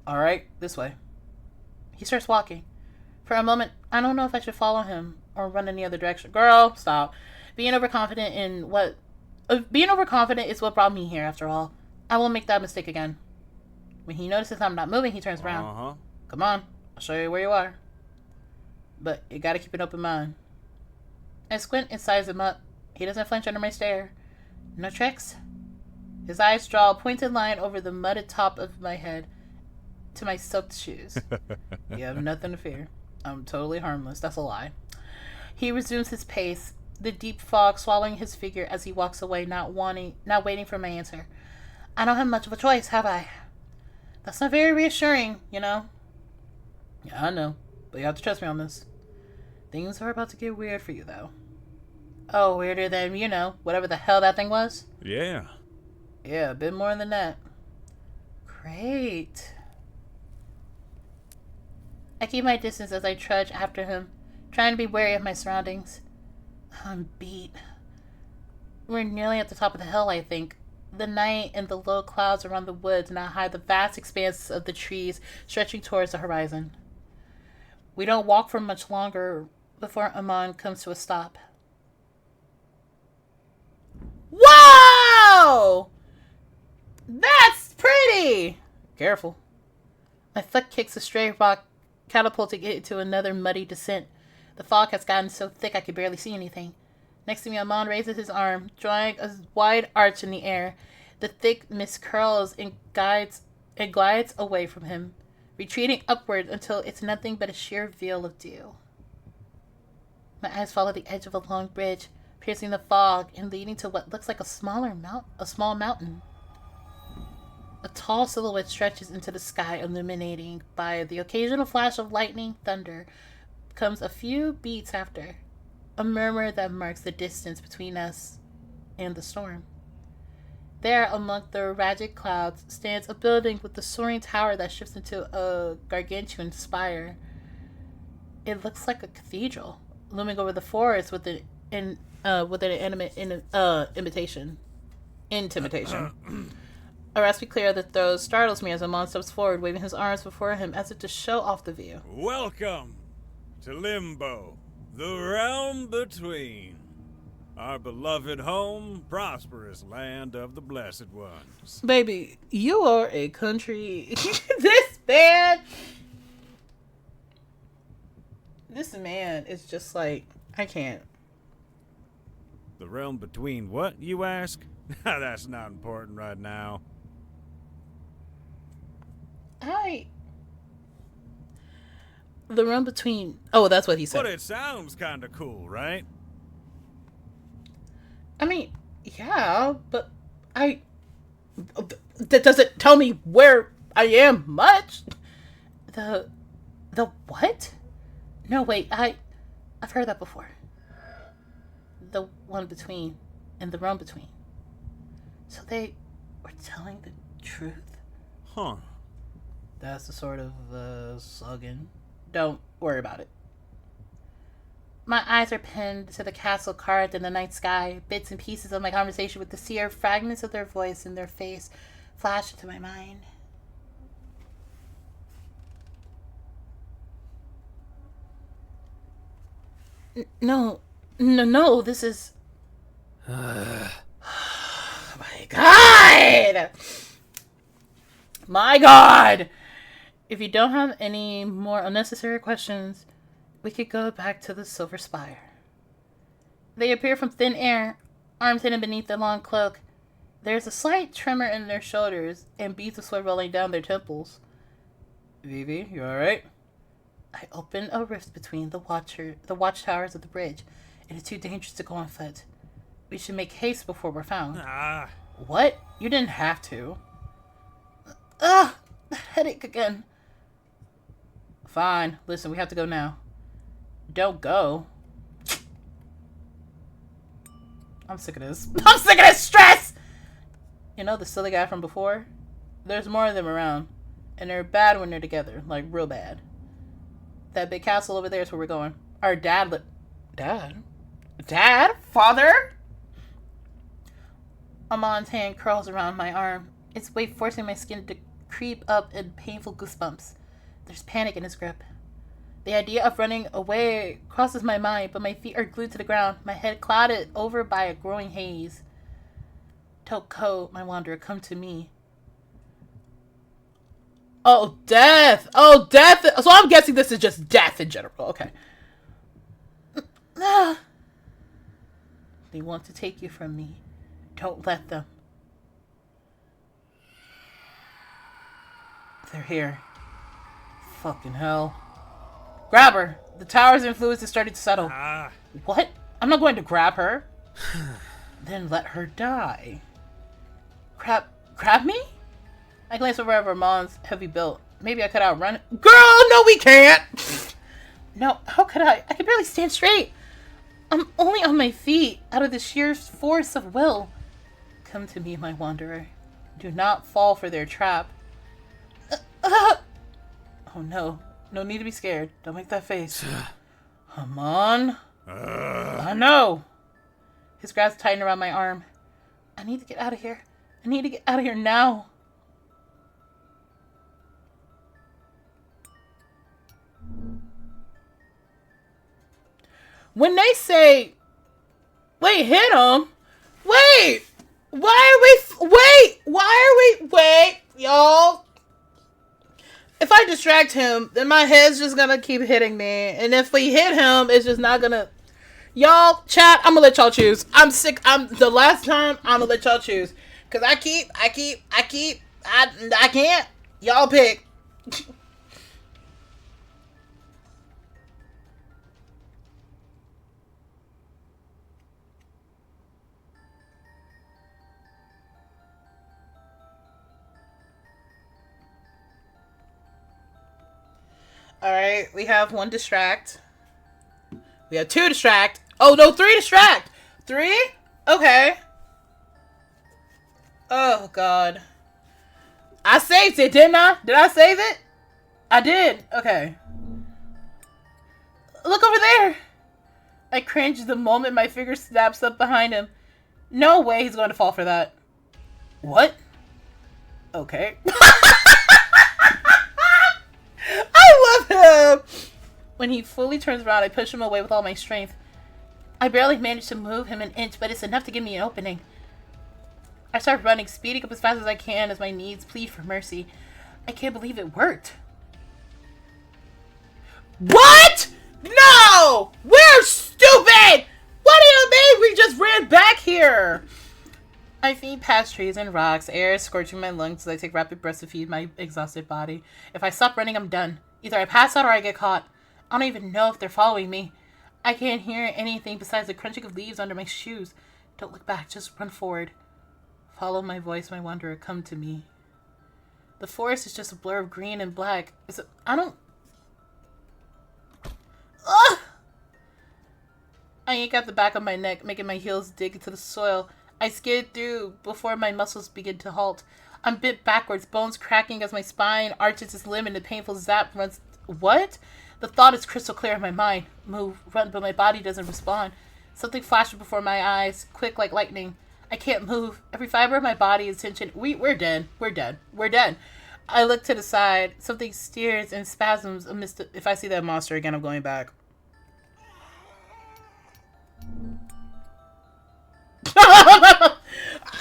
Speaker 1: Alright, this way. He starts walking. For a moment, I don't know if I should follow him or run any other direction. Girl, stop. Being overconfident is what brought me here, after all. I won't make that mistake again. When he notices I'm not moving, he turns around. Come on, I'll show you where you are. But you gotta keep an open mind. I squint and size him up. He doesn't flinch under my stare. No tricks? His eyes draw a pointed line over the mudded top of my head to my soaked shoes. You have nothing to fear. I'm totally harmless. That's a lie. He resumes his pace, the deep fog swallowing his figure as he walks away, not waiting for my answer. I don't have much of a choice, have I? That's not very reassuring, you know? Yeah, I know. But you have to trust me on this. Things are about to get weird for you, though. Oh, weirder than, whatever the hell that thing was?
Speaker 4: Yeah.
Speaker 1: Yeah, a bit more than that. Great. I keep my distance as I trudge after him, trying to be wary of my surroundings. I'm beat. We're nearly at the top of the hill, I think. The night and the low clouds around the woods now hide the vast expanse of the trees stretching towards the horizon. We don't walk for much longer before Amon comes to a stop. Whoa! That's pretty! Careful. My foot kicks a stray rock, catapulting it into another muddy descent. The fog has gotten so thick I can barely see anything. Next to me, Amon raises his arm, drawing a wide arch in the air. The thick mist curls and glides away from him, retreating upward until it's nothing but a sheer veil of dew. My eyes follow the edge of a long bridge, piercing the fog and leading to what looks like a small mountain. A tall silhouette stretches into the sky, illuminating by the occasional flash of lightning, thunder, comes a few beats after. A murmur that marks the distance between us and the storm. There, among the erratic clouds, stands a building with a soaring tower that shifts into a gargantuan spire. It looks like a cathedral, looming over the forest with an intimidation. A raspy clear that throws startles me as Amon steps forward, waving his arms before him as if to show off the view.
Speaker 4: Welcome to Limbo, the realm between. Our beloved home, prosperous land of the blessed ones.
Speaker 1: Baby, you are a country. This man is just like, I can't.
Speaker 4: The realm between what, you ask? That's not important right now.
Speaker 1: The realm between... Oh, that's what he said.
Speaker 4: But it sounds kind of cool, right?
Speaker 1: I mean, yeah, but that doesn't tell me where I am much. The what? No, wait, I've heard that before. The one between and the realm between. So they were telling the truth?
Speaker 4: Huh.
Speaker 1: That's the sort of slogan. Don't worry about it. My eyes are pinned to the castle carved in the night sky. Bits and pieces of my conversation with the seer, fragments of their voice and their face, flash into my mind. No, this is... Oh my God! My God! If you don't have any more unnecessary questions, we could go back to the Silver Spire. They appear from thin air, arms hidden beneath their long cloak. There's a slight tremor in their shoulders and beads of sweat rolling down their temples. Vivi, you alright? I open a rift between the watchtowers of the bridge. It is too dangerous to go on foot. We should make haste before we're found. What? You didn't have to. Ugh! Headache again. Fine. Listen, we have to go now. Don't go. I'm sick of this. I'm sick of this stress! You know the silly guy from before? There's more of them around. And they're bad when they're together. Like, real bad. That big castle over there is where we're going. Our dad Dad? Dad? Father? Amon's hand curls around my arm, its weight forcing my skin to creep up in painful goosebumps. There's panic in his grip. The idea of running away crosses my mind, but my feet are glued to the ground, my head clouded over by a growing haze. Toko, my wanderer, come to me. Oh, death! Oh, death! So I'm guessing this is just death in general. Okay. They want to take you from me. Don't let them. They're here. Fucking hell. Grab her. The tower's influence is starting to settle. What? I'm not going to grab her. Then let her die. Grab me? I glance over at Ramon's heavy build. Maybe I could outrun it. Girl, no we can't! No, how could I? I can barely stand straight. I'm only on my feet out of the sheer force of will. Come to me, my wanderer. Do not fall for their trap. Oh no. No need to be scared. Don't make that face. Come on. I know. His grasp tightened around my arm. I need to get out of here. I need to get out of here now. When they say, wait, hit him. Wait, wait, y'all. If I distract him, then my head's just gonna keep hitting me. And if we hit him, it's just not gonna. Y'all, chat, I'm gonna let y'all choose. I'm sick. The last time, I'm gonna let y'all choose. Cause I can't. Y'all pick. Alright, we have 1 distract. We have 2 distract. Oh, no, 3 distract. 3? Okay. Oh, God. I saved it, didn't I? Did I save it? I did. Okay. Look over there. I cringe the moment my finger snaps up behind him. No way he's going to fall for that. What? Okay. I love him! When he fully turns around, I push him away with all my strength. I barely manage to move him an inch, but it's enough to give me an opening. I start running, speeding up as fast as I can as my knees plead for mercy. I can't believe it worked. What? No! We're stupid! What do you mean we just ran back here? I feed past trees and rocks, air is scorching my lungs as I take rapid breaths to feed my exhausted body. If I stop running, I'm done. Either I pass out or I get caught. I don't even know if they're following me. I can't hear anything besides the crunching of leaves under my shoes. Don't look back, just run forward. Follow my voice, my wanderer, come to me. The forest is just a blur of green and black. I don't... Ugh! I yank out the back of my neck, making my heels dig into the soil. I skid through before my muscles begin to halt. I'm bent backwards, bones cracking as my spine arches its limb and the painful zap runs... What? The thought is crystal clear in my mind. Move, run, but my body doesn't respond. Something flashes before my eyes, quick like lightning. I can't move. Every fiber of my body is tension. We're dead. We're dead. We're dead. I look to the side. Something steers and spasms amidst the... If I see that monster again, I'm going back.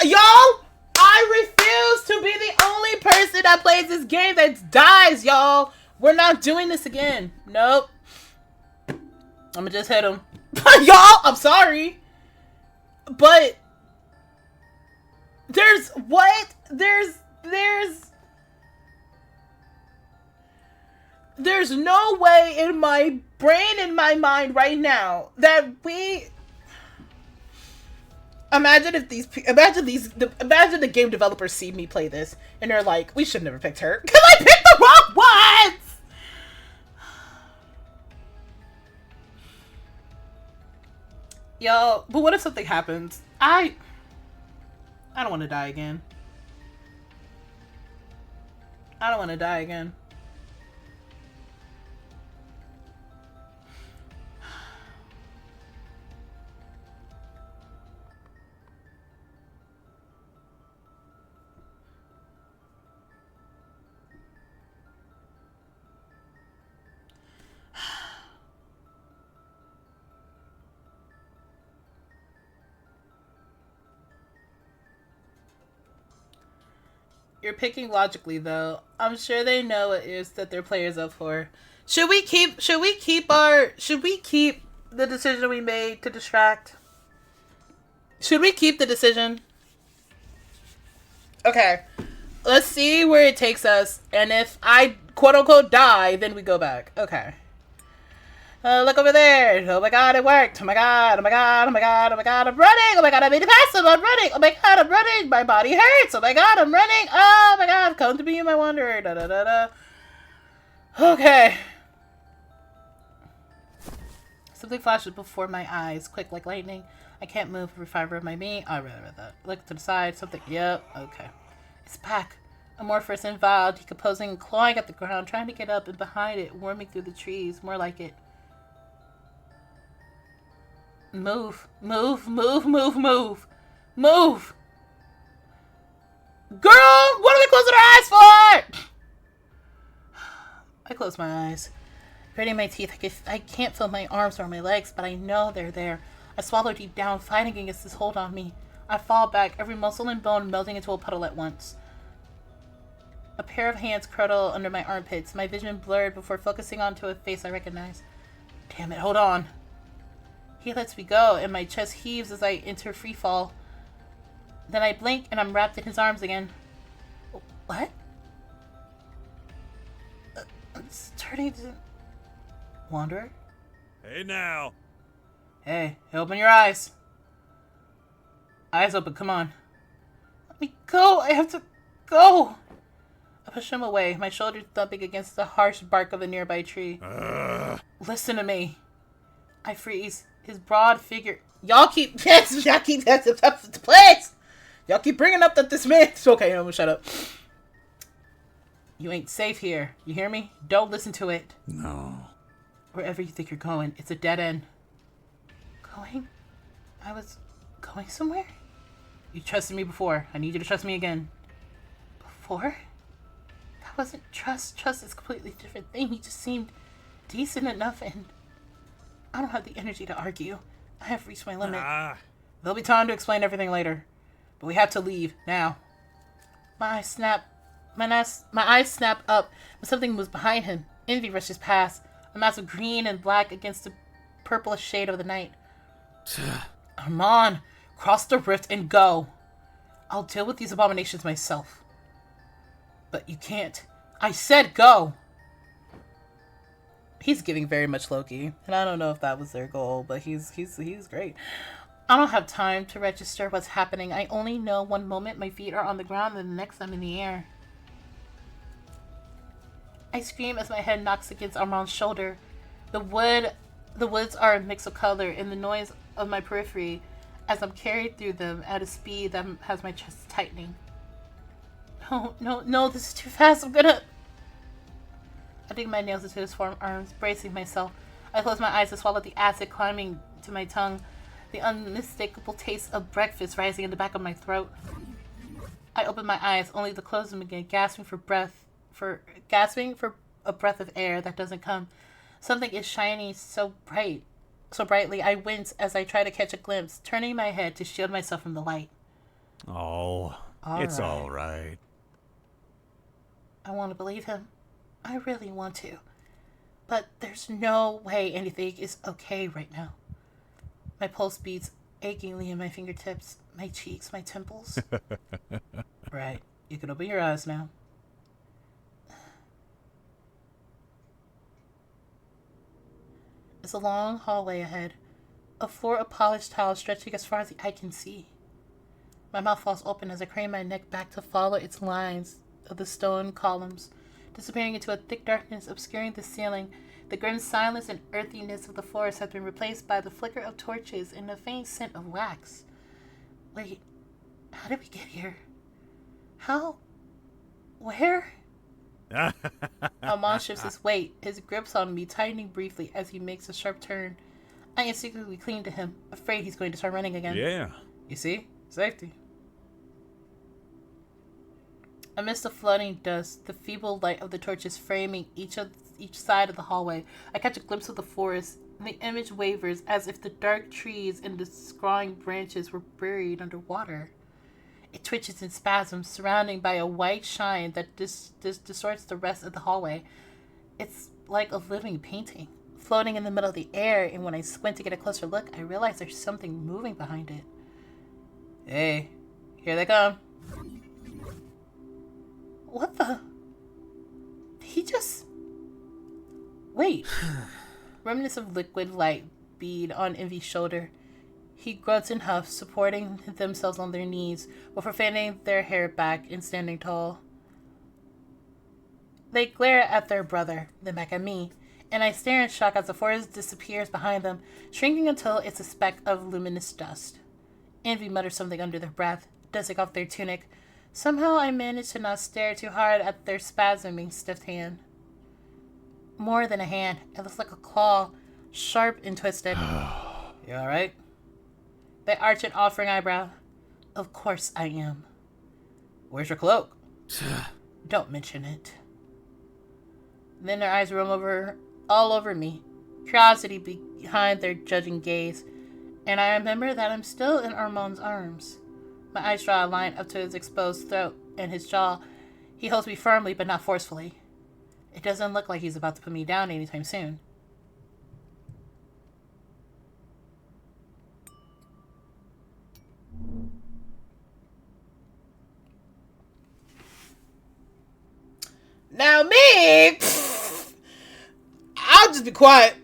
Speaker 1: Y'all, I refuse to be the only person that plays this game that dies, y'all. We're not doing this again. Nope. I'm gonna just hit him. Y'all, I'm sorry. But there's what? There's no way in my brain, in my mind right now that we... Imagine the game developers see me play this and they're like, we should never picked her because I picked the wrong ones. Yo, but what if something happens? I don't want to die again. I don't want to die again. You're picking logically, though. I'm sure they know what it is that their players up for. Should we keep the decision we made to distract? Should we keep the decision? Okay. Let's see where it takes us. And if I quote unquote die, then we go back. Okay. Look over there. Oh my god, it worked. Oh my god, oh my god, oh my god, oh my god, I'm running. Oh my god, I made it passive. I'm running. Oh my god, I'm running. My body hurts. Oh my god, I'm running. Oh my god, come to me, my wanderer. Da da da da. Okay. Something flashes before my eyes, quick like lightning. I can't move every fiber of my being. I read that. Look to the side, something. Yep, okay. It's back. Amorphous and vile, decomposing and clawing at the ground, trying to get up, and behind it, worming through the trees, more like it. Move. Move, move, move, move. Move! Girl, what are we closing our eyes for? I close my eyes. Gritting my teeth, I can't feel my arms or my legs, but I know they're there. I swallow deep down, fighting against this hold on me. I fall back, every muscle and bone melting into a puddle at once. A pair of hands cradle under my armpits, my vision blurred before focusing onto a face I recognize. Damn it, hold on. He lets me go, and my chest heaves as I enter free fall. Then I blink, and I'm wrapped in his arms again. What? It's turning to... Wanderer?
Speaker 4: Hey now.
Speaker 1: Hey, open your eyes. Eyes open, come on. Let me go, I have to go. I push him away, my shoulders thumping against the harsh bark of a nearby tree. Listen to me. I freeze. His broad figure... Y'all keep... Yes, y'all keep... Please! Y'all keep bringing up that this man... It's okay, I'm gonna shut up. You ain't safe here. You hear me? Don't listen to it.
Speaker 4: No.
Speaker 1: Wherever you think you're going, it's a dead end. Going? I was going somewhere? You trusted me before. I need you to trust me again. Before? That wasn't trust. Trust is a completely different thing. He just seemed decent enough, and I don't have the energy to argue. I have reached my limit. There'll be time to explain everything later. But we have to leave, now. My eyes snap up, but something moves behind him. Envy rushes past, a mass of green and black against the purplish shade of the night. Come on, cross the rift and go. I'll deal with these abominations myself. But you can't. I said go! He's giving very much Loki, and I don't know if that was their goal, but he's great. I don't have time to register what's happening. I only know one moment my feet are on the ground and the next I'm in the air. I scream as my head knocks against Armand's shoulder. The woods are a mix of color and the noise of my periphery as I'm carried through them at a speed that has my chest tightening. No, this is too fast. I'm gonna... I dig my nails into his forearms, bracing myself. I close my eyes to swallow the acid climbing to my tongue, the unmistakable taste of breakfast rising in the back of my throat. I open my eyes, only to close them again, gasping for a breath of air that doesn't come. Something is shining so brightly. I wince as I try to catch a glimpse, turning my head to shield myself from the light.
Speaker 4: Oh, it's all right.
Speaker 1: I want to believe him. I really want to. But there's no way anything is okay right now. My pulse beats achingly in my fingertips, my cheeks, my temples. Right. You can open your eyes now. It's a long hallway ahead. A floor of polished tiles stretching as far as the eye can see. My mouth falls open as I crane my neck back to follow its lines of the stone columns, disappearing into a thick darkness obscuring the ceiling. The grim silence and earthiness of the floors have been replaced by the flicker of torches and a faint scent of wax. Wait, how did we get here? How? Where? Armand shifts his weight, his grips on me tightening briefly as he makes a sharp turn. I instinctively cling to him, afraid he's going to start running again.
Speaker 4: Yeah.
Speaker 1: You see? Safety. Amidst the floating dust, the feeble light of the torches framing each side of the hallway, I catch a glimpse of the forest, and the image wavers as if the dark trees and the scrawling branches were buried underwater. It twitches in spasms, surrounded by a white shine that distorts the rest of the hallway. It's like a living painting, floating in the middle of the air, and when I squint to get a closer look, I realize there's something moving behind it. Hey, here they come. What the? He just... Wait. Remnants of liquid light bead on Envy's shoulder. He grunts and huffs, supporting themselves on their knees, before fanning their hair back and standing tall. They glare at their brother, then back at me, and I stare in shock as the forest disappears behind them, shrinking until it's a speck of luminous dust. Envy mutters something under their breath, dusting off their tunic. Somehow I manage to not stare too hard at their spasming, stiff hand. More than a hand, it looks like a claw, sharp and twisted. You alright? They arch an offering eyebrow. Of course I am. Where's your cloak? Don't mention it. Then their eyes roam all over me, curiosity behind their judging gaze, and I remember that I'm still in Armand's arms. My eyes draw a line up to his exposed throat and his jaw. He holds me firmly, but not forcefully. It doesn't look like he's about to put me down anytime soon. Now me, I'll just be quiet.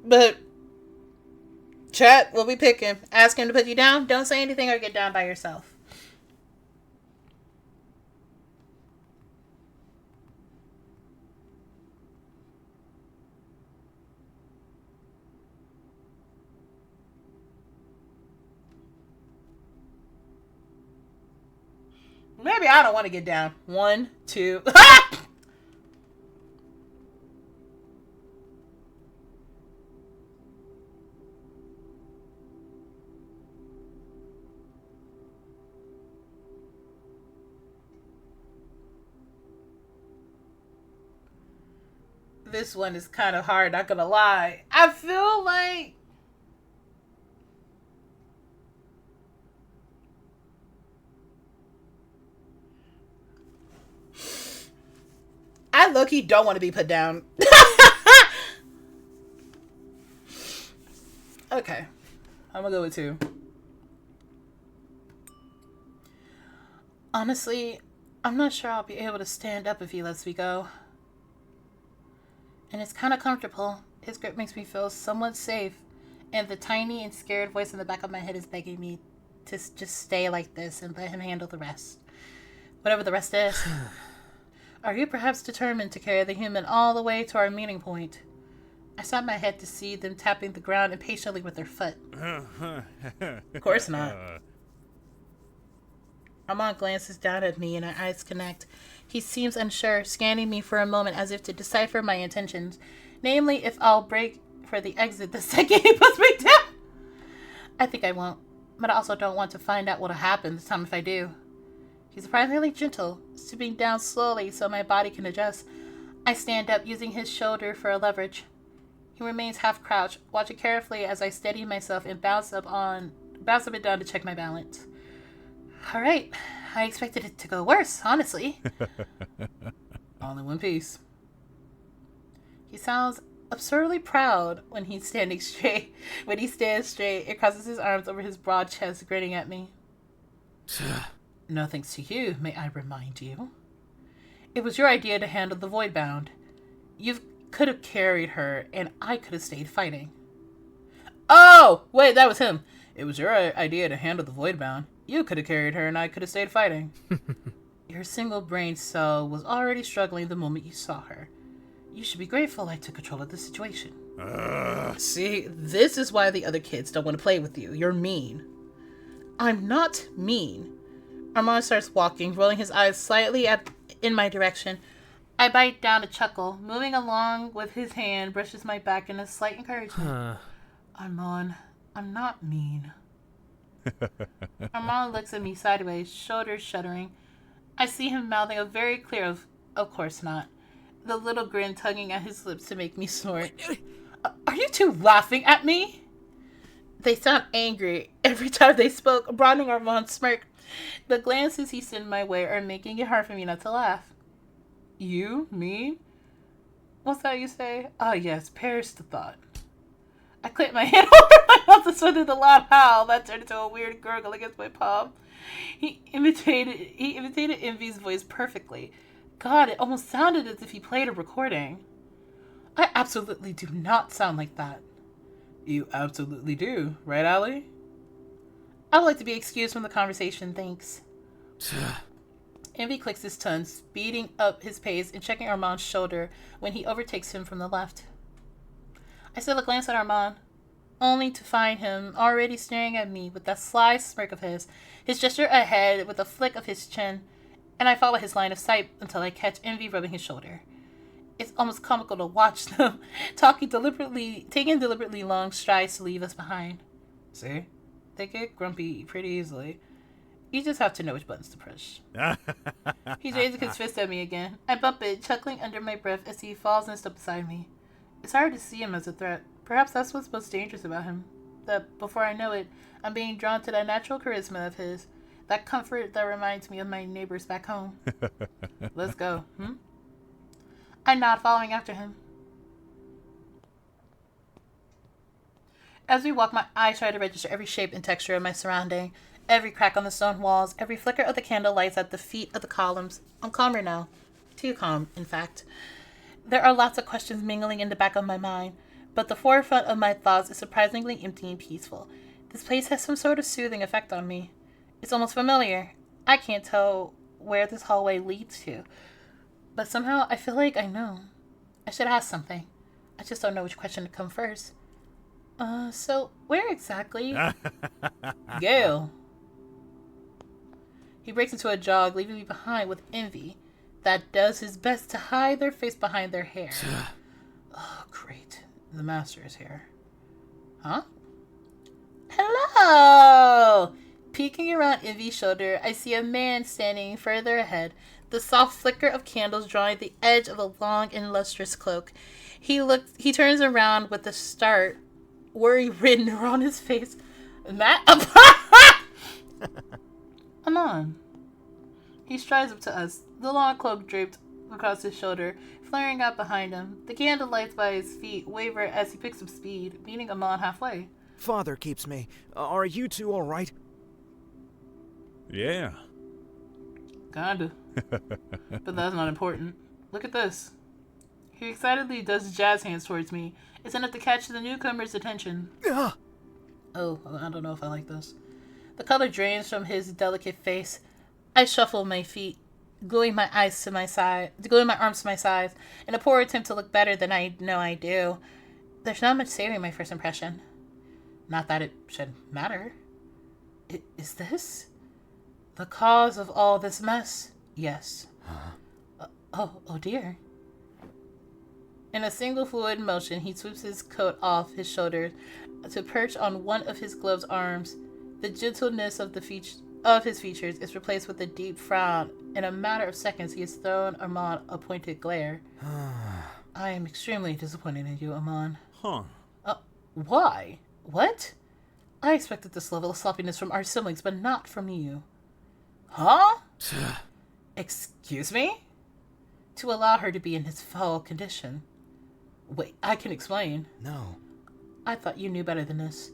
Speaker 1: But chat, we'll be picking. Ask him to put you down. Don't say anything or get down by yourself. Maybe I don't want to get down. 1, 2. This one is kind of hard, not gonna lie. I feel like I low-key don't want to be put down. Okay. I'm gonna go with 2. Honestly, I'm not sure I'll be able to stand up if he lets me go. And it's kind of comfortable. His grip makes me feel somewhat safe. And the tiny and scared voice in the back of my head is begging me to just stay like this and let him handle the rest. Whatever the rest is. Are you perhaps determined to carry the human all the way to our meeting point? I sat my head to see them tapping the ground impatiently with their foot. Of course not. Armand glances down at me and our eyes connect. He seems unsure, scanning me for a moment as if to decipher my intentions. Namely, if I'll break for the exit the second he puts me down. I think I won't, but I also don't want to find out what'll happen this time if I do. He's surprisingly gentle, stooping down slowly so my body can adjust. I stand up, using his shoulder for a leverage. He remains half crouched, watching carefully as I steady myself and bounce up and down to check my balance. All right, I expected it to go worse, honestly. All in one piece. He sounds absurdly proud when he's standing straight. When he stands straight, it crosses his arms over his broad chest, grinning at me. No thanks to you, may I remind you. It was your idea to handle the Voidbound. You could have carried her, and I could have stayed fighting. Oh, wait, that was him. It was your idea to handle the Voidbound. You could have carried her, and I could have stayed fighting. Your single brain cell was already struggling the moment you saw her. You should be grateful I took control of the situation. See, this is why the other kids don't want to play with you. You're mean. I'm not mean. Armand starts walking, rolling his eyes slightly in my direction. I bite down to chuckle, moving along with his hand, brushes my back in a slight encouragement. Armand, I'm not mean. Armand looks at me sideways, shoulders shuddering. I see him mouthing a very clear of course not. The little grin tugging at his lips to make me snort. Are you two laughing at me? They sound angry every time they spoke, broadening Armand's smirk. The glances he sent my way are making it hard for me not to laugh. You? Me? What's that you say? Oh yes, perish the thought. I clamped my hand over my mouth to swallow the loud howl that turned into a weird gurgle against my palm. He imitated Envy's voice perfectly. God, it almost sounded as if he played a recording. I absolutely do not sound like that. You absolutely do, right, Allie? I would like to be excused from the conversation, thanks. Envy clicks his tongue, speeding up his pace and checking Armand's shoulder when he overtakes him from the left. I steal a glance at Armand, only to find him already staring at me with that sly smirk of his gesture ahead with a flick of his chin, and I follow his line of sight until I catch Envy rubbing his shoulder. It's almost comical to watch them taking deliberately long strides to leave us behind. See? They get grumpy pretty easily. You just have to know which buttons to push. He raises his fist at me again. I bump it, chuckling under my breath as he falls and steps beside me. It's hard to see him as a threat. Perhaps that's what's most dangerous about him. That before I know it, I'm being drawn to that natural charisma of his. That comfort that reminds me of my neighbors back home. Let's go, I nod, following after him. As we walk, my eyes try to register every shape and texture of my surrounding. Every crack on the stone walls, every flicker of the candle lights at the feet of the columns. I'm calmer now. Too calm, in fact. There are lots of questions mingling in the back of my mind, but the forefront of my thoughts is surprisingly empty and peaceful. This place has some sort of soothing effect on me. It's almost familiar. I can't tell where this hallway leads to, but somehow I feel like I know. I should ask something. I just don't know which question to come first. So where exactly? Gale. He breaks into a jog, leaving me behind with Envy that does his best to hide their face behind their hair. Oh, great. The master is here. Huh? Hello! Peeking around Envy's shoulder, I see a man standing further ahead, the soft flicker of candles drawing the edge of a long and lustrous cloak. He turns around with a start, worry written around his face. Matt? Come on. He strides up to us, the long cloak draped across his shoulder, flaring out behind him. The candle lights by his feet waver as he picks up speed, meeting Amon halfway.
Speaker 6: Father keeps me. Are you two all right?
Speaker 4: Yeah.
Speaker 1: Kinda. But that's not important. Look at this. He excitedly does jazz hands towards me. It's enough to catch the newcomer's attention.
Speaker 6: Ah!
Speaker 1: Oh, I don't know if I like this. The color drains from his delicate face. I shuffle my feet, gluing my arms to my sides, in a poor attempt to look better than I know I do. There's not much saving my first impression. Not that it should matter. Is this the cause of all this mess? Yes.
Speaker 6: Huh?
Speaker 1: Oh dear. In a single fluid motion, he swoops his coat off his shoulders to perch on one of his gloved arms. The gentleness of his features is replaced with a deep frown. In a matter of seconds, he has thrown Armand a pointed glare. I am extremely disappointed in you, Armand.
Speaker 4: Huh.
Speaker 1: Why? What? I expected this level of sloppiness from our siblings, but not from you. Huh? Excuse me? To allow her to be in his foul condition. Wait, I can explain.
Speaker 6: No.
Speaker 1: I thought you knew better than this.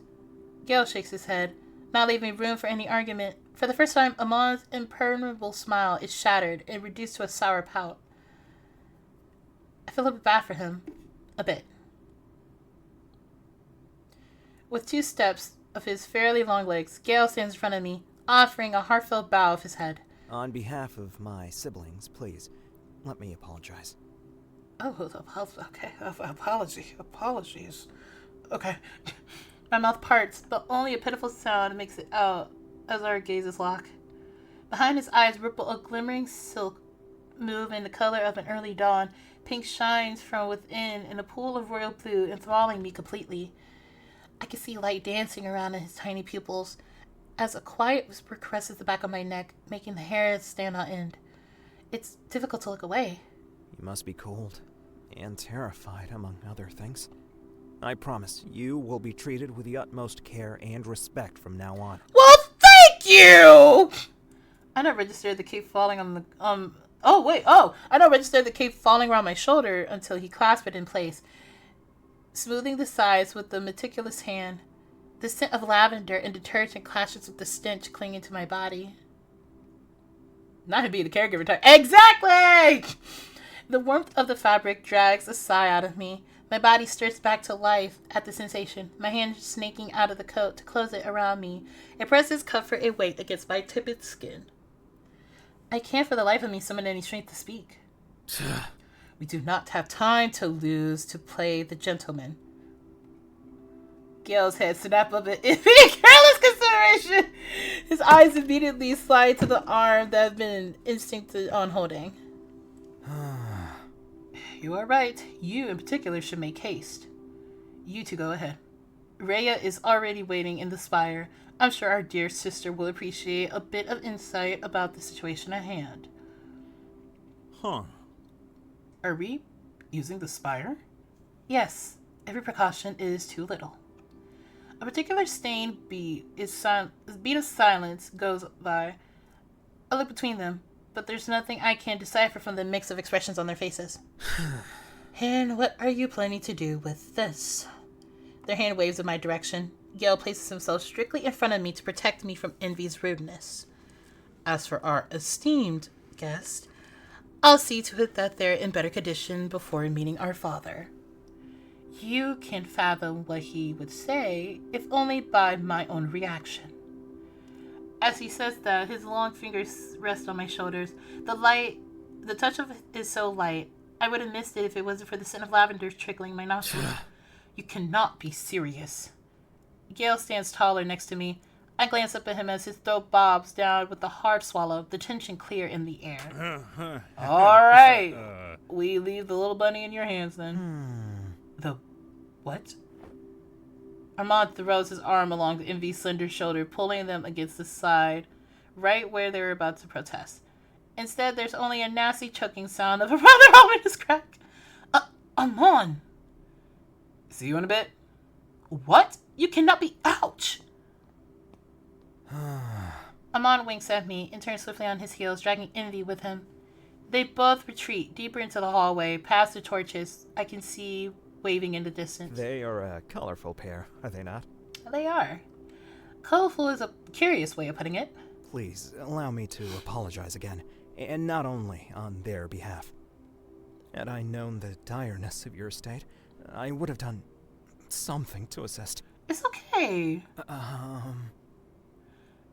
Speaker 1: Gale shakes his head, not leaving room for any argument. For the first time, Amon's imperturbable smile is shattered and reduced to a sour pout. I feel a bit bad for him. A bit. With 2 steps of his fairly long legs, Gale stands in front of me, offering a heartfelt bow of his head.
Speaker 6: On behalf of my siblings, please, let me apologize.
Speaker 1: Oh, okay. Apologies. Okay. My mouth parts, but only a pitiful sound makes it out as our gazes lock. Behind his eyes ripple a glimmering silk move in the color of an early dawn. Pink shines from within in a pool of royal blue, enthralling me completely. I can see light dancing around in his tiny pupils as a quiet whisper caresses the back of my neck, making the hair stand on end. It's difficult to look away.
Speaker 6: You must be cold and terrified, among other things. I promise you will be treated with the utmost care and respect from now on.
Speaker 1: Well, thank you! I don't register the cape falling on the, I don't register the cape falling around my shoulder until he clasped it in place, smoothing the sides with a meticulous hand. The scent of lavender and detergent clashes with the stench clinging to my body. Not to be the caregiver type. Exactly! The warmth of the fabric drags a sigh out of me. My body stirs back to life at the sensation, my hand snaking out of the coat to close it around me. It presses comfort and weight against my tepid skin. I can't for the life of me summon any strength to speak. We do not have time to lose to play the gentleman. Gale's head snapped up in careless consideration. His eyes immediately slide to the arm that had been instincted on holding. You are right. You, in particular, should make haste. You two go ahead. Rhea is already waiting in the spire. I'm sure our dear sister will appreciate a bit of insight about the situation at hand.
Speaker 4: Huh.
Speaker 1: Are we using the spire? Yes. Every precaution is too little. A particular stained beat of silence goes by. I look between them, but there's nothing I can decipher from the mix of expressions on their faces. And what are you planning to do with this? Their hand waves in my direction. Gale places himself strictly in front of me to protect me from envy's rudeness. As for our esteemed guest, I'll see to it that they're in better condition before meeting our father. You can fathom what he would say, if only by my own reaction. As he says that, his long fingers rest on my shoulders. The touch of it is so light, I would have missed it if it wasn't for the scent of lavender trickling my nostrils. You cannot be serious. Gale stands taller next to me. I glance up at him as his throat bobs down with a hard swallow, the tension clear in the air. All right. We leave the little bunny in your hands then. The what? Armand throws his arm along Envy's slender shoulder, pulling them against the side, right where they were about to protest. Instead, there's only a nasty choking sound of a rather ominous crack. Armand! See you in a bit. What? You cannot be. Ouch! Armand winks at me and turns swiftly on his heels, dragging Envy with him. They both retreat deeper into the hallway, past the torches I can see waving in the distance.
Speaker 6: They are a colorful pair, are they not?
Speaker 1: They are. Colorful is a curious way of putting it.
Speaker 6: Please, allow me to apologize again, and not only on their behalf. Had I known the direness of your state, I would have done something to assist.
Speaker 1: It's okay.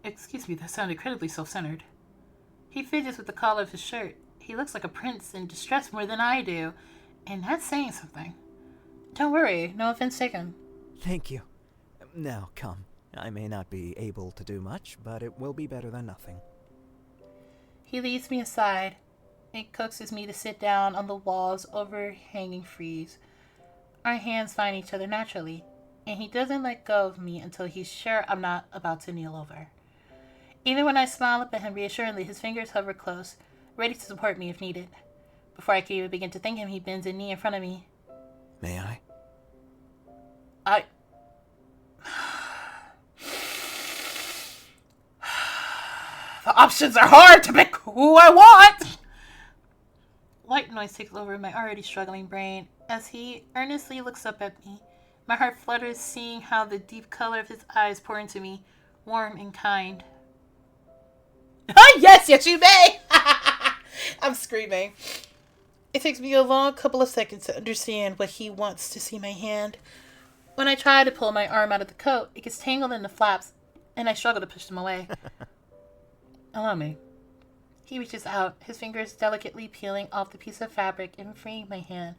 Speaker 1: Excuse me, that sounded incredibly self-centered. He fidgets with the collar of his shirt. He looks like a prince in distress more than I do, and that's saying something. Don't worry, no offense taken.
Speaker 6: Thank you. Now, come. I may not be able to do much, but it will be better than nothing.
Speaker 1: He leads me aside and coaxes me to sit down on the wall's overhanging frieze. Our hands find each other naturally, and he doesn't let go of me until he's sure I'm not about to kneel over. Even when I smile up at him reassuringly, his fingers hover close, ready to support me if needed. Before I can even begin to thank him, he bends a knee in front of me.
Speaker 6: May I?
Speaker 1: The options are hard to pick who I want! White noise takes over my already struggling brain as he earnestly looks up at me. My heart flutters seeing how the deep color of his eyes pour into me, warm and kind. Yes, you may! I'm screaming. It takes me a long couple of seconds to understand what he wants to see my hand. When I try to pull my arm out of the coat, it gets tangled in the flaps, and I struggle to push them away. Allow me. He reaches out, his fingers delicately peeling off the piece of fabric and freeing my hand.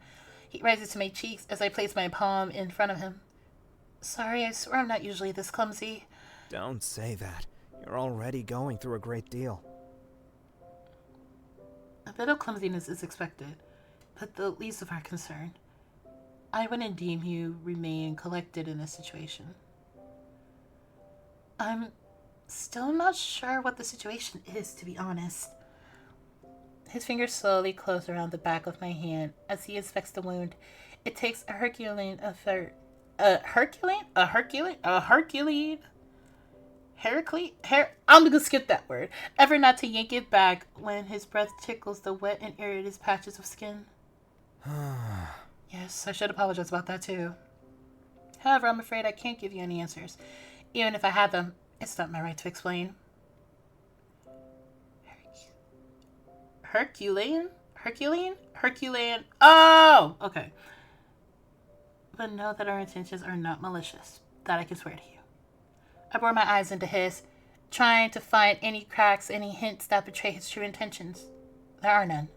Speaker 1: He rises to my cheeks as I place my palm in front of him. Sorry, I swear I'm not usually this clumsy.
Speaker 6: Don't say that. You're already going through a great deal.
Speaker 1: A bit of clumsiness is expected, but the least of our concern. I wouldn't deem you remain collected in this situation. I'm still not sure what the situation is, to be honest. His fingers slowly close around the back of my hand as he inspects the wound. It takes a Herculean effort. I'm gonna skip that word. Ever not to yank it back when his breath tickles the wet and irritated patches of skin. Yes, I should apologize about that too. However, I'm afraid I can't give you any answers. Even if I had them, it's not my right to explain. Herculean? Oh, okay. But know that our intentions are not malicious. That I can swear to you. I bore my eyes into his. trying to find any cracks, any hints that betray his true intentions. There are none.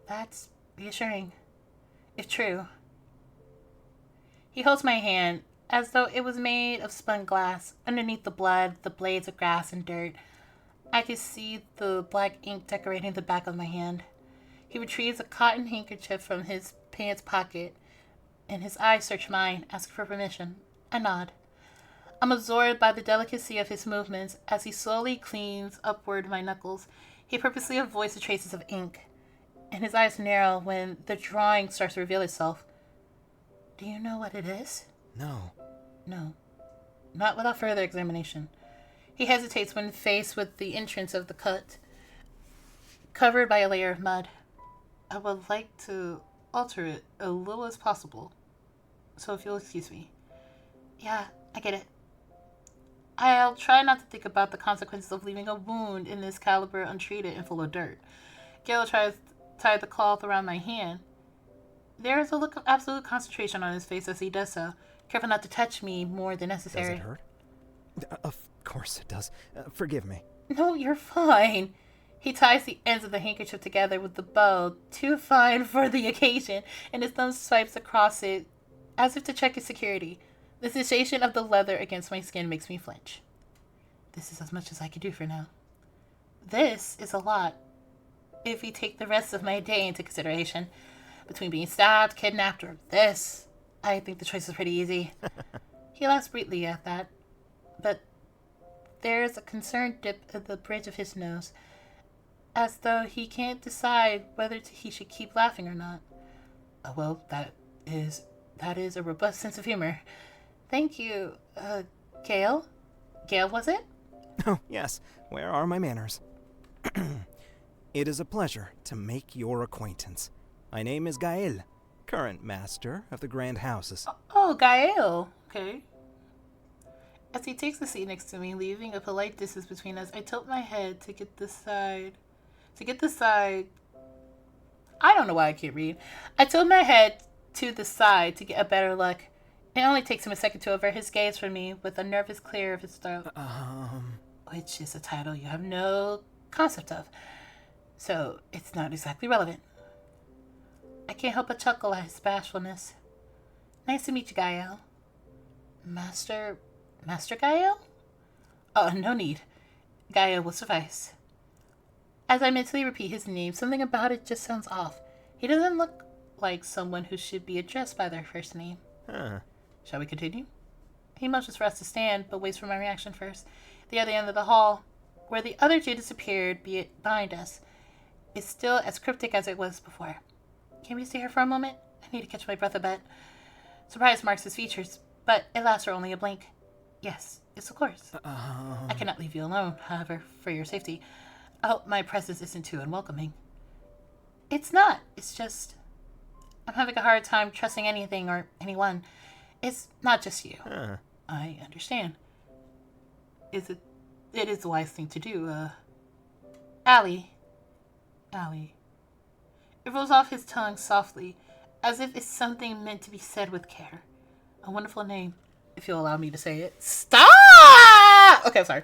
Speaker 1: That's reassuring, if true. He holds my hand as though it was made of spun glass. Underneath the blood, the blades of grass and dirt, I could see the black ink decorating the back of my hand. He retrieves a cotton handkerchief from his pants pocket, and his eyes search mine, asking for permission. I nod. I'm absorbed by the delicacy of his movements as he slowly cleans upward my knuckles. He purposely avoids the traces of ink, and his eyes narrow when the drawing starts to reveal itself. Do you know what it is?
Speaker 6: No.
Speaker 1: No. Not without further examination. He hesitates when faced with the entrance of the cut, covered by a layer of mud. I would like to alter it a little as possible, so if you'll excuse me. Yeah, I get it. I'll try not to think about the consequences of leaving a wound in this caliber untreated and full of dirt. Gale tries to tie the cloth around my hand. There is a look of absolute concentration on his face as he does so, careful not to touch me more than necessary.
Speaker 6: Does it hurt? Of course it does. Forgive me.
Speaker 1: No, you're fine. He ties the ends of the handkerchief together with the bow, too fine for the occasion, and his thumb swipes across it as if to check its security. The sensation of the leather against my skin makes me flinch. This is as much as I can do for now. This is a lot, if we take the rest of my day into consideration. Between being stabbed, kidnapped, or this, I think the choice is pretty easy. He laughs briefly at that, but there's a concerned dip at the bridge of his nose, as though he can't decide whether he should keep laughing or not. Oh, well, that is a robust sense of humor. Thank you, Gale? Gale, was it?
Speaker 6: Oh, yes. Where are my manners? It is a pleasure to make your acquaintance. My name is Gael, current master of the Grand Houses.
Speaker 1: Oh, Gael. Okay. As he takes the seat next to me, leaving a polite distance between us, I tilt my head to get the side. I don't know why I can't read. I tilt my head to the side to get a better look. It only takes him a second to avert his gaze from me with a nervous clear of his throat. Which is a title you have no concept of. So it's not exactly relevant. I can't help but chuckle at his bashfulness. Nice to meet you, Gael. Master Gael? Oh, no need. Gael will suffice. As I mentally repeat his name, something about it just sounds off. He doesn't look like someone who should be addressed by their first name. Shall we continue? He motions for us to stand, but waits for my reaction first. The other end of the hall, where the other two disappeared, be it behind us, is still as cryptic as it was before. Can we stay here for a moment? I need to catch my breath a bit. Surprise marks his features, but it lasts for only a blink. Yes, it's of course. I cannot leave you alone, however, for your safety. I hope my presence isn't too unwelcoming. It's not. It's just I'm having a hard time trusting anything or anyone. It's not just you. I understand. It is the wise thing to do. Allie. It rolls off his tongue softly, as if it's something meant to be said with care. A wonderful name, if you'll allow me to say it. Stop! Okay, I'm sorry.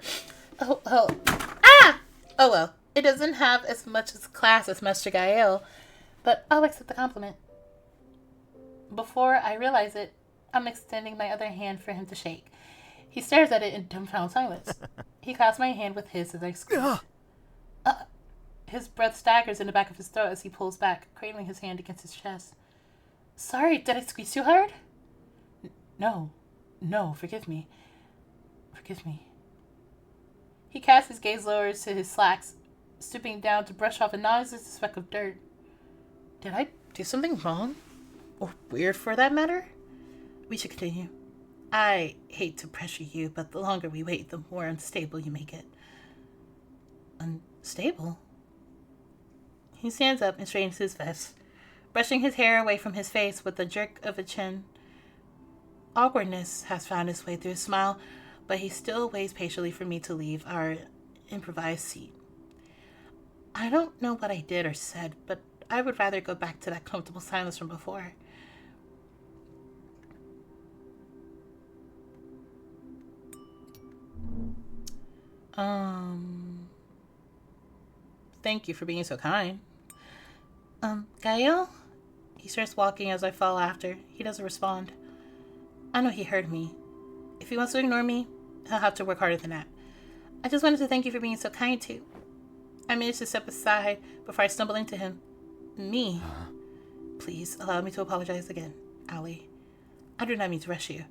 Speaker 1: Oh well. It doesn't have as much as class as Master Gael, but I'll accept the compliment. Before I realize it, I'm extending my other hand for him to shake. He stares at it in dumbfounded silence. He clasps my hand with his as I squeeze. His breath staggers in the back of his throat as he pulls back, cradling his hand against his chest. Sorry, did I squeeze too hard? No, forgive me. He casts his gaze lower to his slacks, stooping down to brush off a non-existent speck of dirt. Did I do something wrong? Or weird for that matter? We should continue. I hate to pressure you, but the longer we wait, the more unstable you make it. Unstable? He stands up and straightens his vest, brushing his hair away from his face with a jerk of a chin. Awkwardness has found its way through his smile, but he still waits patiently for me to leave our improvised seat. I don't know what I did or said, but I would rather go back to that comfortable silence from before. Thank you for being so kind. Gael? He starts walking as I follow after. He doesn't respond. I know he heard me. If he wants to ignore me, he'll have to work harder than that. I just wanted to thank you for being so kind, too. I managed to step aside before I stumbled into him. Me? Please allow me to apologize again, Allie. I do not mean to rush you.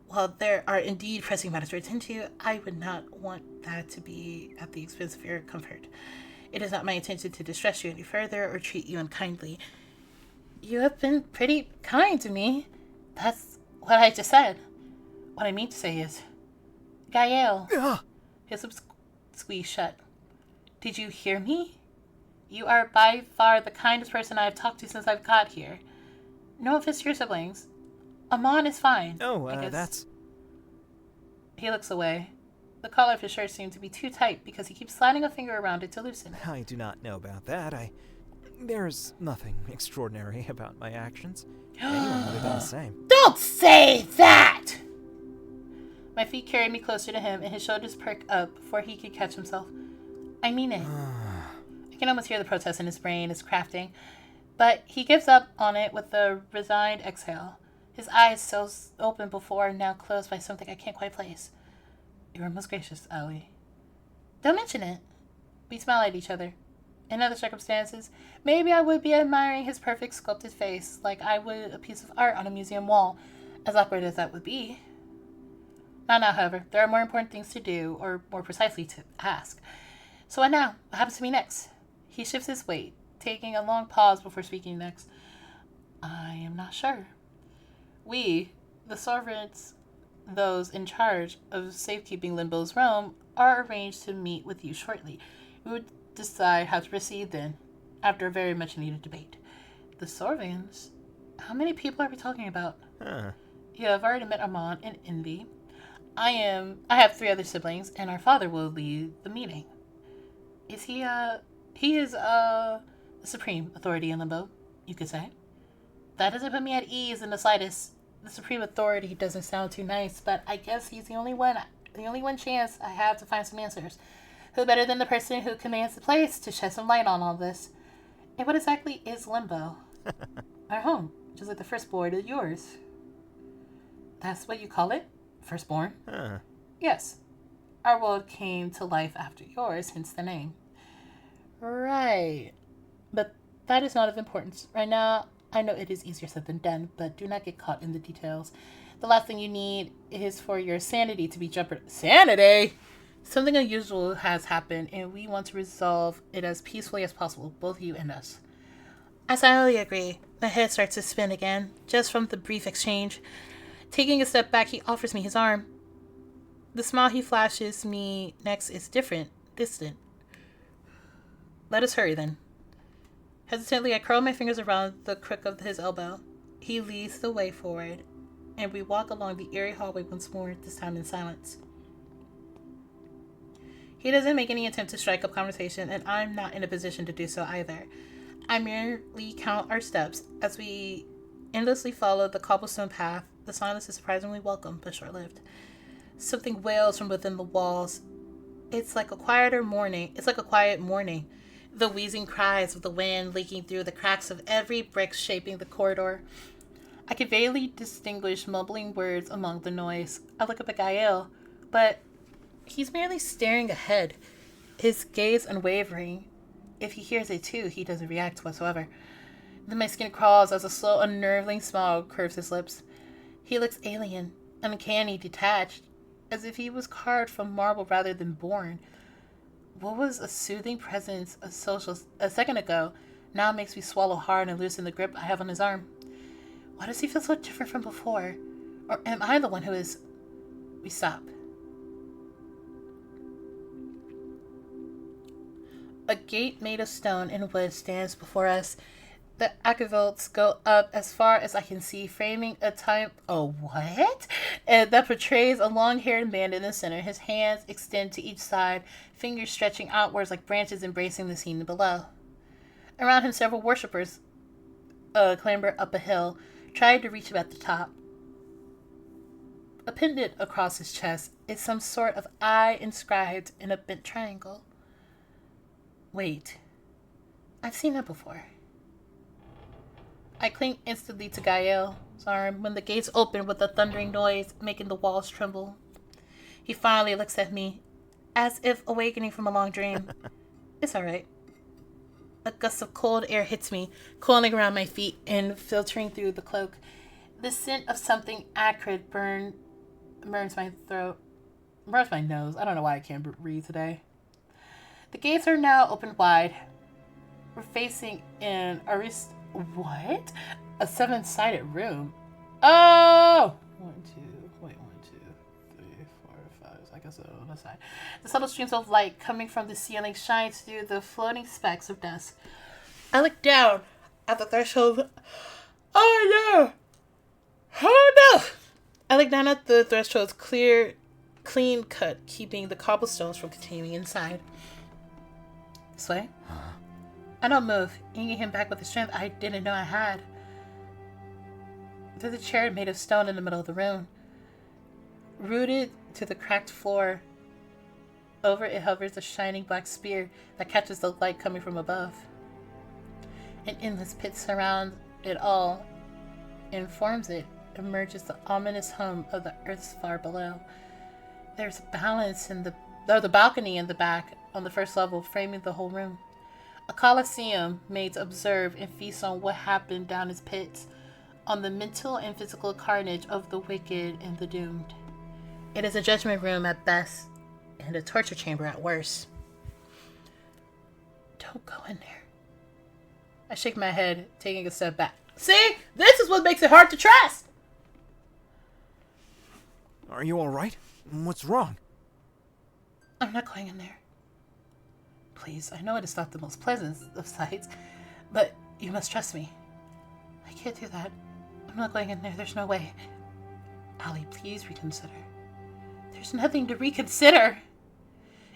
Speaker 1: While there are indeed pressing matters to attend to, I would not want that to be at the expense of your comfort. It is not my intention to distress you any further or treat you unkindly. You have been pretty kind to me. That's what I just said. What I mean to say is, Gael. His lips squeezed shut. Did you hear me? You are by far the kindest person I have talked to since I've got here. No offense to your siblings. Amon is fine.
Speaker 6: Oh, that's...
Speaker 1: He looks away. The collar of his shirt seemed to be too tight because he keeps sliding a finger around it to loosen it.
Speaker 6: I do not know about that. There's nothing extraordinary about my actions. Anyone would have done the same.
Speaker 1: Don't say that! My feet carried me closer to him, and his shoulders perked up before he could catch himself. I mean it. I can almost hear the protest in his brain is crafting, but he gives up on it with a resigned exhale. His eyes so open before, now closed by something I can't quite place. You are most gracious, Allie. Don't mention it. We smile at each other. In other circumstances, maybe I would be admiring his perfect sculpted face like I would a piece of art on a museum wall, as awkward as that would be. Not now, however. There are more important things to do, or more precisely to ask. So what now? What happens to me next? He shifts his weight, taking a long pause before speaking next. I am not sure. We, the servants, those in charge of safekeeping Limbo's realm, are arranged to meet with you shortly. We would decide how to proceed then, after a very much needed debate. The Sorvians? How many people are we talking about? You have already met Amon and Envy. I have 3 other siblings, and our father will lead the meeting. Is he is the supreme authority in Limbo, you could say. That doesn't put me at ease in the slightest. The supreme authority doesn't sound too nice, but I guess he's the only one chance I have to find some answers. Who better than the person who commands the place to shed some light on all this? And what exactly is Limbo? Our home, just like the firstborn of yours. That's what you call it? Firstborn? Yes. Our world came to life after yours, hence the name. Right. But that is not of importance. Right now, I know it is easier said than done, but do not get caught in the details. The last thing you need is for your sanity to be jeopardized. Sanity? Something unusual has happened, and we want to resolve it as peacefully as possible, both you and us. I silently agree. My head starts to spin again, just from the brief exchange. Taking a step back, he offers me his arm. The smile he flashes me next is different, distant. Let us hurry, then. Hesitantly, I curl my fingers around the crook of his elbow. He leads the way forward, and we walk along the eerie hallway once more, this time in silence. He doesn't make any attempt to strike up conversation, and I'm not in a position to do so either. I merely count our steps as we endlessly follow the cobblestone path. The silence is surprisingly welcome, but short-lived. Something wails from within the walls. It's like a quiet morning. The wheezing cries of the wind leaking through the cracks of every brick shaping the corridor. I can vaguely distinguish mumbling words among the noise. I look up at Gael, but he's merely staring ahead, his gaze unwavering. If he hears it too, he doesn't react whatsoever. Then my skin crawls as a slow, unnerving smile curves his lips. He looks alien, uncanny, detached, as if he was carved from marble rather than born. What was a soothing presence a second ago now makes me swallow hard and loosen the grip I have on his arm. Why does he feel so different from before? Or am I the one who is... We stop. A gate made of stone and wood stands before us. The aqueducts go up as far as I can see, framing a type... Oh, what? And that portrays a long-haired man in the center. His hands extend to each side, fingers stretching outwards like branches embracing the scene below. Around him, several worshippers clamber up a hill, trying to reach him at the top. A pendant across his chest is some sort of eye inscribed in a bent triangle. Wait, I've seen it before. I cling instantly to Gael's arm when the gates open with a thundering noise, making the walls tremble. He finally looks at me, as if awakening from a long dream. It's alright. A gust of cold air hits me, coiling around my feet and filtering through the cloak. The scent of something acrid burns my throat. Burns my nose. I don't know why I can't breathe today. The gates are now open wide. We're facing an what? A 7-sided room. Oh! 1, 2, 3, 4, 5. I guess on the side. The subtle streams of light coming from the ceiling shines through the floating specks of dust. I look down at the threshold. Oh no! Oh no! I look down at the threshold's clean cut, keeping the cobblestones from continuing inside. This way? I don't move, inking him back with the strength I didn't know I had. There's a chair made of stone in the middle of the room. Rooted to the cracked floor, over it hovers a shining black spear that catches the light coming from above. An endless pit surrounds it all, and forms it emerges the ominous hum of the earth's far below. There's a balcony in the back on the first level, framing the whole room. A coliseum made to observe and feast on what happened down its pits, on the mental and physical carnage of the wicked and the doomed. It is a judgment room at best, and a torture chamber at worst. Don't go in there. I shake my head, taking a step back. See? This is what makes it hard to trust!
Speaker 6: Are you alright? What's wrong?
Speaker 1: I'm not going in there. Please, I know it is not the most pleasant of sights, but you must trust me. I can't do that. I'm not going in there. There's no way. Allie, please reconsider. There's nothing to reconsider.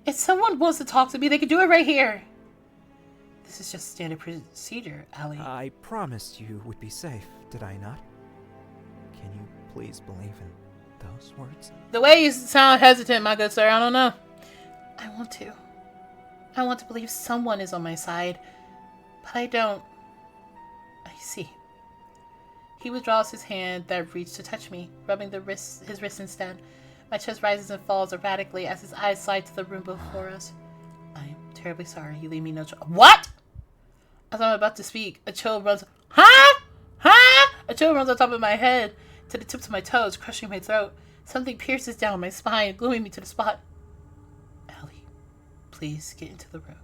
Speaker 1: If someone wants to talk to me, they can do it right here. This is just standard procedure, Allie.
Speaker 6: I promised you would be safe, did I not? Can you please believe in those words?
Speaker 1: The way you sound hesitant, my good sir, I don't know. I want to. I want to believe someone is on my side, but I don't. I see. He withdraws his hand that reached to touch me, rubbing his wrist instead. My chest rises and falls erratically as his eyes slide to the room before us. I am terribly sorry. You leave me no choice. What? As I'm about to speak, a chill runs. Huh? Huh? A chill runs on top of my head to the tips of my toes, crushing my throat. Something pierces down my spine, gluing me to the spot. Ellie, please get into the room.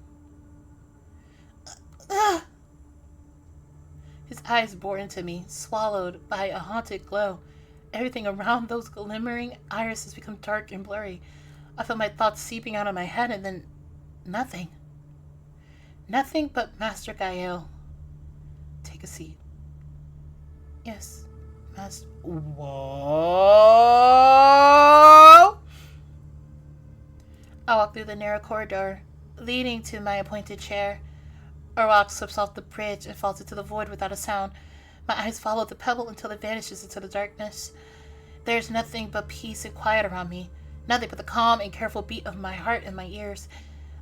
Speaker 1: His eyes bore into me, swallowed by a haunted glow. Everything around those glimmering irises become dark and blurry. I felt my thoughts seeping out of my head, and then nothing. Nothing but Master Gael. Take a seat. Yes, Master. Whoa! I walk through the narrow corridor, leading to my appointed chair. A rock slips off the bridge and falls into the void without a sound. My eyes follow the pebble until it vanishes into the darkness. There's nothing but peace and quiet around me. Nothing but the calm and careful beat of my heart in my ears.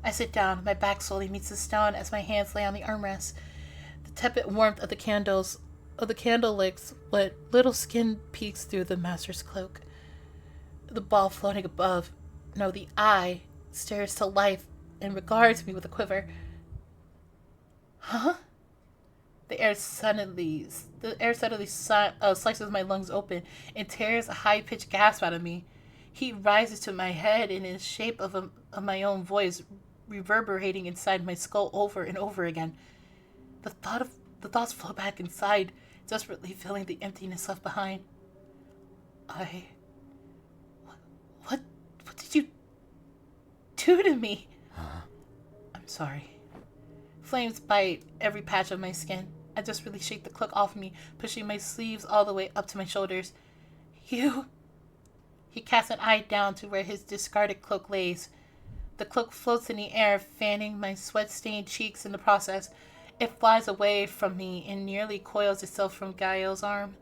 Speaker 1: I sit down. My back slowly meets the stone as my hands lay on the armrest. The tepid warmth of the candle licks what little skin peeks through the master's cloak. The ball floating above. No, the eye stares to life and regards me with a quiver. Huh? The air suddenly slices my lungs open and tears a high-pitched gasp out of me. Heat rises to my head in the shape of my own voice, reverberating inside my skull over and over again. The thoughts flow back inside, desperately filling the emptiness left behind. What did you do to me? I'm sorry. Flames bite every patch of my skin. I just really shake the cloak off me, pushing my sleeves all the way up to my shoulders. You... He casts an eye down to where his discarded cloak lays. The cloak floats in the air, fanning my sweat-stained cheeks in the process. It flies away from me and nearly coils itself from Gael's arm.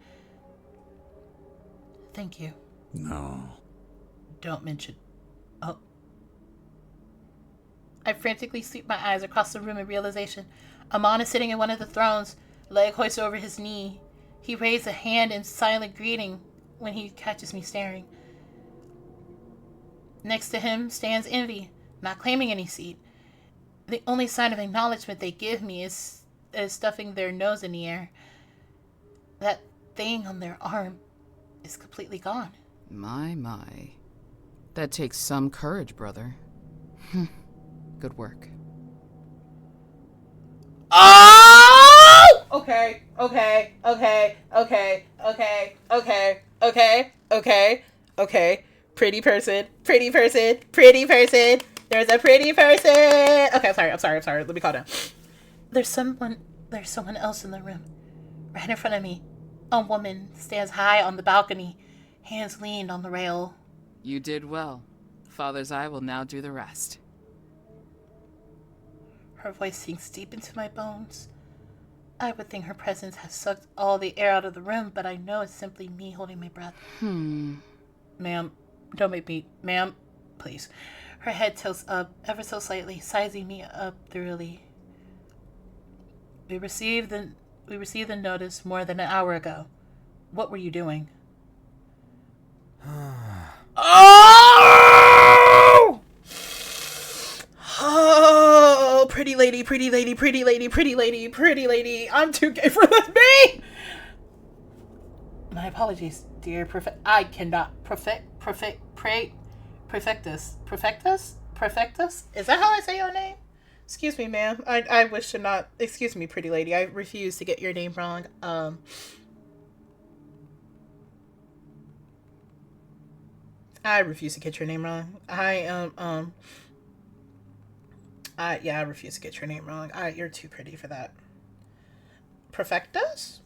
Speaker 1: Thank you
Speaker 4: No.
Speaker 1: Don't mention. Oh. I frantically sweep my eyes across the room in realization. Amon is sitting in one of the thrones, leg hoisted over his knee. He raised a hand in silent greeting when he catches me staring. Next to him stands Envy, not claiming any seat. The only sign of acknowledgement they give me is stuffing their nose in the air. That thing on their arm is completely gone.
Speaker 7: My. That takes some courage, brother. Good work.
Speaker 1: Oh! Okay. Pretty person. There's a pretty person. Okay, I'm sorry. Let me calm down. There's someone else in the room. Right in front of me. A woman stands high on the balcony, hands leaned on the rail.
Speaker 7: You did well. Father's eye will now do the rest.
Speaker 1: Her voice sinks deep into my bones. I would think her presence has sucked all the air out of the room, but I know it's simply me holding my breath. Ma'am, don't make me... Ma'am, please. Her head tilts up ever so slightly, sizing me up thoroughly. We received the notice more than an hour ago. What were you doing? Oh! Oh, pretty lady. I'm too gay for this. Me! My apologies, dear I cannot perfectus. Is that how I say your name? Excuse me, ma'am. I wish to not... Excuse me, pretty lady. I refuse to get your name wrong. I refuse to get your name wrong. I refuse to get your name wrong. You're too pretty for that. Perfectus?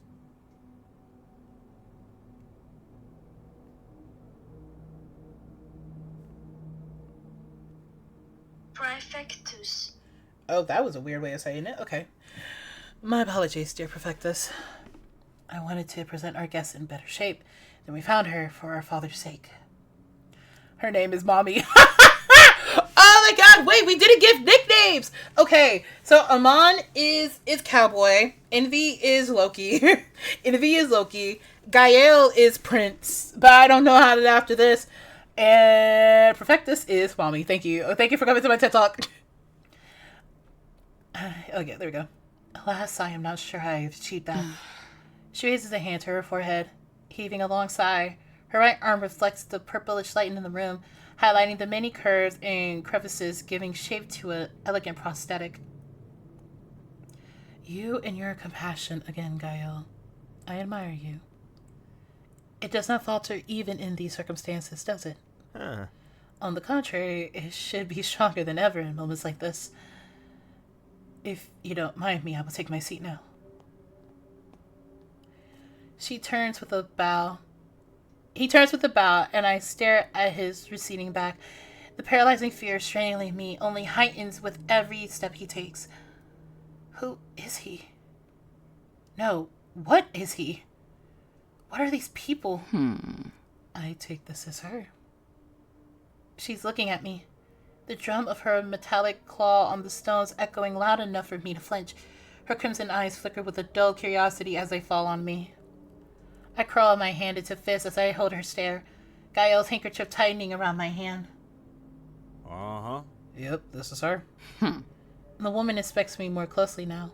Speaker 8: Prefectus.
Speaker 1: Oh, that was a weird way of saying it. Okay. My apologies, dear Perfectus. I wanted to present our guest in better shape than we found her for our father's sake. Her name is Mommy. Oh my god, wait, we didn't give nicknames! Okay, so Amon is Cowboy. Envy is Loki. Gael is Prince. But I don't know how to after this. And Perfectus is Mommy. Thank you. Thank you for coming to my TED Talk. Okay, there we go. Alas, I am not sure how I've achieved that. She raises a hand to her forehead, heaving a long sigh. Her right arm reflects the purplish light in the room, highlighting the many curves and crevices, giving shape to an elegant prosthetic. You and your compassion again, Gael. I admire you. It does not falter even in these circumstances, does it? On the contrary, it should be stronger than ever in moments like this. If you don't mind me, I will take my seat now. She turns with a bow. He turns with a bow, and I stare at his receding back. The paralyzing fear straining me only heightens with every step he takes. Who is he? No, what is he? What are these people? I take this as her. She's looking at me, the drum of her metallic claw on the stones echoing loud enough for me to flinch. Her crimson eyes flicker with a dull curiosity as they fall on me. I curl my hand into fists as I hold her stare, Gael's handkerchief tightening around my hand.
Speaker 4: Uh-huh.
Speaker 1: Yep, this is her. The woman inspects me more closely now.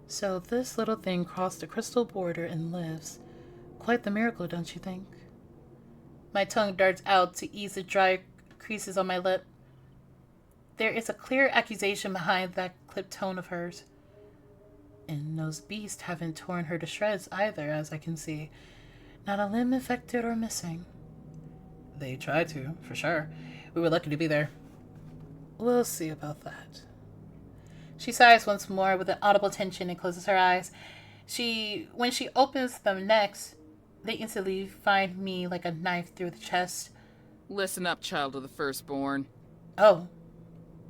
Speaker 1: So this little thing crossed the crystal border and lives. Quite the miracle, don't you think? My tongue darts out to ease the dry creases on my lip. There is a clear accusation behind that clipped tone of hers. And those beasts haven't torn her to shreds either, as I can see. Not a limb infected or missing. They tried to, for sure. We were lucky to be there. We'll see about that. She sighs once more with an audible tension and closes her eyes. When she opens them next, they instantly find me like a knife through the chest.
Speaker 7: Listen up, child of the firstborn.
Speaker 1: Oh.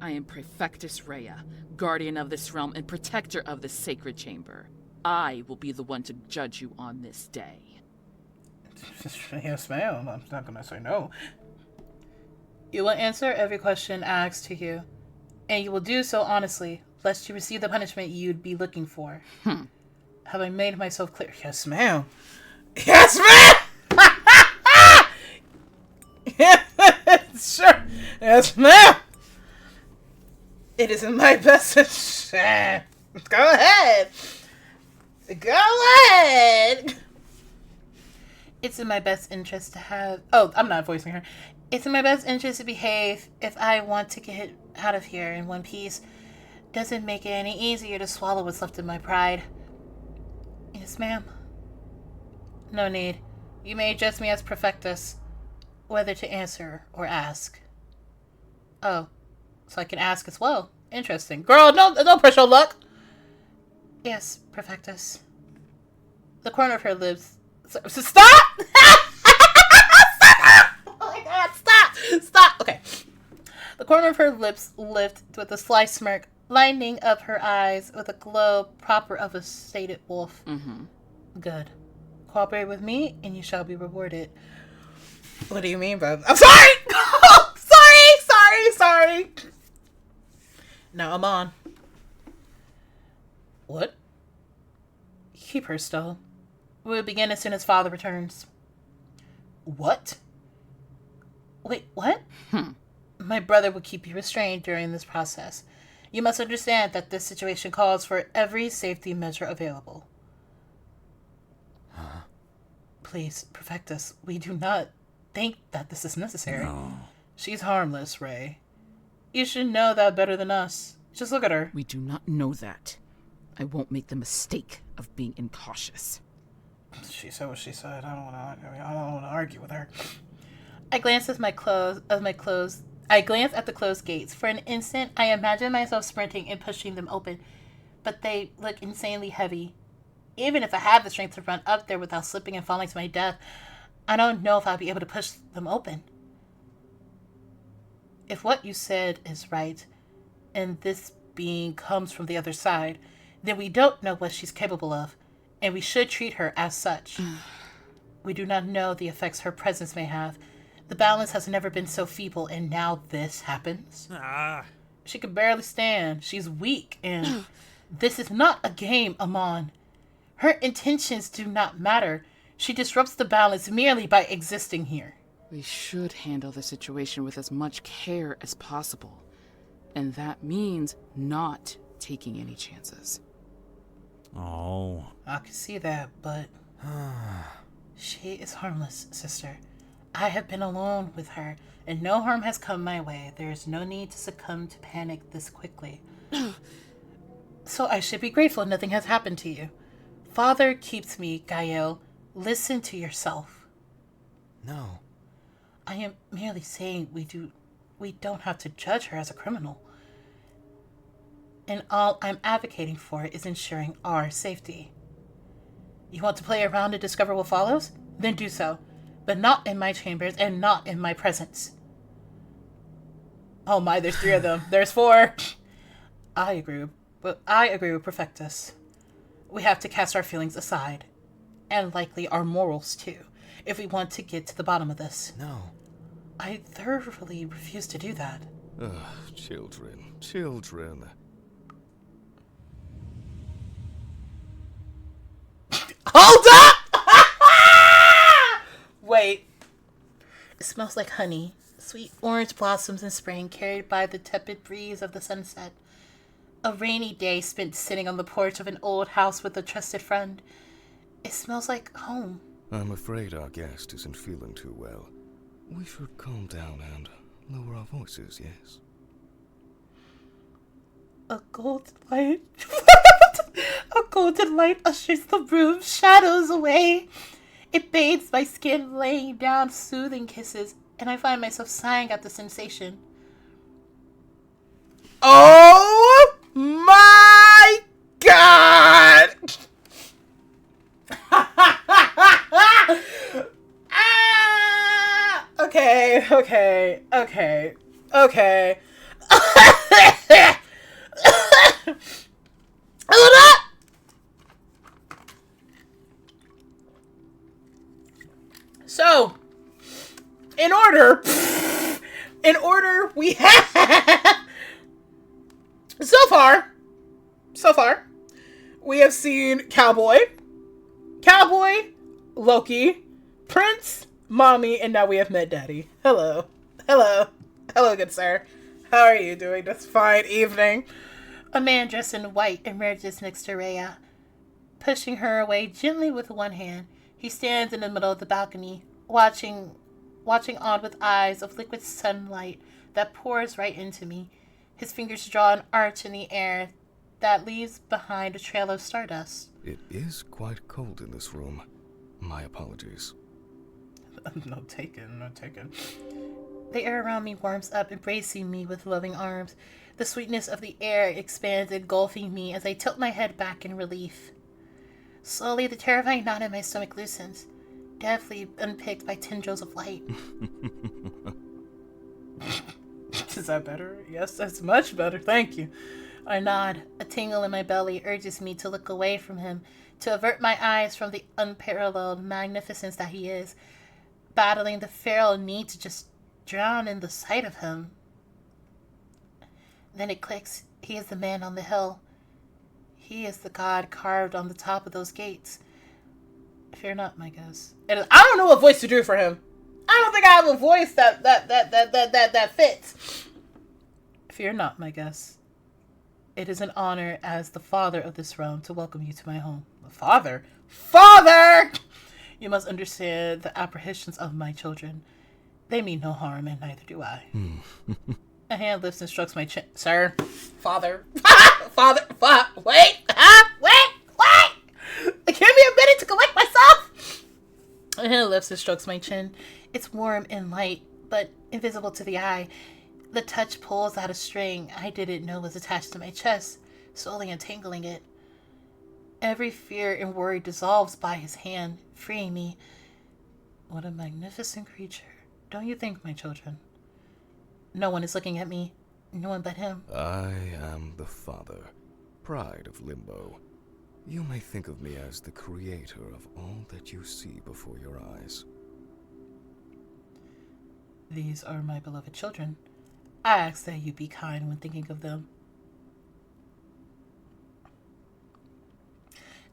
Speaker 7: I am Prefectus Rhea, guardian of this realm and protector of the sacred chamber. I will be the one to judge you on this day.
Speaker 1: Yes, ma'am. I'm not gonna say no. You will answer every question asked to you, and you will do so honestly, lest you receive the punishment you'd be looking for. Have I made myself clear? Yes, ma'am. Yes, ma'am! Sure. Yes, ma'am. It is in my best interest. Go ahead. Go ahead. It's in my best interest to have... Oh, I'm not voicing her. It's in my best interest to behave if I want to get out of here in one piece. Doesn't make it any easier to swallow what's left of my pride. Yes, ma'am. No need. You may address me as Perfectus, whether to answer or ask. Oh, so I can ask as well. Interesting. Girl, no pressure on luck. Yes, Perfectus. The corner of her lips... Stop! Oh my god, stop! Okay. The corner of her lips lifted with a sly smirk, lining up her eyes with a glow proper of a sated wolf. Good. Cooperate with me, and you shall be rewarded. What do you mean by that? I'm sorry! Sorry! Now I'm on. What? Keep her still. We'll begin as soon as father returns. What? Wait, what? My brother will keep you restrained during this process. You must understand that this situation calls for every safety measure available. Please, Perfectus, we do not think that this is necessary.
Speaker 4: No.
Speaker 1: She's harmless, Ray. You should know that better than us. Just look at her.
Speaker 7: We do not know that. I won't make the mistake of being incautious.
Speaker 1: She said what she said. I don't want to argue with her. I glanced at I glanced at the closed gates. For an instant, I imagined myself sprinting and pushing them open, but they look insanely heavy. Even if I had the strength to run up there without slipping and falling to my death, I don't know if I'll be able to push them open. If what you said is right, and this being comes from the other side, then we don't know what she's capable of, and we should treat her as such. We do not know the effects her presence may have. The balance has never been so feeble, and now this happens. She can barely stand. She's weak, and this is not a game, Amon. Her intentions do not matter. She disrupts the balance merely by existing here.
Speaker 7: We should handle the situation with as much care as possible. And that means not taking any chances.
Speaker 4: Oh.
Speaker 1: I can see that, but... she is harmless, sister. I have been alone with her, and no harm has come my way. There is no need to succumb to panic this quickly. So I should be grateful nothing has happened to you. Father keeps me, Gael. Listen to yourself.
Speaker 6: No.
Speaker 1: I am merely saying we don't have to judge her as a criminal. And all I'm advocating for is ensuring our safety. You want to play around and discover what follows? Then do so. But not in my chambers and not in my presence. Oh my, there's 3 of them. There's 4. I agree with Perfectus. We have to cast our feelings aside. And likely our morals too, if we want to get to the bottom of this.
Speaker 6: No.
Speaker 1: I thoroughly refuse to do that.
Speaker 9: Ugh, children.
Speaker 1: Hold up! Wait. It smells like honey. Sweet orange blossoms in spring carried by the tepid breeze of the sunset. A rainy day spent sitting on the porch of an old house with a trusted friend. It smells like home.
Speaker 9: I'm afraid our guest isn't feeling too well. We should calm down and lower our voices, yes?
Speaker 1: A golden light. A golden light ushers the room's shadows away. It bathes my skin, laying down soothing kisses, and I find myself sighing at the sensation. Oh my god! Okay. Hold up! In order, we have so far, we have seen Cowboy, Loki, Prince, Mommy, and now we have Med Daddy. Hello, good sir. How are you doing this fine evening? A man dressed in white emerges next to Rhea, pushing her away gently with one hand. He stands in the middle of the balcony, watching on with eyes of liquid sunlight that pours right into me. His fingers draw an arch in the air that leaves behind a trail of stardust.
Speaker 9: It is quite cold in this room. My apologies.
Speaker 1: No taken. The air around me warms up, embracing me with loving arms. The sweetness of the air expands, engulfing me as I tilt my head back in relief. Slowly, the terrifying knot in my stomach loosens, deftly unpicked by tendrils of light. Is that better? Yes, that's much better. Thank you. I nod. A tingle in my belly urges me to look away from him, to avert my eyes from the unparalleled magnificence that he is, battling the feral need to just drown in the sight of him. Then it clicks. He is the man on the hill. He is the god carved on the top of those gates. Fear not, my guest. I don't know what voice to do for him. I don't think I have a voice that fits. Fear not, my guest. It is an honor as the father of this realm to welcome you to my home. Father? You must understand the apprehensions of my children. They mean no harm, and neither do I. A hand lifts and strokes my chin. Sir. Father. Wait. Give me a minute to collect myself. A hand lifts and strokes my chin. It's warm and light, but invisible to the eye. The touch pulls out a string I didn't know was attached to my chest, slowly untangling it. Every fear and worry dissolves by his hand, freeing me. What a magnificent creature. Don't you think, my children? No one is looking at me. No one but him.
Speaker 9: I am the father, pride of Limbo. You may think of me as the creator of all that you see before your eyes.
Speaker 1: These are my beloved children. I ask that you be kind when thinking of them.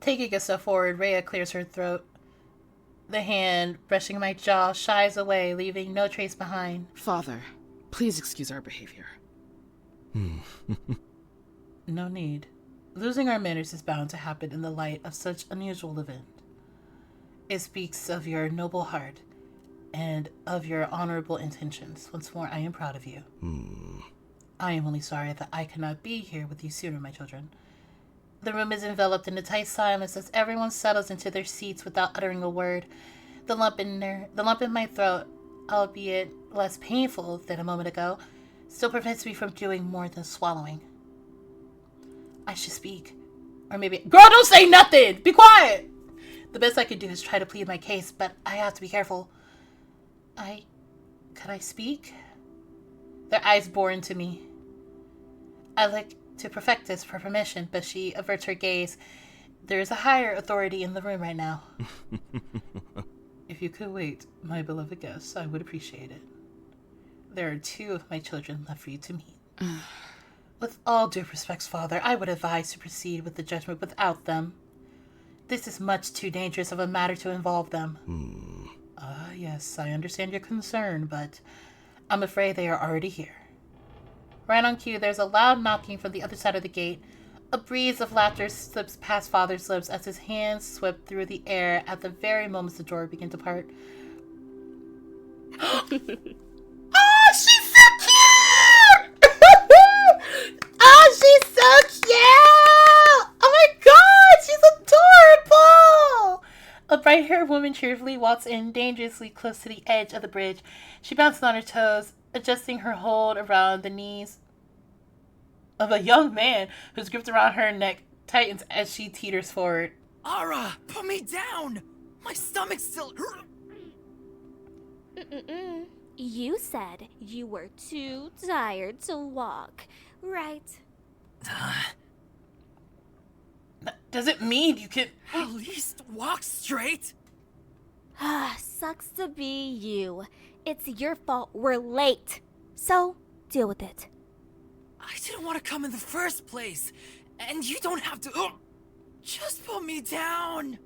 Speaker 1: Taking a step forward, Rhea clears her throat. The hand, brushing my jaw, shies away, leaving no trace behind.
Speaker 7: Father, please excuse our behavior.
Speaker 1: No need. Losing our manners is bound to happen in the light of such unusual event. It speaks of your noble heart and of your honorable intentions. Once more, I am proud of you. I am only sorry that I cannot be here with you sooner, my children. The room is enveloped in a tight silence as everyone settles into their seats without uttering a word. The lump in my throat, albeit less painful than a moment ago, still prevents me from doing more than swallowing. I should speak. Or maybe... Girl, don't say nothing! Be quiet! The best I can do is try to plead my case, but I have to be careful. Could I speak? Their eyes bore into me. I look to Perfectus for permission, but she averts her gaze. There is a higher authority in the room right now. If you could wait, my beloved guest, I would appreciate it. There are 2 of my children left for you to meet. With all due respects, Father, I would advise to proceed with the judgment without them. This is much too dangerous of a matter to involve them. Yes, I understand your concern, but I'm afraid they are already here. Right on cue, there's a loud knocking from the other side of the gate. A breeze of laughter slips past Father's lips as his hands swept through the air at the very moment the door began to part. Oh, she's so cute! Oh, she's so cute! Oh my god, she's adorable! A bright-haired woman cheerfully walks in, dangerously close to the edge of the bridge. She bounces on her toes, adjusting her hold around the knees of a young man whose grip around her neck tightens as she teeters forward.
Speaker 3: Ara, put me down! My stomach's still...
Speaker 10: You said you were too tired to walk, right?
Speaker 1: Does it mean you can...
Speaker 3: At least walk straight?
Speaker 10: Sucks to be you. It's your fault we're late. So, deal with it.
Speaker 3: I didn't want to come in the first place. And you don't have to... Just put me down.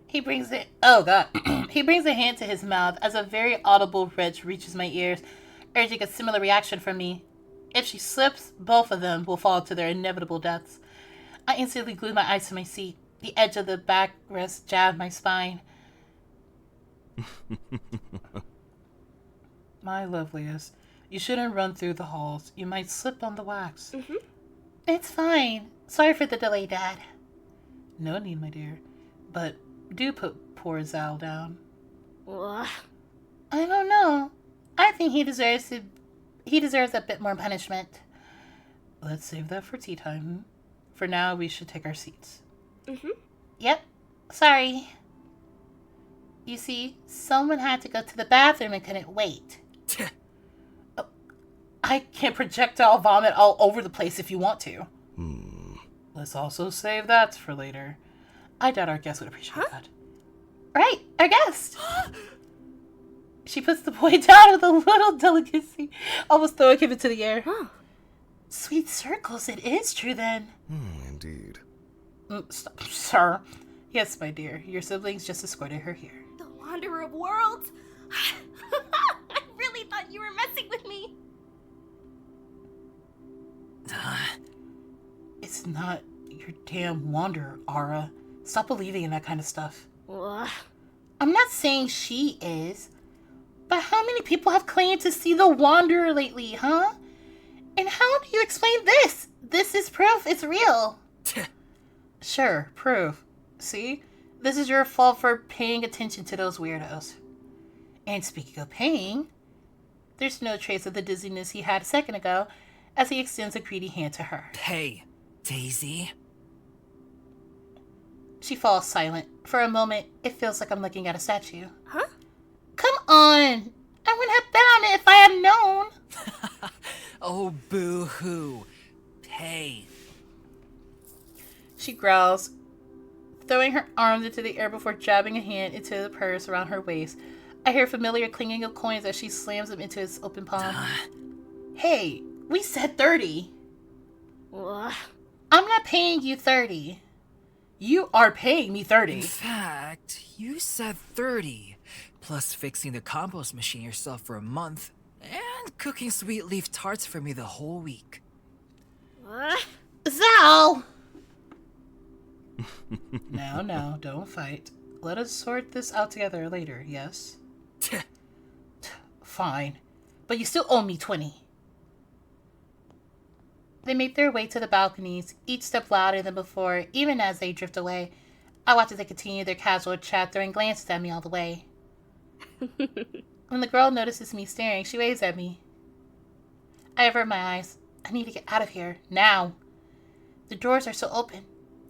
Speaker 1: He brings it. Oh god. He brings a hand to his mouth as a very audible retch reaches my ears, urging a similar reaction from me. If she slips, both of them will fall to their inevitable deaths. I instantly glued my eyes to my seat. The edge of the backrest jabbed my spine. My loveliest, you shouldn't run through the halls. You might slip on the wax. It's fine. Sorry for the delay, Dad. No need, my dear. But do put poor Zal down.
Speaker 10: Ugh.
Speaker 1: I don't know. I think he deserves a bit more punishment. Let's save that for tea time. For now, we should take our seats. Yep. Sorry. You see, someone had to go to the bathroom and couldn't wait. I can projectile vomit all over the place if you want to. Let's also save that for later. I doubt our guest would appreciate that. Right, our guest! She puts the boy down with a little delicacy, almost throwing him into the air. Sweet circles, it is true then.
Speaker 9: Indeed.
Speaker 1: Stop, sir. Yes, my dear, your siblings just escorted her here.
Speaker 10: The Wanderer of Worlds? I really thought you were messing with me.
Speaker 1: It's not your damn wanderer, Ara. Stop believing in that kind of stuff.
Speaker 10: Ugh.
Speaker 1: I'm not saying she is, but how many people have claimed to see the Wanderer lately, huh? And how do you explain this? This is proof it's real. Sure, proof. See? This is your fault for paying attention to those weirdos. And speaking of paying, there's no trace of the dizziness he had a second ago as he extends a greedy hand to her.
Speaker 3: Hey, Daisy.
Speaker 1: She falls silent. For a moment, it feels like I'm looking at a statue.
Speaker 10: Huh?
Speaker 1: Come on! I wouldn't have bet on it if I had known.
Speaker 3: Oh, boo-hoo. Hey.
Speaker 1: She growls, throwing her arms into the air before jabbing a hand into the purse around her waist. I hear familiar clinging of coins as she slams them into his open palm. Hey, we said 30.
Speaker 10: Ugh.
Speaker 1: I'm not paying you 30. You are paying me 30.
Speaker 3: In fact, you said 30, plus fixing the compost machine yourself for a month, and cooking sweet leaf tarts for me the whole week.
Speaker 1: Zal! Now, don't fight. Let us sort this out together later, yes? Fine. But you still owe me 20. They make their way to the balconies, each step louder than before, even as they drift away. I watch as they continue their casual chat, throwing glances at me all the way. When the girl notices me staring, she waves at me. I avert my eyes. I need to get out of here, now. The doors are still open,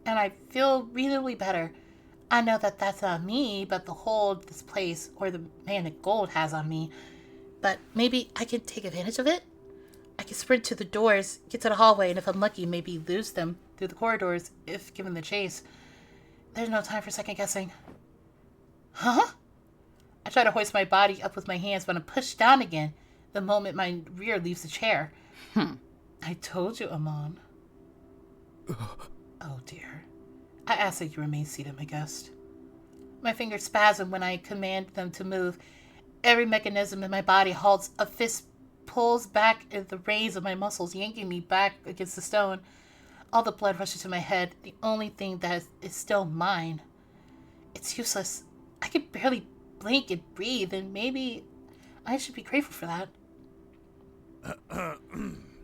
Speaker 1: and I feel reasonably better. I know that that's not me, but the hold this place, or the man in gold, has on me. But maybe I can take advantage of it? I can sprint to the doors, get to the hallway, and if I'm lucky, maybe lose them through the corridors if given the chase. There's no time for second guessing. Huh? I try to hoist my body up with my hands, but I'm pushed down again the moment my rear leaves the chair. I told you, Amon. Oh dear. I ask that you remain seated, my guest. My fingers spasm when I command them to move. Every mechanism in my body halts. A fist pulls back at the reins of my muscles, yanking me back against the stone. All the blood rushes to my head. The only thing that is still mine. It's useless. I can barely blink and breathe, and maybe I should be grateful for that.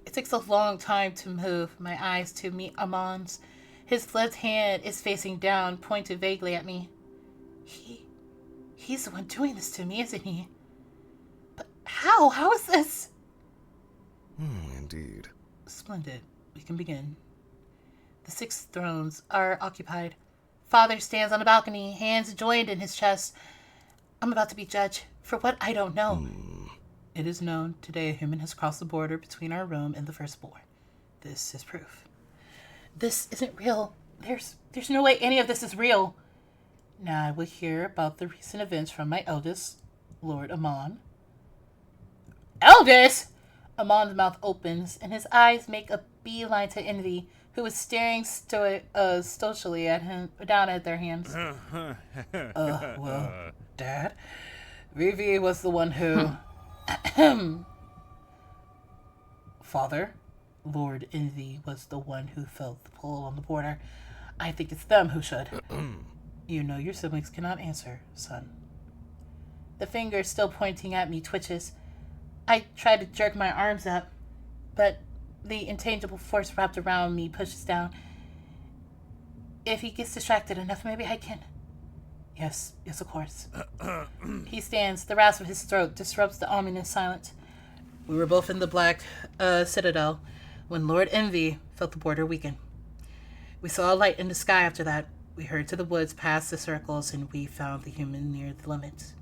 Speaker 1: It takes a long time to move my eyes to meet Amon's. His left hand is facing down, pointed vaguely at me. He's the one doing this to me, isn't he? But how? How is this?
Speaker 9: Indeed.
Speaker 1: Splendid. We can begin. The 6 thrones are occupied. Father stands on a balcony, hands joined in his chest. I'm about to be judged for what I don't know. It is known today a human has crossed the border between our realm and the firstborn. This is proof. This isn't real. There's no way any of this is real. Now I will hear about the recent events from my eldest, Lord Amon. Eldest! Amon's mouth opens, and his eyes make a beeline to Envy, who is staring stoically at him, down at their hands. Well, Dad, Vivi was the one who... Father, Lord Envy was the one who felt the pull on the border. I think it's them who should. You know your siblings cannot answer, son. The finger still pointing at me twitches. I try to jerk my arms up, but the intangible force wrapped around me pushes down. If he gets distracted enough, maybe I can... Yes, of course. He stands. The rasp of his throat disrupts the ominous silence. We were both in the Black Citadel when Lord Envy felt the border weaken. We saw a light in the sky after that. We hurried to the woods past the circles, and we found the human near the limits.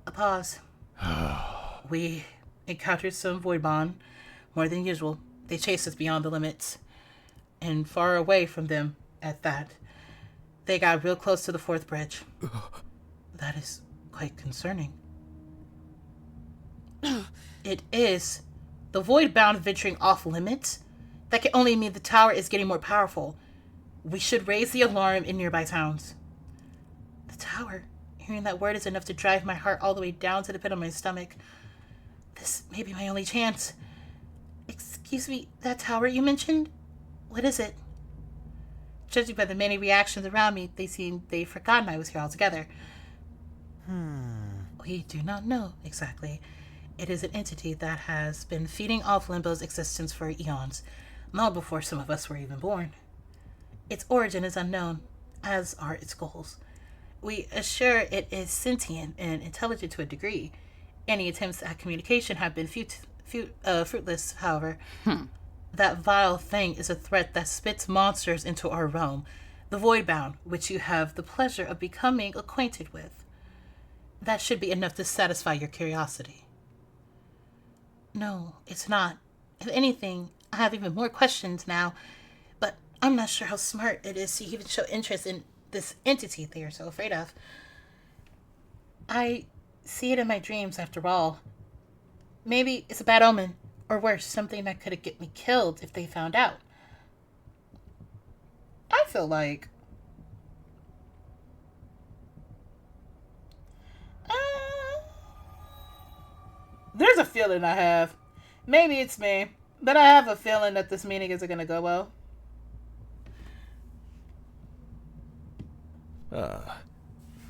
Speaker 1: A pause. We encountered some Voidbond, more than usual. They chased us beyond the limits, and far away from them at that. They got real close to the fourth bridge. That is quite concerning. It is. The Voidbound venturing off limits? That can only mean the tower is getting more powerful. We should raise the alarm in nearby towns. The tower? Hearing that word is enough to drive my heart all the way down to the pit of my stomach. This may be my only chance. Excuse me, that tower you mentioned? What is it? Judging by the many reactions around me, they seem they've forgotten I was here altogether. We do not know exactly. It is an entity that has been feeding off Limbo's existence for eons, long before some of us were even born. Its origin is unknown, as are its goals. We assure it is sentient and intelligent to a degree. Any attempts at communication have been fruitless, however. That vile thing is a threat that spits monsters into our realm, the Voidbound, which you have the pleasure of becoming acquainted with. That should be enough to satisfy your curiosity. No, it's not. If anything, I have even more questions now, but I'm not sure how smart it is to even show interest in this entity they are so afraid of. I see it in my dreams, after all. Maybe it's a bad omen, or worse, something that could get me killed if they found out. I feel like... there's a feeling I have. Maybe it's me, but I have a feeling that this meeting isn't going to go well.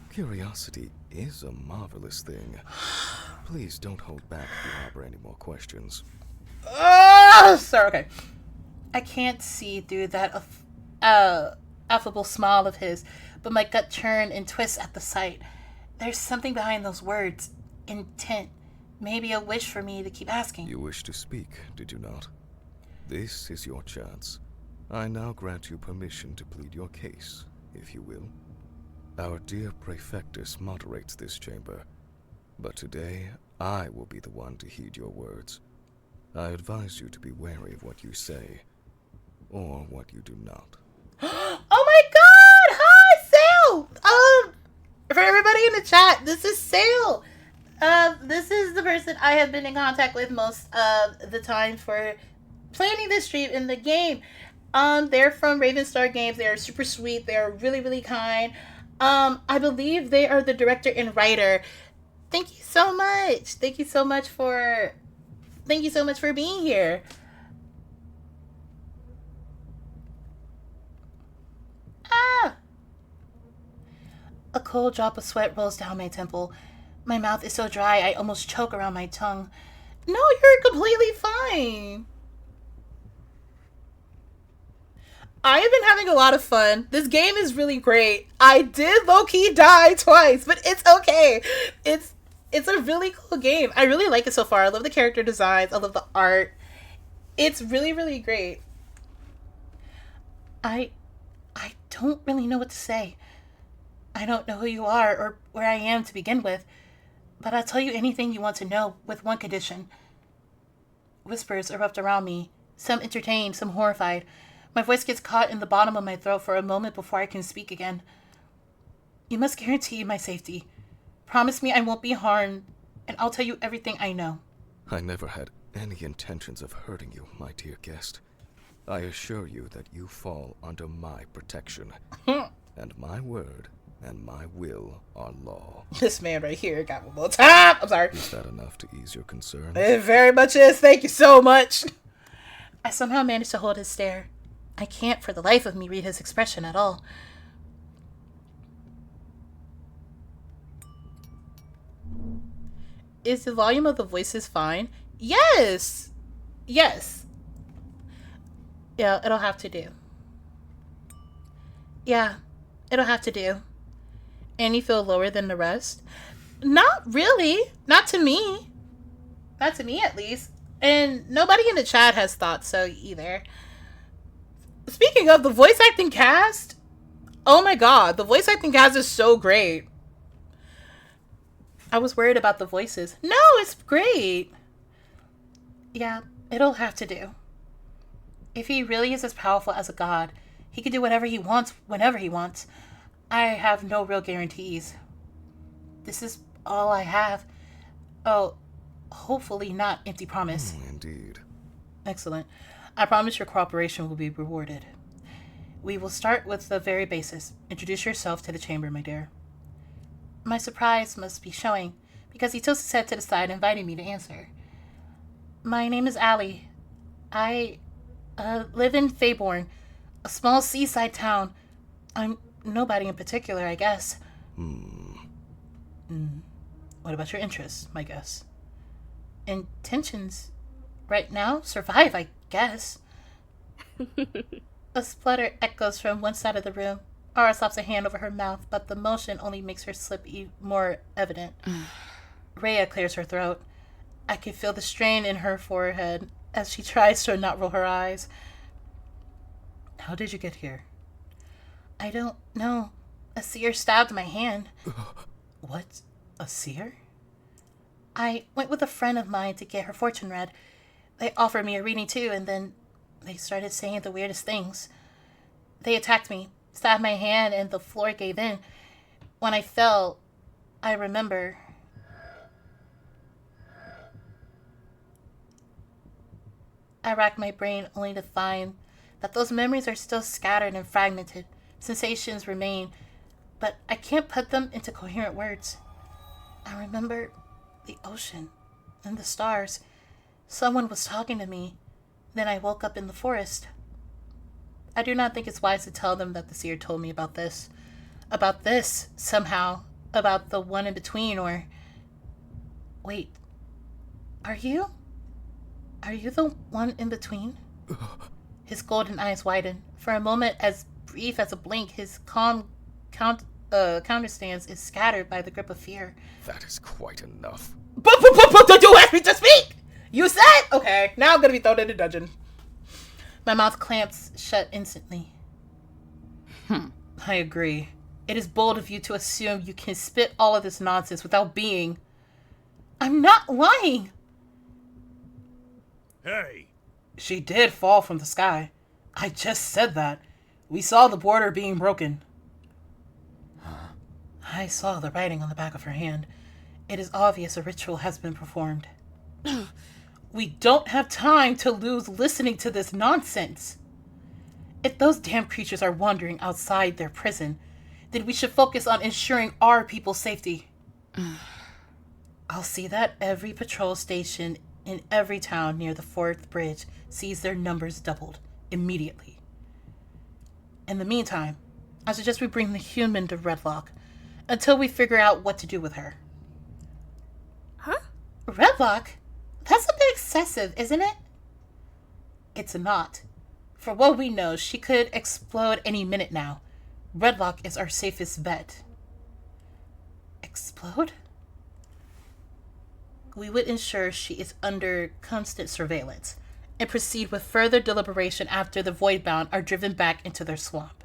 Speaker 9: Curiosity is a marvelous thing. Please don't hold back if you harbor any more questions.
Speaker 1: Sir, okay. I can't see through that affable smile of his, but my gut turned and twists at the sight. There's something behind those words. Intent. Maybe a wish for me to keep asking.
Speaker 9: You wish to speak, did you not? This is your chance. I now grant you permission to plead your case, if you will. Our dear Prefectus moderates this chamber, but today I will be the one to heed your words. I advise you to be wary of what you say, or what you do not.
Speaker 1: Oh my god! Hi, Sale! For everybody in the chat, this is Sale. This is the person I have been in contact with most of the time for planning this stream in the game. They're from Ravenstar Games. They are super sweet. They are really, really kind. I believe they are the director and writer. Thank you so much. Thank you so much for being here. A cold drop of sweat rolls down my temple. My mouth is so dry I almost choke around my tongue. No, you're completely fine. I have been having a lot of fun. This game is really great. I did low-key die twice, but it's okay. It's a really cool game. I really like it so far. I love the character designs. I love the art. It's really, really great. I don't really know what to say. I don't know who you are or where I am to begin with, but I'll tell you anything you want to know with one condition. Whispers erupt around me, some entertained, some horrified. My voice gets caught in the bottom of my throat for a moment before I can speak again. You must guarantee my safety. Promise me I won't be harmed, and I'll tell you everything I know.
Speaker 9: I never had any intentions of hurting you, my dear guest. I assure you that you fall under my protection. And my word and my will are law.
Speaker 1: This man right here got one more time. I'm sorry.
Speaker 9: Is that enough to ease your concern?
Speaker 1: It very much is. Thank you so much. I somehow managed to hold his stare. I can't for the life of me read his expression at all. Is the volume of the voices fine? Yes! Yes. Yeah, it'll have to do. Yeah, it'll have to do. And you feel lower than the rest? Not really. Not to me. Not to me, at least. And nobody in the chat has thought so either. Speaking of the voice acting cast, oh my god, the voice acting cast is so great. I was worried about the voices. No, it's great. Yeah, it'll have to do. If he really is as powerful as a god, he can do whatever he wants, whenever he wants. I have no real guarantees. This is all I have. Oh, hopefully not empty promise.
Speaker 9: Indeed.
Speaker 1: Excellent. I promise your cooperation will be rewarded. We will start with the very basis. Introduce yourself to the chamber, my dear. My surprise must be showing, because he tilts his head to the side, inviting me to answer. My name is Allie. I live in Fayborn, a small seaside town. I'm nobody in particular, I guess. What about your interests, my guess? Intentions? Right now? Survive, I guess. A splutter echoes from one side of the room. Aura slaps a hand over her mouth, but the motion only makes her slip more evident. Rhea clears her throat. I can feel the strain in her forehead as she tries to not roll her eyes. How did you get here? I don't know. A seer stabbed my hand. What? A seer? I went with a friend of mine to get her fortune read. They offered me a reading too, and then they started saying the weirdest things. They attacked me, stabbed my hand, and the floor gave in. When I fell, I remember. I racked my brain only to find that those memories are still scattered and fragmented. Sensations remain, but I can't put them into coherent words. I remember the ocean and the stars. Someone was talking to me. Then I woke up in the forest. I do not think it's wise to tell them that the seer told me about this. About this, somehow. About the one in between, or... Wait. Are you? Are you the one in between? His golden eyes widen. For a moment, as brief as a blink, his calm counterstance is scattered by the grip of fear.
Speaker 9: That is quite enough.
Speaker 1: You asked me to speak! You said? Okay, now I'm gonna be thrown in the dungeon. My mouth clamps shut instantly. I agree. It is bold of you to assume you can spit all of this nonsense without being... I'm not lying!
Speaker 4: Hey!
Speaker 1: She did fall from the sky. I just said that. We saw the border being broken. I saw the writing on the back of her hand. It is obvious a ritual has been performed. We don't have time to lose listening to this nonsense. If those damn creatures are wandering outside their prison, then we should focus on ensuring our people's safety. I'll see that every patrol station in every town near the fourth bridge sees their numbers doubled immediately. In the meantime, I suggest we bring the human to Redlock until we figure out what to do with her.
Speaker 10: Huh?
Speaker 1: Redlock? That's a bit excessive, isn't it? It's not. For what we know, she could explode any minute now. Redlock is our safest bet. Explode? We would ensure she is under constant surveillance and proceed with further deliberation after the Voidbound are driven back into their swamp.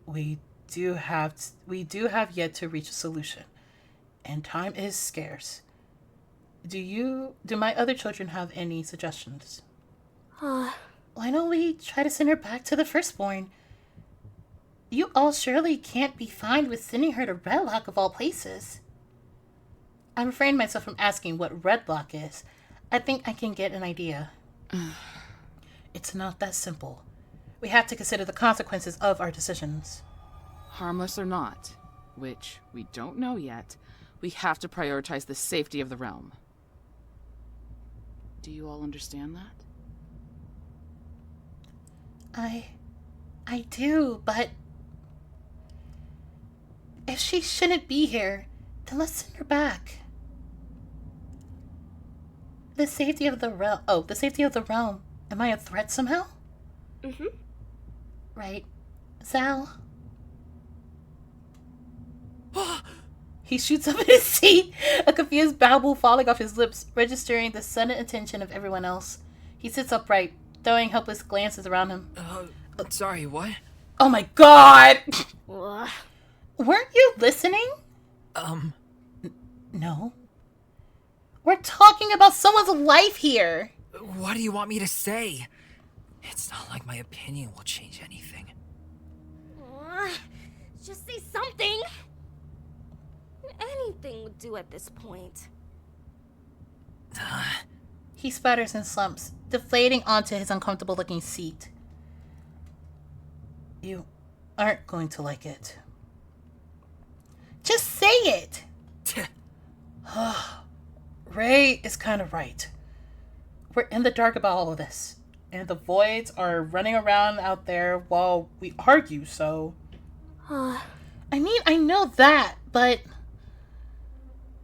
Speaker 1: We do have yet to reach a solution, and time is scarce. Do my other children have any suggestions? Why don't we try to send her back to the firstborn? You all surely can't be fine with sending her to Redlock of all places. I refrained myself from asking what Redlock is. I think I can get an idea. It's not that simple. We have to consider the consequences of our decisions.
Speaker 7: Harmless or not, which we don't know yet, we have to prioritize the safety of the realm. Do you all understand that?
Speaker 1: I do, but if she shouldn't be here, then let's send her back. The safety of the realm. Oh, the safety of the realm. Am I a threat somehow?
Speaker 10: Mm-hmm.
Speaker 1: Right. Zal. He shoots up in his seat, a confused babble falling off his lips, registering the sudden attention of everyone else. He sits upright, throwing helpless glances around him.
Speaker 3: Sorry, what?
Speaker 1: Oh my god!
Speaker 10: Ugh.
Speaker 1: Weren't you listening? No. We're talking about someone's life here.
Speaker 3: What do you want me to say? It's not like my opinion will change anything.
Speaker 10: Just say something. Anything would do at this point.
Speaker 1: He sputters and slumps, deflating onto his uncomfortable-looking seat. You aren't going to like it. Just say it! Ray is kind of right. We're in the dark about all of this, and the voids are running around out there while we argue, so... I mean, I know that, but...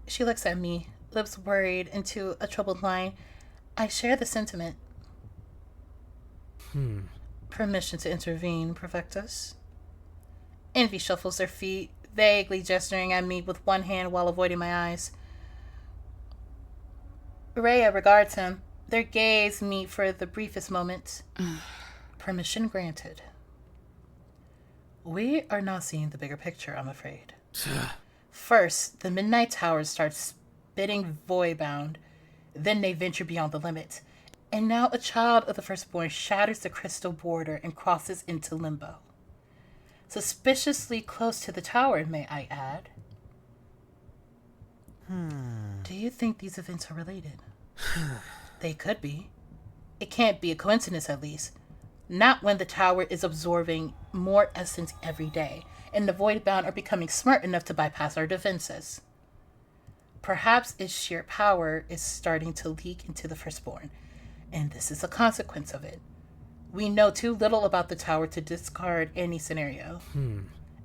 Speaker 1: She looks at me, lips worried into a troubled line. I share the sentiment. Permission to intervene, Perfectus. Envy shuffles their feet, vaguely gesturing at me with one hand while avoiding my eyes. Rhea regards him. Their gaze meet for the briefest moment. Permission granted. We are not seeing the bigger picture, I'm afraid. First, the Midnight Towers start spitting void-bound. Then they venture beyond the limit. And now a child of the Firstborn shatters the crystal border and crosses into limbo. Suspiciously close to the tower, may I add. Do you think these events are related? They could be. It can't be a coincidence, at least. Not when the tower is absorbing more essence every day, and the Voidbound are becoming smart enough to bypass our defenses. Perhaps its sheer power is starting to leak into the Firstborn, and this is a consequence of it. We know too little about the tower to discard any scenario.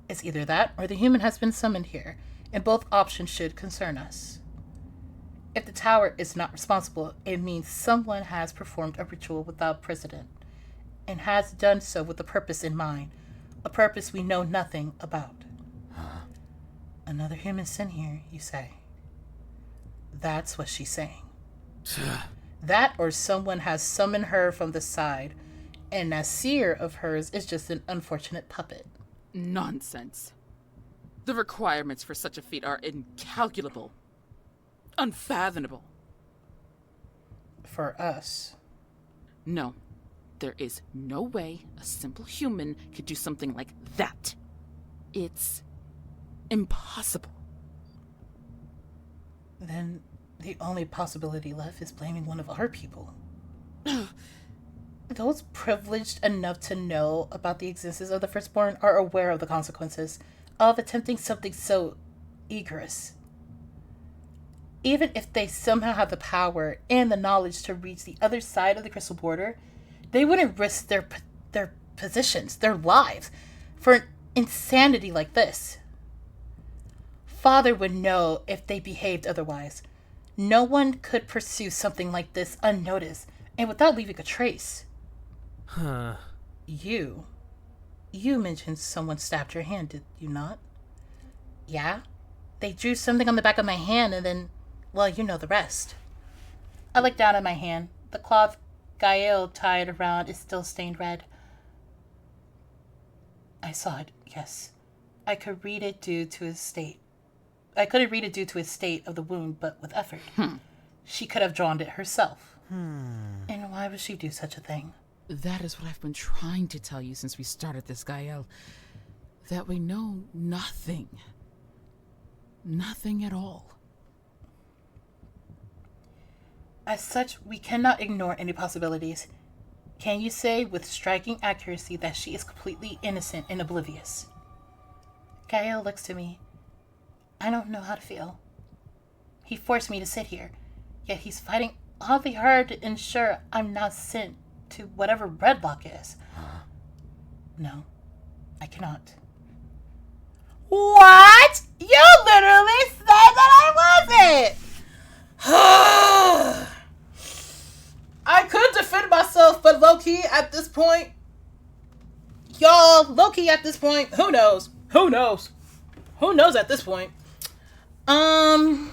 Speaker 1: It's either that, or the human has been summoned here, and both options should concern us. If the tower is not responsible, it means someone has performed a ritual without precedent, and has done so with a purpose in mind, a purpose we know nothing about. Another human sin here, you say? That's what she's saying. That or someone has summoned her from the side, and that seer of hers is just an unfortunate puppet.
Speaker 7: Nonsense. The requirements for such a feat are incalculable. Unfathomable.
Speaker 1: For us.
Speaker 7: No. There is no way a simple human could do something like that. It's impossible.
Speaker 1: Then the only possibility left is blaming one of our people. Those privileged enough to know about the existence of the Firstborn are aware of the consequences of attempting something so egregious. Even if they somehow have the power and the knowledge to reach the other side of the crystal border, they wouldn't risk their positions, their lives, for an insanity like this. Father would know if they behaved otherwise. No one could pursue something like this unnoticed and without leaving a trace. You mentioned someone stabbed your hand, did you not? Yeah? They drew something on the back of my hand and then, well, you know the rest. I look down at my hand. The cloth Gael tied around is still stained red. I saw it, yes. I couldn't read it due to his state of the wound, but with effort. She could have drawn it herself. And why would she do such a thing?
Speaker 7: That is what I've been trying to tell you since we started this, Gael. that we know nothing. Nothing at all.
Speaker 1: As such, we cannot ignore any possibilities. Can you say with striking accuracy that she is completely innocent and oblivious? Gael looks to me. I don't know how to feel. He forced me to sit here, yet he's fighting awfully hard to ensure I'm not sent to whatever Redlock is. No, I cannot. What? You literally said that I wasn't! I could defend myself, but low-key at this point, y'all, low-key at this point, who knows? Who knows? Who knows at this point? I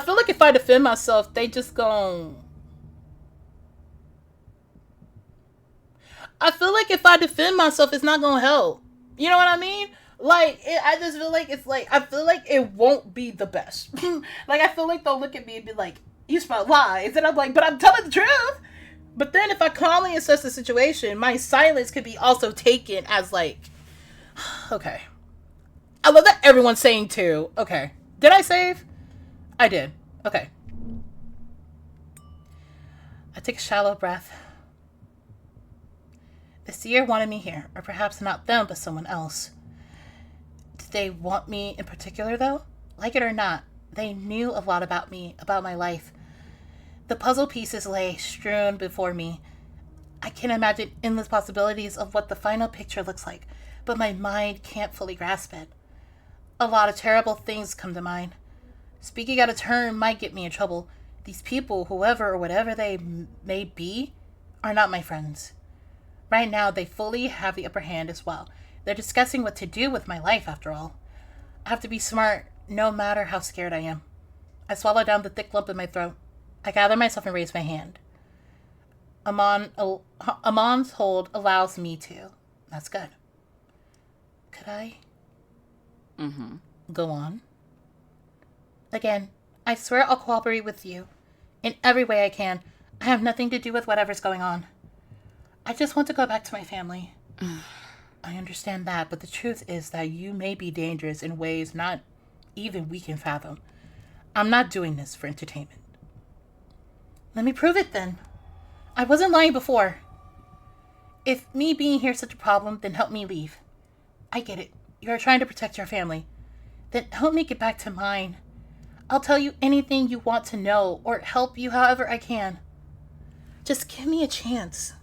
Speaker 1: feel like if I defend myself, they just gon' I feel like if I defend myself, it's not gonna help. You know what I mean? Like, I just feel like it's like, I feel like it won't be the best. Like, I feel like they'll look at me and be like, you spout lies. And I'm like, but I'm telling the truth. But then if I calmly assess the situation, my silence could be also taken as like, okay. I love that everyone's saying too. Okay. Did I save? I did. Okay. I take a shallow breath. The seer wanted me here, or perhaps not them, but someone else. Did they want me in particular, though? Like it or not, they knew a lot about me, about my life. The puzzle pieces lay strewn before me. I can imagine endless possibilities of what the final picture looks like, but my mind can't fully grasp it. A lot of terrible things come to mind. Speaking out of turn might get me in trouble. These people, whoever or whatever they may be, are not my friends. Right now, they fully have the upper hand as well. They're discussing what to do with my life, after all. I have to be smart, no matter how scared I am. I swallow down the thick lump in my throat. I gather myself and raise my hand. Amon's hold allows me to. That's good. Could I? Go on. Again, I swear I'll cooperate with you. In every way I can. I have nothing to do with whatever's going on. I just want to go back to my family. I understand that, but the truth is that you may be dangerous in ways not even we can fathom. I'm not doing this for entertainment. Let me prove it then. I wasn't lying before. If me being here is such a problem, then help me leave. I get it. You're trying to protect your family. Then help me get back to mine. I'll tell you anything you want to know or help you however I can. Just give me a chance.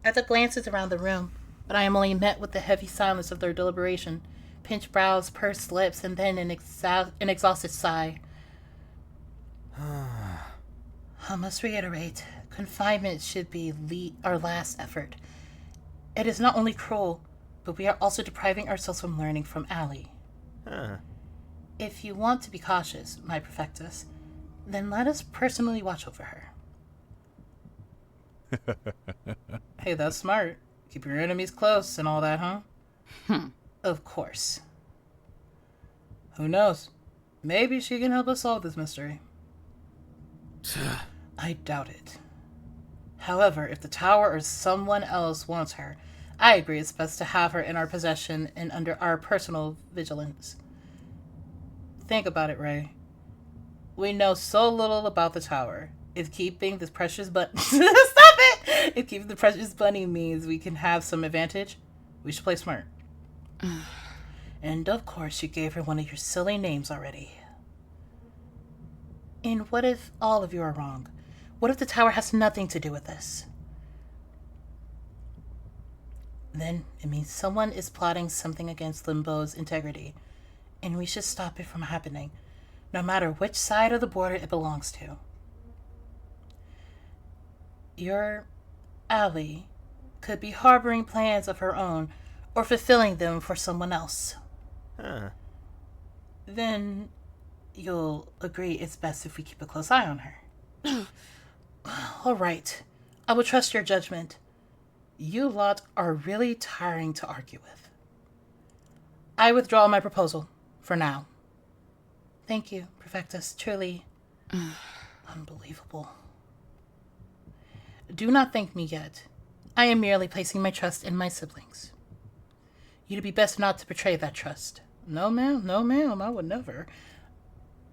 Speaker 1: Etta glances around the room, but I am only met with the heavy silence of their deliberation, pinched brows, pursed lips, and then an exhausted sigh. I must reiterate, confinement should be our last effort. It is not only cruel, but we are also depriving ourselves from learning from Allie. If you want to be cautious, my perfectus, then let us personally watch over her. Hey, that's smart. Keep your enemies close and all that, huh? Of course. Who knows? Maybe she can help us solve this mystery. I doubt it. However, if the tower or someone else wants her, I agree it's best to have her in our possession and under our personal vigilance. Think about it, Ray. We know so little about the tower. If keeping this precious bunny... Stop it! If keeping the precious bunny means we can have some advantage, we should play smart. And of course you gave her one of your silly names already. And what if all of you are wrong? What if the tower has nothing to do with this? Then it means someone is plotting something against Limbo's integrity, and we should stop it from happening, no matter which side of the border it belongs to. Your Allie could be harboring plans of her own or fulfilling them for someone else. Then you'll agree it's best if we keep a close eye on her. All right. I will trust your judgment. You lot are really tiring to argue with. I withdraw my proposal, for now. Thank you, Perfectus. Truly unbelievable. Do not thank me yet. I am merely placing my trust in my siblings. You'd be best not to betray that trust. No, ma'am, I would never.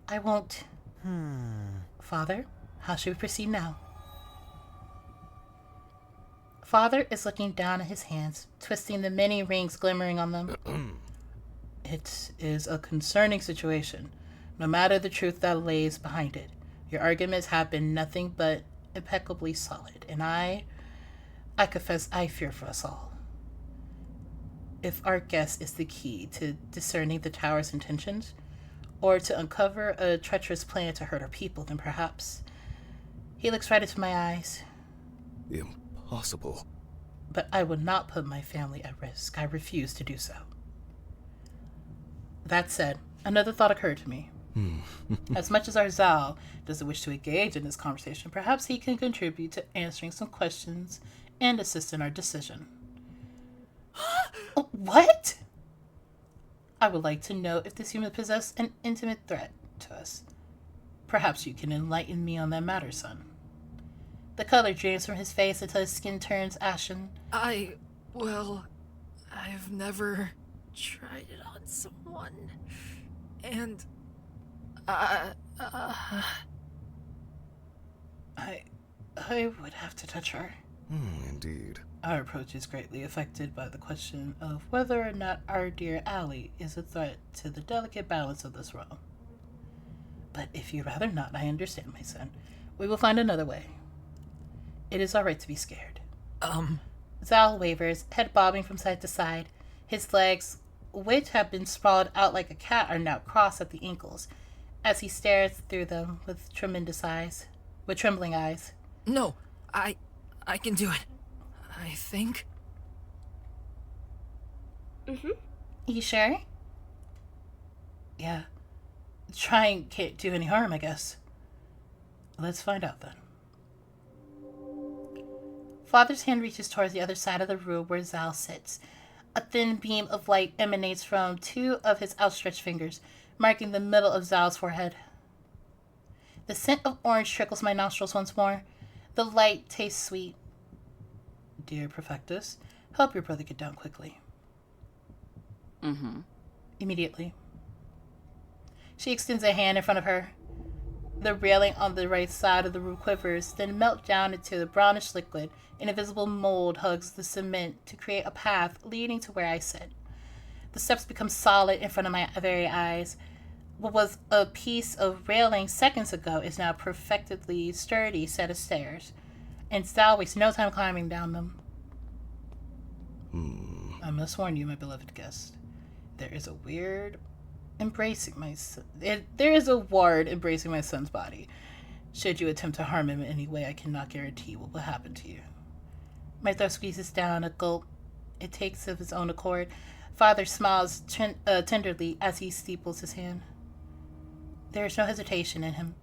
Speaker 1: I won't. Father, how should we proceed now? Father is looking down at his hands, twisting the many rings glimmering on them. It is a concerning situation, no matter the truth that lays behind it. Your arguments have been nothing but impeccably solid, and I confess I fear for us all. If our guess is the key to discerning the tower's intentions, or to uncover a treacherous plan to hurt our people, then perhaps... He looks right into my eyes.
Speaker 9: Impossible.
Speaker 1: But I would not put my family at risk. I refuse to do so. That said, another thought occurred to me. As much as our Zal doesn't wish to engage in this conversation, perhaps he can contribute to answering some questions and assist in our decision. What? I would like to know if this human possesses an intimate threat to us. Perhaps you can enlighten me on that matter, son. The color drains from his face until his skin turns ashen.
Speaker 3: I've never tried it on someone. And,
Speaker 1: I would have to touch her.
Speaker 9: Indeed.
Speaker 1: Our approach is greatly affected by the question of whether or not our dear Allie is a threat to the delicate balance of this realm. But if you'd rather not, I understand, my son. We will find another way. It is all right to be scared. Zal wavers, head bobbing from side to side. His legs, which have been sprawled out like a cat, are now crossed at the ankles, as he stares through them with trembling eyes.
Speaker 3: No, I can do it. I think.
Speaker 1: You sure? Yeah. Trying can't do any harm, I guess. Let's find out then. Father's hand reaches towards the other side of the room where Zal sits. A thin beam of light emanates from two of his outstretched fingers, marking the middle of Zal's forehead. The scent of orange trickles my nostrils once more. The light tastes sweet. Dear Perfectus, help your brother get down quickly. Immediately. She extends a hand in front of her. The railing on the right side of the room quivers, then melts down into the brownish liquid. An invisible mold hugs the cement to create a path leading to where I sit. The steps become solid in front of my very eyes. What was a piece of railing seconds ago is now a perfectly sturdy set of stairs, and Zal wastes no time climbing down them. I must warn you, my beloved guest. There is a ward embracing my son's body. Should you attempt to harm him in any way, I cannot guarantee what will happen to you. My throat squeezes down a gulp. It takes of his own accord. Father smiles tenderly as he steeples his hand. There is no hesitation in him.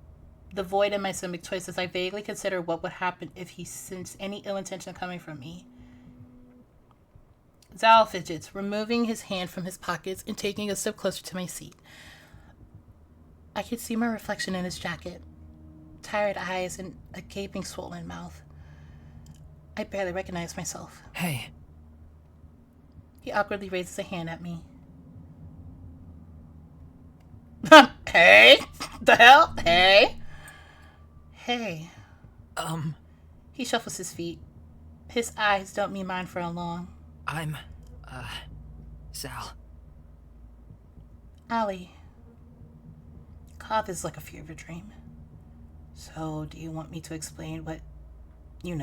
Speaker 1: The void in my stomach twists as I vaguely consider what would happen if he sensed any ill intention coming from me. Zal fidgets, removing his hand from his pockets and taking a step closer to my seat. I can see my reflection in his jacket, tired eyes and a gaping, swollen mouth. I barely recognize myself.
Speaker 3: Hey.
Speaker 1: He awkwardly raises a hand at me. Hey? The hell? Hey? Hey. He shuffles his feet. His eyes don't meet mine for a long.
Speaker 3: I'm, Zal.
Speaker 1: Allie. God, this is like a fever dream. So, do you want me to explain what you're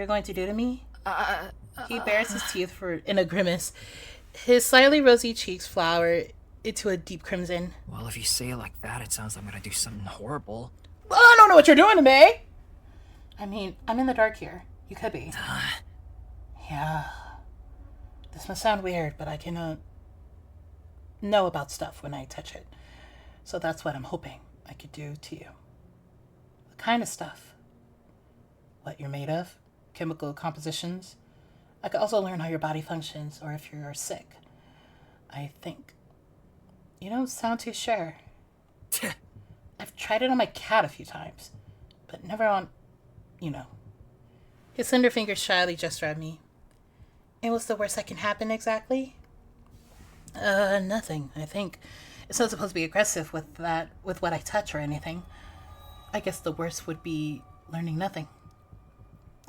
Speaker 1: going to do to me? He bares his teeth in a grimace. His slightly rosy cheeks flower into a deep crimson.
Speaker 3: Well, if you say it like that, it sounds like I'm gonna do something horrible.
Speaker 1: Well, I don't know what you're doing to me! I mean, I'm in the dark here. You could be. Yeah. This must sound weird, but I can know about stuff when I touch it. So that's what I'm hoping I could do to you. The kind of stuff. What you're made of. Chemical compositions. I could also learn how your body functions, or if you're sick. I think. You don't sound too sure. I've tried it on my cat a few times, but never on, His His slender fingers shyly gesture at me. And what's the worst that can happen exactly? Nothing, I think. It's not supposed to be aggressive with what I touch or anything. I guess the worst would be learning nothing.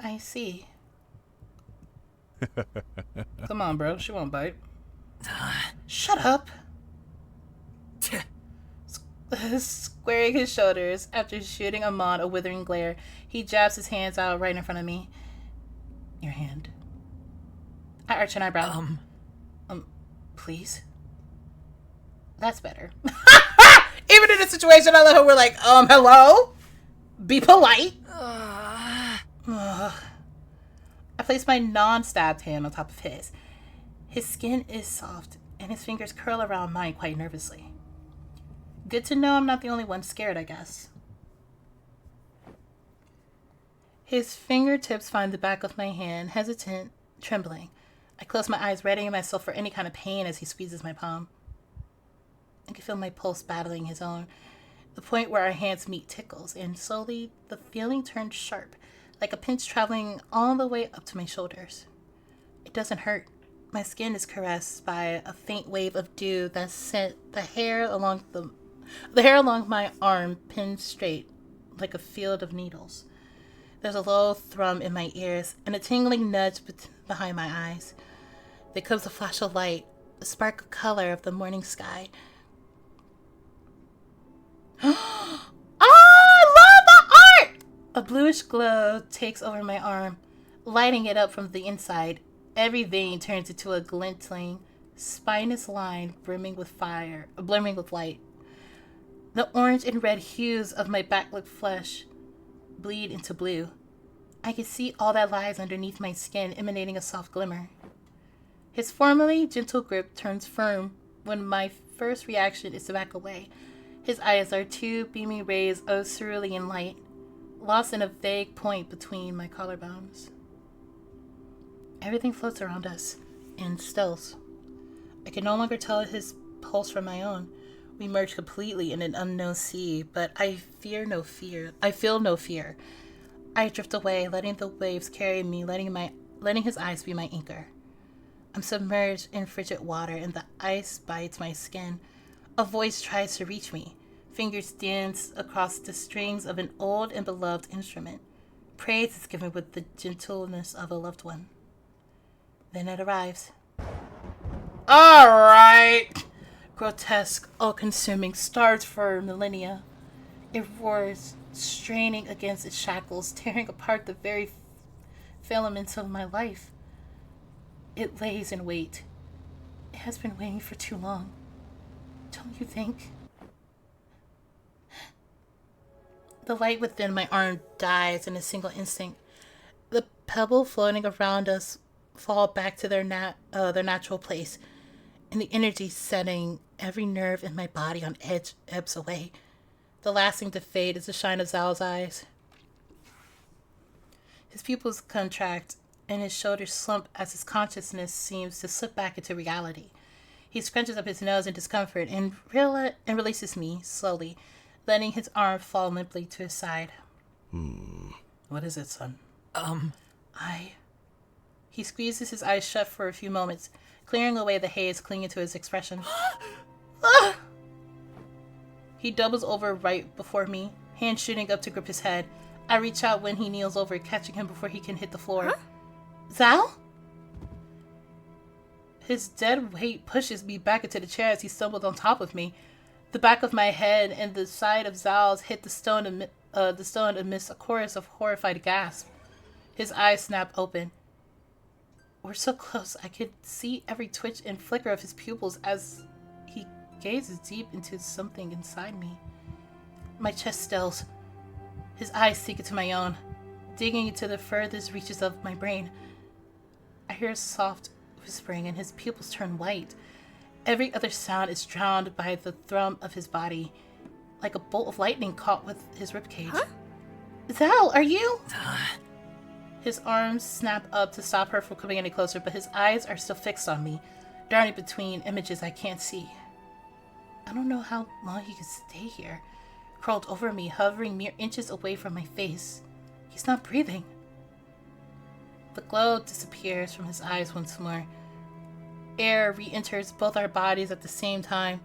Speaker 1: I see. Come on, bro. She won't bite. Shut up. Squaring his shoulders after shooting Amon a withering glare, he jabs his hands out right in front of me. Your hand. I arch an eyebrow. Please? That's better. Even in a situation, I love how we're like, hello? Be polite. I place my non-stabbed hand on top of his. His skin is soft, and his fingers curl around mine quite nervously. Good to know I'm not the only one scared, I guess. His fingertips find the back of my hand, hesitant, trembling. I close my eyes, readying myself for any kind of pain as he squeezes my palm. I can feel my pulse battling his own. The point where our hands meet tickles, and slowly the feeling turns sharp, like a pinch traveling all the way up to my shoulders. It doesn't hurt. My skin is caressed by a faint wave of dew that sent the hair along my arm pinned straight, like a field of needles. There's a low thrum in my ears and a tingling nudge behind my eyes. There comes a flash of light, a spark of color of the morning sky. Oh, I love the art! A bluish glow takes over my arm, lighting it up from the inside. Every vein turns into a glinting, spinous line brimming with light. The orange and red hues of my backlit flesh bleed into blue. I can see all that lies underneath my skin, emanating a soft glimmer. His formerly gentle grip turns firm when my first reaction is to back away. His eyes are two beaming rays of cerulean light, lost in a vague point between my collarbones. Everything floats around us and stills. I can no longer tell his pulse from my own. We merge completely in an unknown sea, but I feel no fear. I drift away, letting the waves carry me, letting his eyes be my anchor. I'm submerged in frigid water, and the ice bites my skin. A voice tries to reach me. Fingers dance across the strings of an old and beloved instrument. Praise is given with the gentleness of a loved one. Then it arrives. All right. Grotesque, all-consuming, starved for millennia. It roars, straining against its shackles, tearing apart the very filaments of my life. It lays in wait. It has been waiting for too long. Don't you think? The light within my arm dies in a single instant. The pebbles floating around us fall back to their natural place, and the energy setting every nerve in my body on edge ebbs away. The last thing to fade is the shine of Zhao's eyes. His pupils contract, and his shoulders slump as his consciousness seems to slip back into reality. He scrunches up his nose in discomfort and releases me slowly, letting his arm fall limply to his side. What is it, son? He squeezes his eyes shut for a few moments, clearing away the haze clinging to his expression. He doubles over right before me, hand shooting up to grip his head. I reach out when he kneels over, catching him before he can hit the floor. Zhao? His dead weight pushes me back into the chair as he stumbled on top of me. The back of my head and the side of Zhao's hit the stone amidst a chorus of horrified gasps. His eyes snap open. We're so close, I could see every twitch and flicker of his pupils as he gazes deep into something inside me. My chest stills. His eyes sink into my own, digging into the furthest reaches of my brain. I hear a soft whispering and his pupils turn white. Every other sound is drowned by the thrum of his body, like a bolt of lightning caught with his ribcage. Zhao, are you? His arms snap up to stop her from coming any closer, but his eyes are still fixed on me, darting between images I can't see. I don't know how long he could stay here, curled over me, hovering mere inches away from my face. He's not breathing. The glow disappears from his eyes once more. Air re-enters both our bodies at the same time,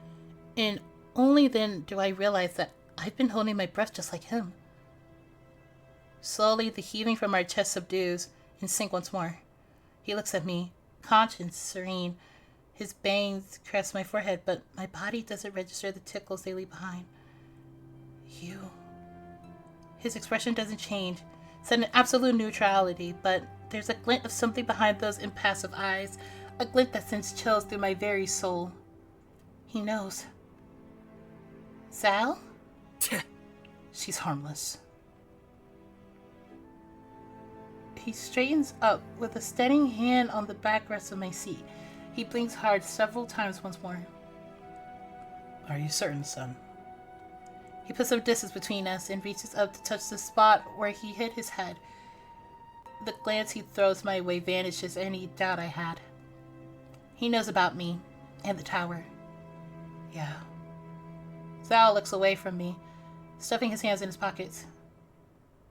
Speaker 1: and only then do I realize that I've been holding my breath just like him. Slowly, the heaving from our chest subdues and sink once more. He looks at me, conscious, serene. His bangs caress my forehead, but my body doesn't register the tickles they leave behind. You. His expression doesn't change. It's an absolute neutrality, but there's a glint of something behind those impassive eyes, a glint that sends chills through my very soul. He knows. Sal? She's harmless. He straightens up with a steadying hand on the backrest of my seat. He blinks hard several times once more. Are you certain, son? He puts some distance between us and reaches up to touch the spot where he hit his head. The glance he throws my way vanishes any doubt I had. He knows about me and the tower. Yeah. Sal looks away from me, stuffing his hands in his pockets.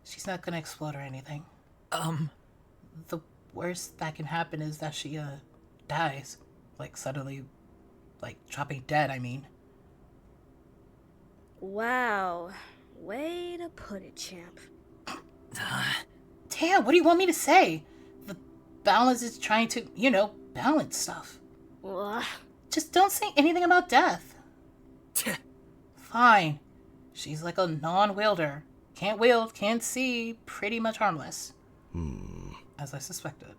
Speaker 1: She's not gonna explode or anything. The worst that can happen is that she, dies. Like, suddenly, like, dropping dead, I mean.
Speaker 10: Wow. Way to put it, champ.
Speaker 1: Damn, what do you want me to say? The balance is trying to, balance stuff.
Speaker 10: Ugh.
Speaker 1: Just don't say anything about death. Fine. She's like a non-wielder. Can't wield, can't see, pretty much harmless. As I suspected.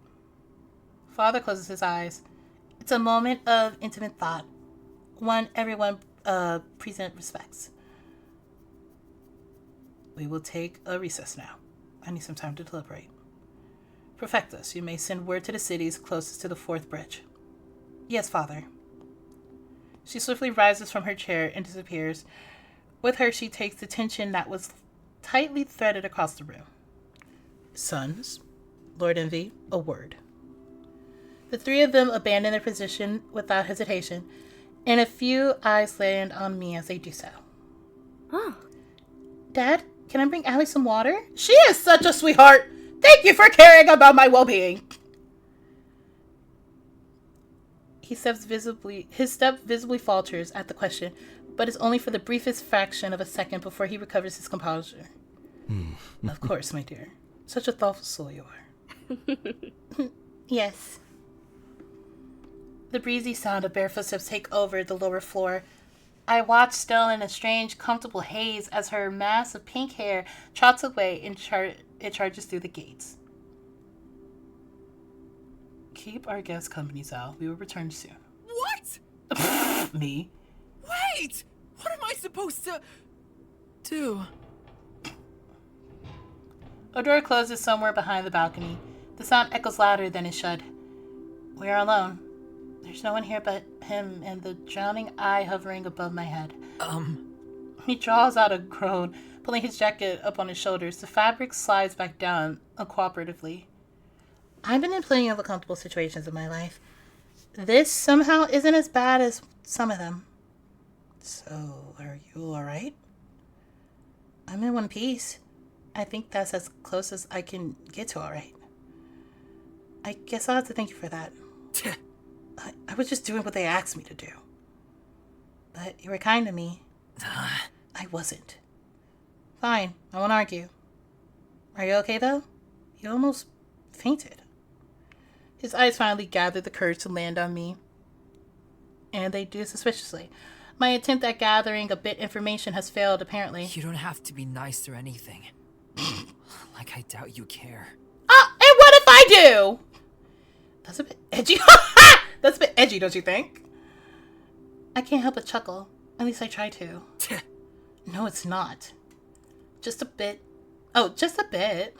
Speaker 1: Father closes his eyes. It's a moment of intimate thought. One everyone present respects. We will take a recess now. I need some time to deliberate. Perfectus, you may send word to the cities closest to the fourth bridge. Yes, Father. She swiftly rises from her chair and disappears. With her, she takes the tension that was tightly threaded across the room. Sons, Lord Envy, a word. The three of them abandon their position without hesitation, and a few eyes land on me as they do so.
Speaker 10: Oh.
Speaker 1: Dad, can I bring Allie some water? She is such a sweetheart! Thank you for caring about my well-being! His step visibly falters at the question, but it's only for the briefest fraction of a second before he recovers his composure. Of course, my dear. Such a thoughtful soul you are. Yes. The breezy sound of bare footsteps take over the lower floor. I watch still in a strange, comfortable haze as her mass of pink hair trots away and it charges through the gates. Keep our guests company, Sal. We will return soon.
Speaker 3: What?
Speaker 1: Me?
Speaker 3: Wait! What am I supposed to do?
Speaker 1: A door closes somewhere behind the balcony. The sound echoes louder than it should. We are alone. There's no one here but him and the drowning eye hovering above my head. He draws out a groan, pulling his jacket up on his shoulders. The fabric slides back down uncooperatively. I've been in plenty of uncomfortable situations in my life. This somehow isn't as bad as some of them. So, are you alright? I'm in one piece. I think that's as close as I can get to alright. I guess I'll have to thank you for that. I was just doing what they asked me to do. But you were kind to me. I wasn't. Fine, I won't argue. Are you okay, though? You almost fainted. His eyes finally gather the courage to land on me. And they do suspiciously. My attempt at gathering a bit information has failed, apparently.
Speaker 3: You don't have to be nice or anything. Like I doubt you care.
Speaker 1: And what if I do? That's a bit edgy. That's a bit edgy, don't you think? I can't help but chuckle. At least I try to. No, it's not. Just a bit. Oh, just a bit.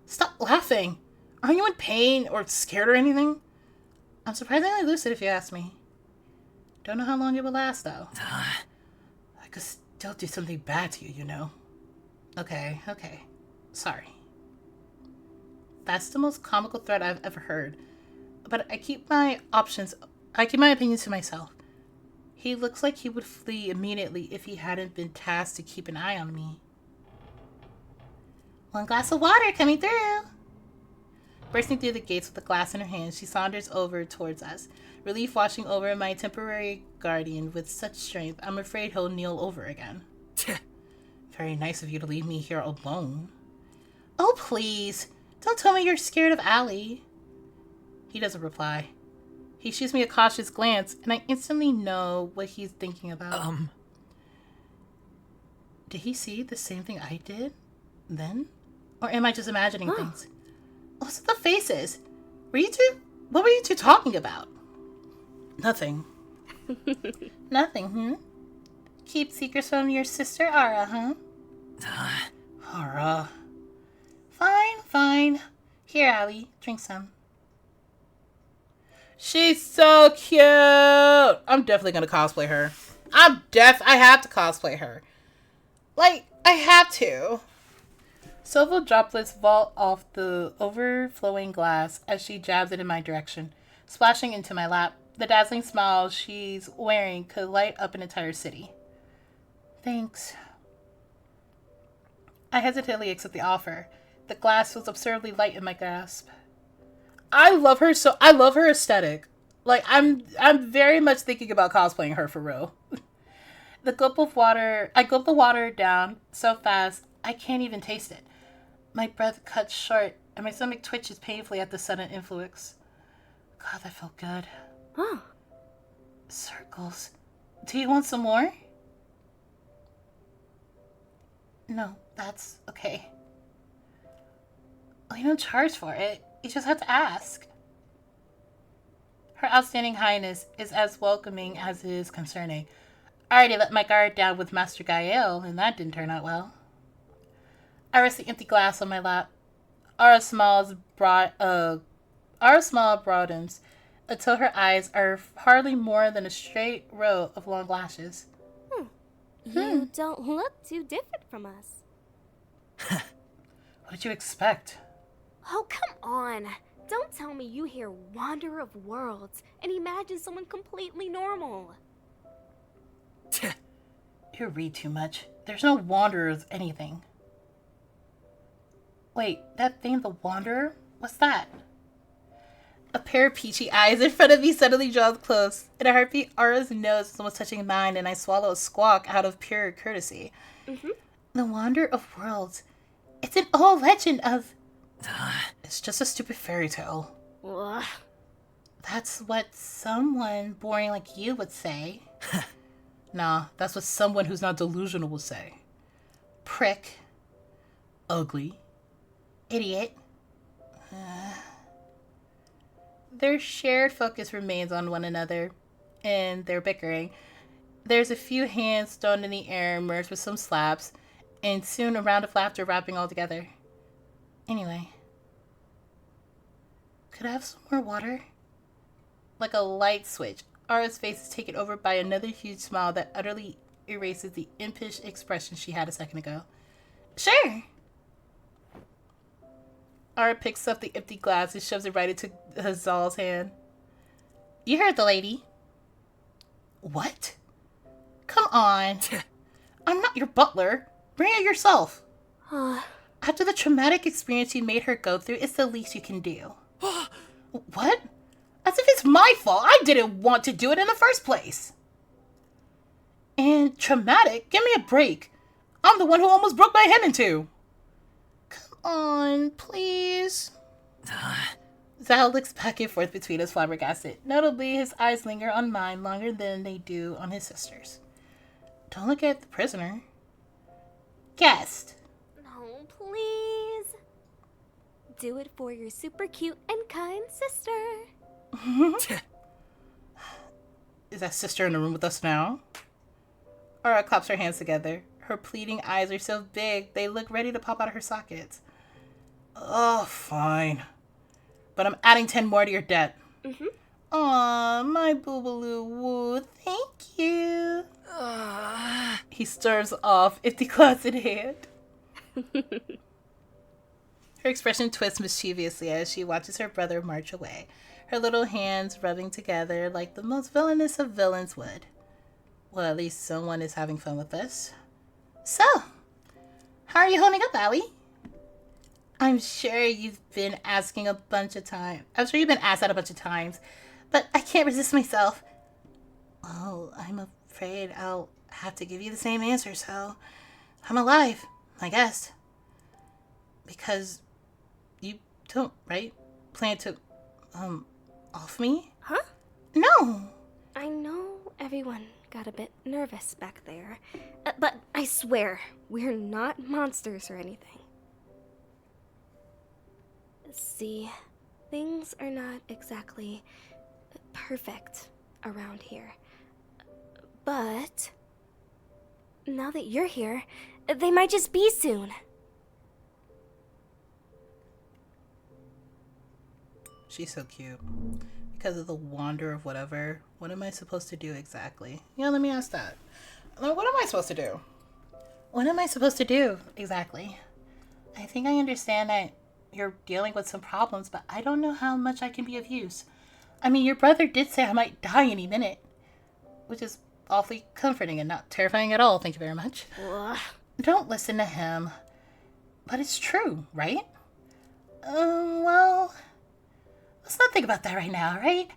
Speaker 1: Stop laughing. Are you in pain or scared or anything? I'm surprisingly lucid if you ask me. Don't know how long it will last, though. I could still do something bad to you, you know. Okay. Sorry. That's the most comical threat I've ever heard. But I keep my opinions to myself. He looks like he would flee immediately if he hadn't been tasked to keep an eye on me. One glass of water coming through. Bursting through the gates with the glass in her hand, she saunters over towards us, relief washing over my temporary guardian with such strength I'm afraid he'll kneel over again. Very nice of you to leave me here alone. Oh, please. Don't tell me you're scared of Allie. He doesn't reply. He shoots me a cautious glance, and I instantly know what he's thinking about. Did he see the same thing I did then? Or am I just imagining things? What's with the faces? What were you two talking about? Nothing. Nothing, Keep secrets from your sister Ara, huh? Ara. Fine. Here, Allie, drink some. She's so cute! I'm definitely gonna cosplay her. I have to cosplay her. Like, I have to. Silver droplets vault off the overflowing glass as she jabs it in my direction, splashing into my lap. The dazzling smile she's wearing could light up an entire city. Thanks. I hesitantly accept the offer. The glass feels absurdly light in my grasp. I love her aesthetic. Like, I'm very much thinking about cosplaying her for real. I gulp the water down so fast I can't even taste it. My breath cuts short and my stomach twitches painfully at the sudden influx. God, that felt good.
Speaker 10: Oh.
Speaker 1: Circles. Do you want some more? No, that's okay. Well, you don't charge for it. You just have to ask. Her outstanding highness is as welcoming as it is concerning. I already let my guard down with Master Gael, and that didn't turn out well. I rest the empty glass on my lap. Ara's smile broadens until her eyes are hardly more than a straight row of long lashes.
Speaker 10: You don't look too different from us.
Speaker 1: What did you expect?
Speaker 10: Oh, come on. Don't tell me you hear Wanderer of Worlds and imagine someone completely normal.
Speaker 1: You read too much. There's no Wanderer of anything. Wait, that thing, the Wanderer? What's that? A pair of peachy eyes in front of me suddenly draws close. In a heartbeat, Ara's nose is almost touching mine, and I swallow a squawk out of pure courtesy. The Wanderer of Worlds. It's an old legend of... It's just a stupid fairy tale.
Speaker 10: Ugh.
Speaker 1: That's what someone boring like you would say. Nah, that's what someone who's not delusional would say. Prick. Ugly. Idiot. Their shared focus remains on one another, and their bickering. There's a few hands thrown in the air, merged with some slaps, and soon a round of laughter wrapping all together. Anyway. Could I have some more water? Like a light switch, Ara's face is taken over by another huge smile that utterly erases the impish expression she had a second ago. Sure! Ara picks up the empty glass and shoves it right into Hazal's hand. You heard the lady. What? Come on. I'm not your butler. Bring it yourself. After the traumatic experience you made her go through, it's the least you can do. What? As if it's my fault. I didn't want to do it in the first place. And traumatic? Give me a break. I'm the one who almost broke my head in two. Come on, please. Zal looks back and forth between us, flabbergasted. Notably, his eyes linger on mine longer than they do on his sister's. Don't look at the prisoner. Guest.
Speaker 10: No, please. Do it for your super cute and kind sister.
Speaker 1: Is that sister in the room with us now? Ara claps her hands together. Her pleading eyes are so big, they look ready to pop out of her sockets. Oh, fine. But I'm adding 10 more to your debt. Aw, my boobaloo woo, thank you. He stirs off, empty glass in hand. Her expression twists mischievously as she watches her brother march away, her little hands rubbing together like the most villainous of villains would. Well, at least someone is having fun with this. So, how are you holding up, Allie? I'm sure you've been asking a bunch of times. I'm sure you've been asked that a bunch of times, but I can't resist myself. Well, I'm afraid I'll have to give you the same answer, so I'm alive, I guess. Because you don't, right? Plan to, off me?
Speaker 10: Huh?
Speaker 1: No!
Speaker 10: I know everyone got a bit nervous back there, but I swear, we're not monsters or anything. See, things are not exactly perfect around here. But now that you're here, they might just be soon.
Speaker 1: She's so cute. Because of the wander of whatever, what am I supposed to do exactly? Yeah, let me ask that. What am I supposed to do? What am I supposed to do exactly? I think I understand that you're dealing with some problems, but I don't know how much I can be of use. I mean, your brother did say I might die any minute, which is awfully comforting and not terrifying at all, thank you very much.
Speaker 10: Ugh.
Speaker 1: Don't listen to him. But it's true, right? Well, let's not think about that right now, right?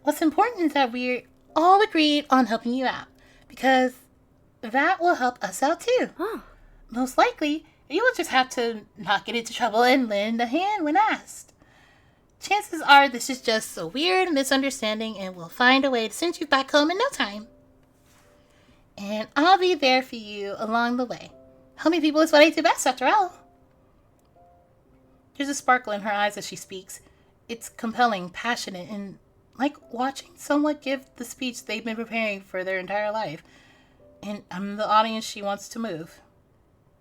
Speaker 1: What's important is that we all agreed on helping you out, because that will help us out too.
Speaker 10: Huh.
Speaker 1: Most likely, you will just have to not get into trouble and lend a hand when asked. Chances are this is just a weird misunderstanding and we'll find a way to send you back home in no time. And I'll be there for you along the way. Helping people is what I do best, after all. There's a sparkle in her eyes as she speaks. It's compelling, passionate, and like watching someone give the speech they've been preparing for their entire life. And I'm the audience she wants to move.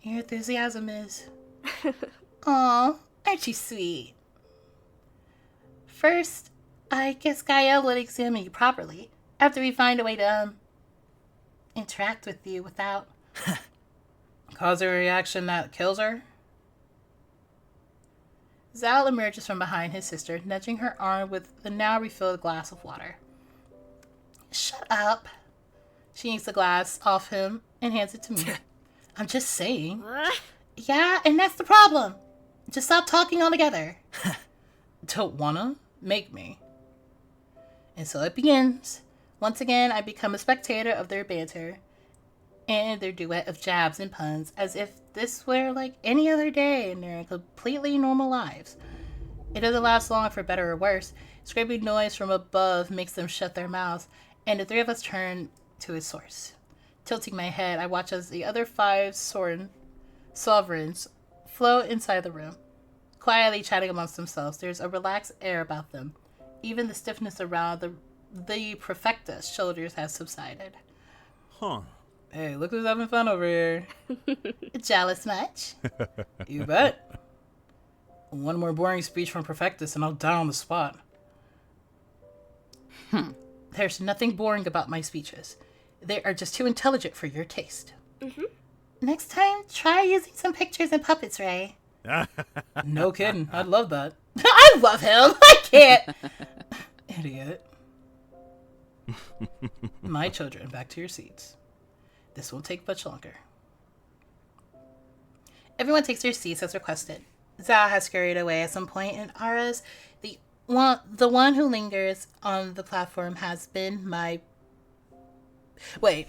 Speaker 1: Your enthusiasm is... Aw, aren't you sweet? First, I guess Gael would examine you properly, after we find a way to, interact with you without... cause a reaction that kills her? Zal emerges from behind his sister, nudging her arm with the now refilled glass of water. Shut up. She yanks the glass off him and hands it to me. I'm just saying. Yeah, and that's the problem. Just stop talking altogether. Don't wanna? Make me. And so it begins. Once again, I become a spectator of their banter and their duet of jabs and puns, as if this were like any other day in their completely normal lives. It doesn't last long, for better or worse. Scraping noise from above makes them shut their mouths, and the three of us turn to its source. Tilting my head, I watch as the other 5 sovereigns flow inside the room, quietly chatting amongst themselves. There's a relaxed air about them. Even the stiffness around the Prefecta's shoulders has subsided.
Speaker 4: Huh.
Speaker 1: Hey, look who's having fun over here. Jealous much? You bet. One more boring speech from Prefectus and I'll die on the spot. There's nothing boring about my speeches. They are just too intelligent for your taste. Next time, try using some pictures and puppets, Ray. No kidding. I'd love that. I love him. I can't. Idiot. My children, back to your seats. This won't take much longer. Everyone takes their seats as requested. Za has scurried away at some point, and Ara's the one who lingers on the platform has been my... Wait.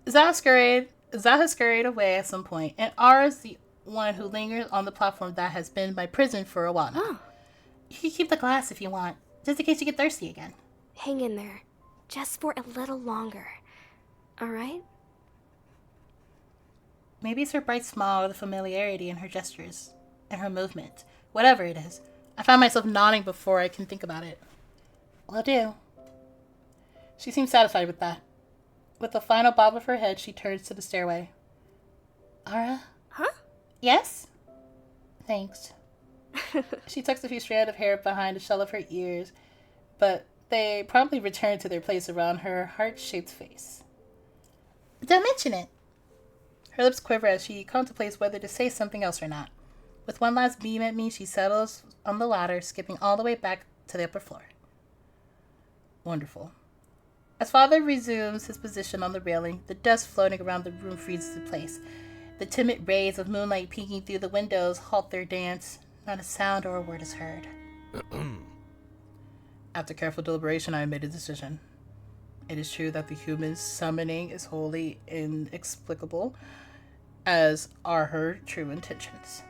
Speaker 1: Za has scurried away at some point, and Ara's the one who lingers on the platform that has been my prison for a while now.
Speaker 10: Oh.
Speaker 1: You can keep the glass if you want, just in case you get thirsty again.
Speaker 10: Hang in there, just for a little longer. All right?
Speaker 1: Maybe it's her bright smile or the familiarity in her gestures and her movement. Whatever it is. I find myself nodding before I can think about it. Will do. She seems satisfied with that. With a final bob of her head, she turns to the stairway. Ara?
Speaker 10: Huh?
Speaker 1: Yes? Thanks. She tucks a few strands of hair behind the shell of her ears, but they promptly return to their place around her heart-shaped face. Don't mention it. Her lips quiver as she contemplates whether to say something else or not. With one last beam at me, she settles on the ladder, skipping all the way back to the upper floor. Wonderful. As Father resumes his position on the railing, the dust floating around the room freezes in place. The timid rays of moonlight peeking through the windows halt their dance. Not a sound or a word is heard. After careful deliberation, I made a decision. It is true that the human summoning is wholly inexplicable, as are her true intentions,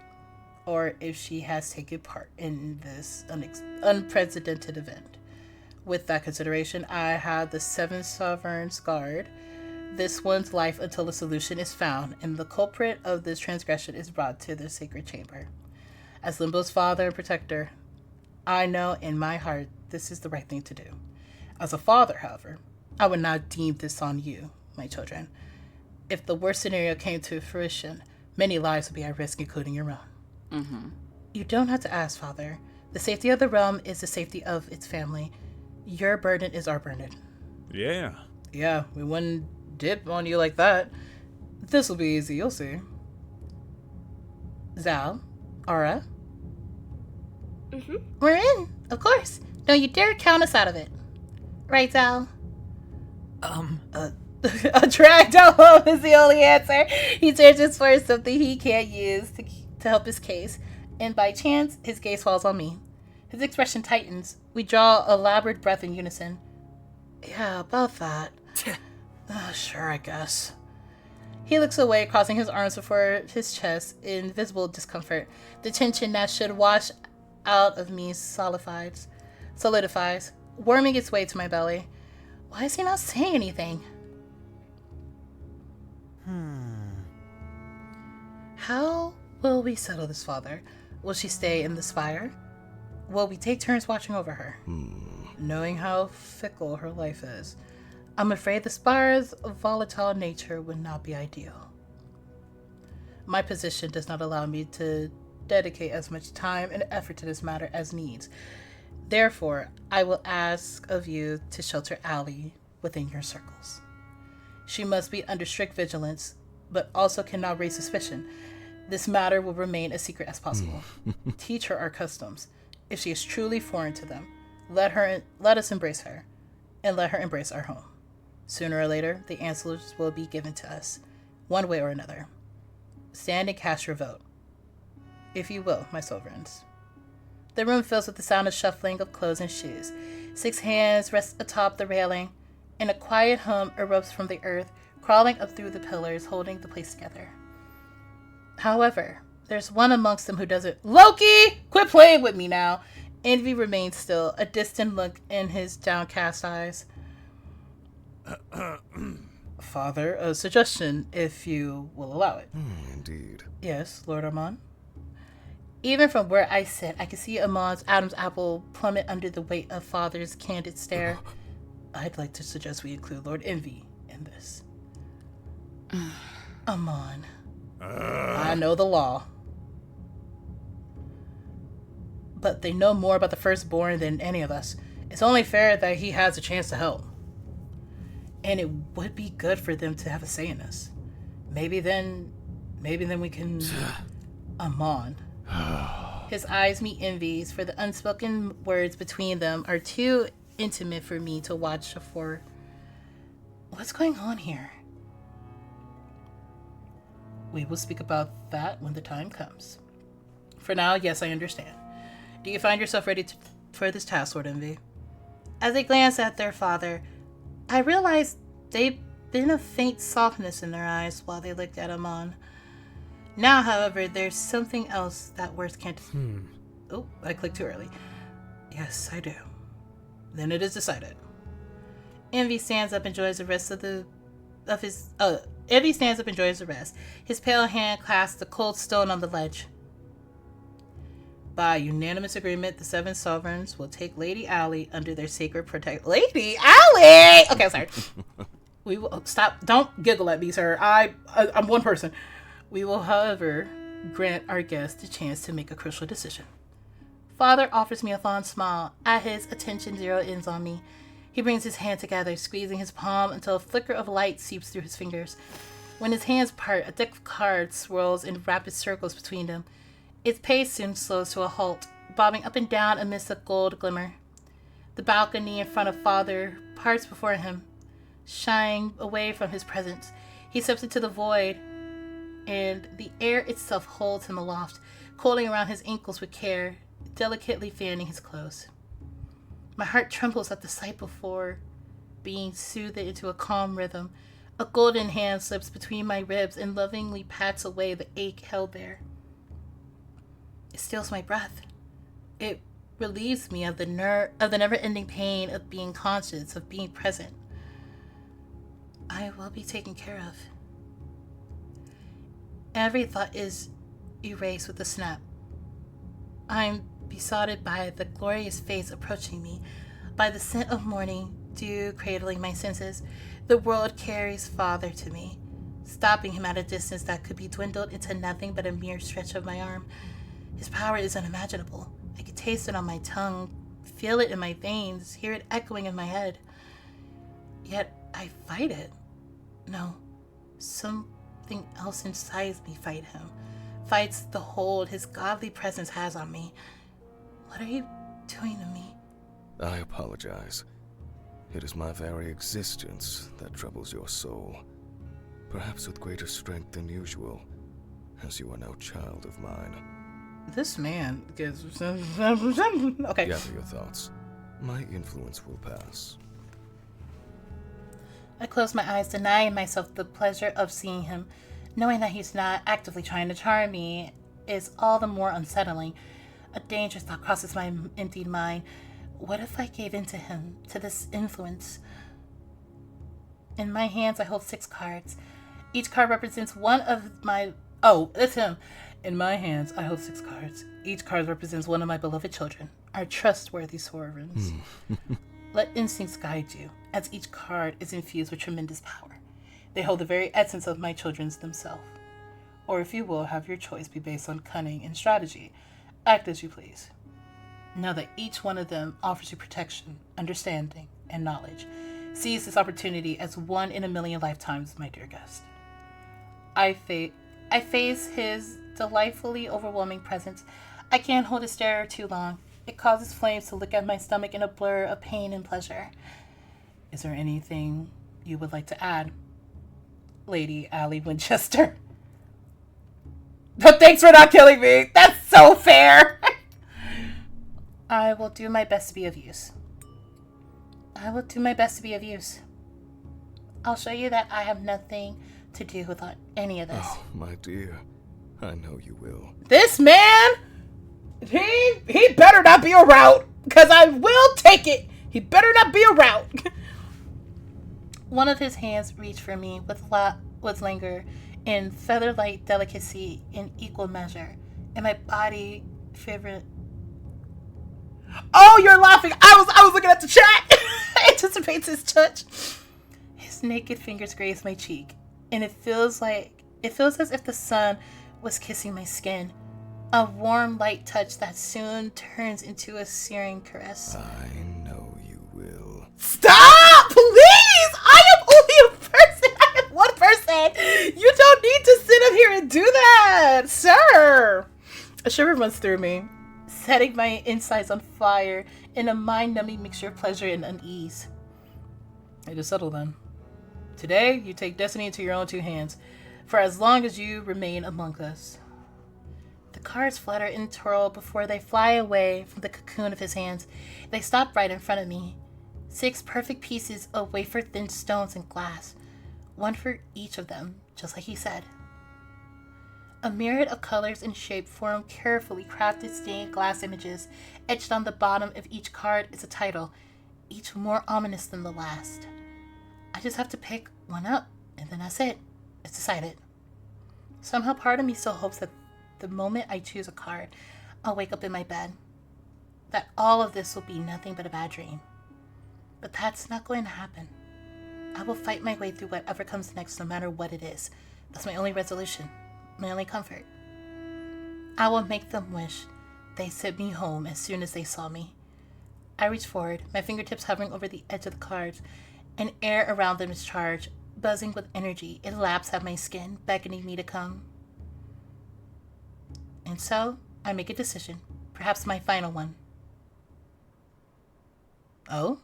Speaker 1: or if she has taken part in this unprecedented event. With that consideration, I have the Seven Sovereigns guard this one's life until the solution is found and the culprit of this transgression is brought to the sacred chamber. As Limbo's father and protector, I know in my heart this is the right thing to do. As a father, however, I would not deem this on you, my children. If the worst scenario came to fruition, many lives would be at risk, including your own.
Speaker 7: Mm-hmm.
Speaker 1: You don't have to ask, Father. The safety of the realm is the safety of its family. Your burden is our burden.
Speaker 4: Yeah.
Speaker 1: Yeah, we wouldn't dip on you like that. This'll be easy, you'll see. Zal, Aura.
Speaker 10: Mm-hmm.
Speaker 1: We're in, of course. Don't you dare count us out of it. Right, Zal? A dragged out home is the only answer. He searches for something he can't use to help his case, and by chance, his gaze falls on me. His expression tightens. We draw a labored breath in unison. Yeah, about that. Sure, I guess. He looks away, crossing his arms before his chest in visible discomfort. The tension that should wash out of me solidifies, worming its way to my belly. Why is he not saying anything? How will we settle this, Father? Will she stay in the spire? Will we take turns watching over her? Knowing how fickle her life is, I'm afraid the spire's volatile nature would not be ideal. My position does not allow me to dedicate as much time and effort to this matter as needs. Therefore, I will ask of you to shelter Allie within your circles. She must be under strict vigilance, but also cannot raise suspicion. This matter will remain as secret as possible. Teach her our customs. If she is truly foreign to them, let us embrace her, and let her embrace our home. Sooner or later, the answers will be given to us, one way or another. Stand and cast your vote, if you will, my sovereigns. The room fills with the sound of shuffling of clothes and shoes. 6 hands rest atop the railing, and a quiet hum erupts from the earth, crawling up through the pillars, holding the place together. However, there's one amongst them who doesn't. Loki! Quit playing with me now! Envy remains still, a distant look in his downcast eyes. Father, a suggestion, if you will allow it.
Speaker 9: Indeed.
Speaker 1: Yes, Lord Armand. Even from where I sit, I can see Armand's Adam's apple plummet under the weight of Father's candid stare. I'd like to suggest we include Lord Envy in this. Armand. I know the law. But they know more about the firstborn than any of us. It's only fair that he has a chance to help. And it would be good for them to have a say in this. Maybe then we can... Amon. His eyes meet Envy's, for the unspoken words between them are too intimate for me to watch for. What's going on here? We will speak about that when the time comes. For now, yes, I understand. Do you find yourself ready for this task, Lord Envy? As I glance at their father, I realized they'd been a faint softness in their eyes while they looked at Amon. Now, however, there's something else that words can't... Oh, I clicked too early. Yes, I do. Then it is decided. Envy stands up and enjoys the rest Envy stands up and enjoys the rest. His pale hand clasps the cold stone on the ledge. By unanimous agreement, the 7 sovereigns will take Lady Allie under their sacred protection. Lady Allie! Okay, I'm sorry. We will stop. Don't giggle at me, sir. I'm one person. We will, however, grant our guest the chance to make a crucial decision. Father offers me a fond smile. At his attention zero ends on me. He brings his hand together, squeezing his palm until a flicker of light seeps through his fingers. When his hands part, a deck of cards swirls in rapid circles between them. Its pace soon slows to a halt, bobbing up and down amidst a gold glimmer. The balcony in front of Father parts before him, shying away from his presence. He steps into the void, and the air itself holds him aloft, coiling around his ankles with care, delicately fanning his clothes. My heart trembles at the sight before being soothed into a calm rhythm. A golden hand slips between my ribs and lovingly pats away the ache held there. It steals my breath. It relieves me of the never-ending pain of being conscious, of being present. I will be taken care of. Every thought is erased with a snap. I'm besotted by the glorious face approaching me, by the scent of morning dew cradling my senses. The world carries father to me, stopping him at a distance that could be dwindled into nothing but a mere stretch of my arm. His power is unimaginable. I could taste it on my tongue, feel it in my veins, hear it echoing in my head. Yet I fight it. No, something else inside me fights him. Fights the hold his godly presence has on me. What are you doing to me?
Speaker 9: I apologize. It is my very existence that troubles your soul. Perhaps with greater strength than usual, as you are no child of mine.
Speaker 1: This man gets... Okay.
Speaker 9: Gather your thoughts. My influence will pass.
Speaker 1: I close my eyes, denying myself the pleasure of seeing him. Knowing that he's not actively trying to charm me is all the more unsettling. A dangerous thought crosses my emptied mind. What if I gave in to him, to this influence? In my hands, I hold 6 cards. Each card represents one of my... Oh, it's him. In my hands, I hold 6 cards. Each card represents one of my beloved children, our trustworthy sovereigns. Let instincts guide you, as each card is infused with tremendous power. They hold the very essence of my children's themselves. Or if you will, have your choice be based on cunning and strategy. Act as you please. Know that each one of them offers you protection, understanding, and knowledge. Seize this opportunity as one in a million lifetimes, my dear guest. I face his delightfully overwhelming presence. I can't hold his stare too long. It causes flames to lick at my stomach in a blur of pain and pleasure. Is there anything you would like to add, Lady Allie Winchester? But thanks for not killing me. That's so fair. I will do my best to be of use. I'll show you that I have nothing to do with any of this.
Speaker 9: Oh, my dear. I know you will.
Speaker 1: This man, he better not be a route, because I will take it. He better not be a route. One of his hands reached for me with languor and feather-light delicacy in equal measure, and my body shivered. Oh, you're laughing. I was looking at the chat. Anticipates his touch. His naked fingers graze my cheek, and it feels as if the sun was kissing my skin. A warm, light touch that soon turns into a searing caress.
Speaker 9: I know you will.
Speaker 1: Stop! Please! I am only a person. I am one person. You don't need to sit up here and do that, sir. A shiver runs through me, setting my insides on fire in a mind-numbing mixture of pleasure and unease. It is settled then. Today, you take destiny into your own 2 hands, for as long as you remain among us. The cards flutter and twirl before they fly away from the cocoon of his hands. They stop right in front of me. 6 perfect pieces of wafer-thin stones and glass, one for each of them, just like he said. A myriad of colors and shape form carefully crafted stained glass images. Etched on the bottom of each card is a title, each more ominous than the last. I just have to pick one up, and then that's it. It's decided. Somehow part of me still hopes that the moment I choose a card, I'll wake up in my bed. That all of this will be nothing but a bad dream. But that's not going to happen. I will fight my way through whatever comes next, no matter what it is. That's my only resolution. My only comfort. I will make them wish they sent me home as soon as they saw me. I reach forward, my fingertips hovering over the edge of the cards, and air around them is charged, buzzing with energy. It laps at my skin, beckoning me to come. And so, I make a decision, perhaps my final one. Oh?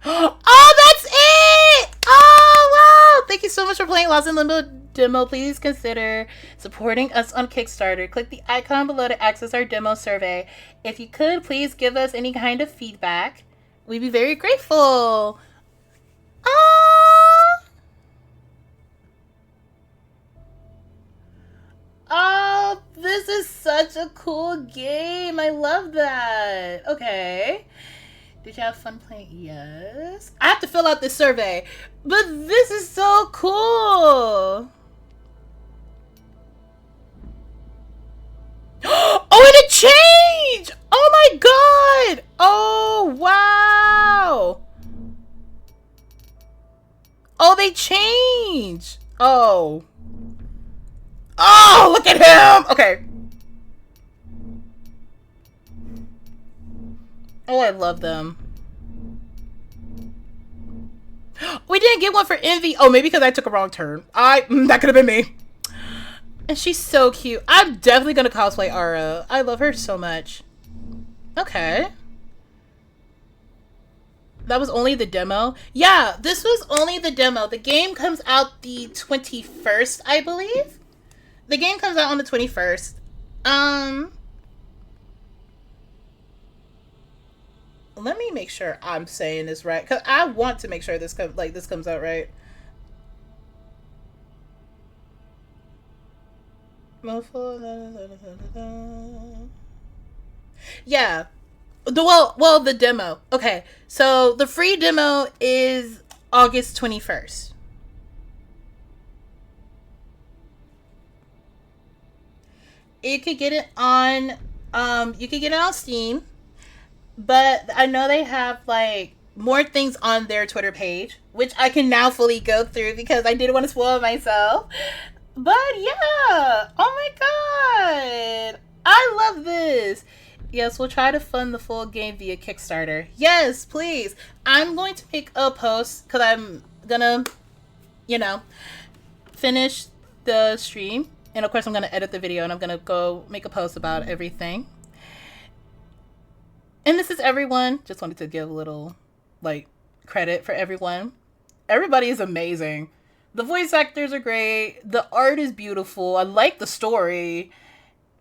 Speaker 1: Oh, that's it! Oh, wow! Thank you so much for playing Lost in Limbo Demo. Please consider supporting us on Kickstarter. Click the icon below to access our demo survey. If you could, please give us any kind of feedback. We'd be very grateful. Oh, this is such a cool game. I love that. Okay. Did you have fun playing? Yes. I have to fill out this survey, but this is so cool. Oh, and it changed! Oh my god! Oh, wow! Oh, they changed! Oh. Oh, look at him! Okay. Oh, I love them. We didn't get one for Envy. Oh, maybe because I took a wrong turn. That could have been me. And she's so cute. I'm definitely gonna cosplay Ara. I love her so much. Okay. That was only the demo? Yeah, this was only the demo. The game comes out the 21st, I believe. The game comes out on the 21st. Let me make sure I'm saying this right, because I want to make sure this comes out right. Yeah. The demo. Okay, so the free demo is August 21st. You could get it on Steam, but I know they have like more things on their Twitter page, which I can now fully go through because I didn't want to spoil myself. But yeah, oh my god, I love this. Yes, we'll try to fund the full game via Kickstarter. Yes, please. I'm going to make a post because I'm gonna, finish the stream. And of course, I'm going to edit the video and I'm going to go make a post about everything. And this is everyone. Just wanted to give a little, credit for everyone. Everybody is amazing. The voice actors are great. The art is beautiful. I like the story.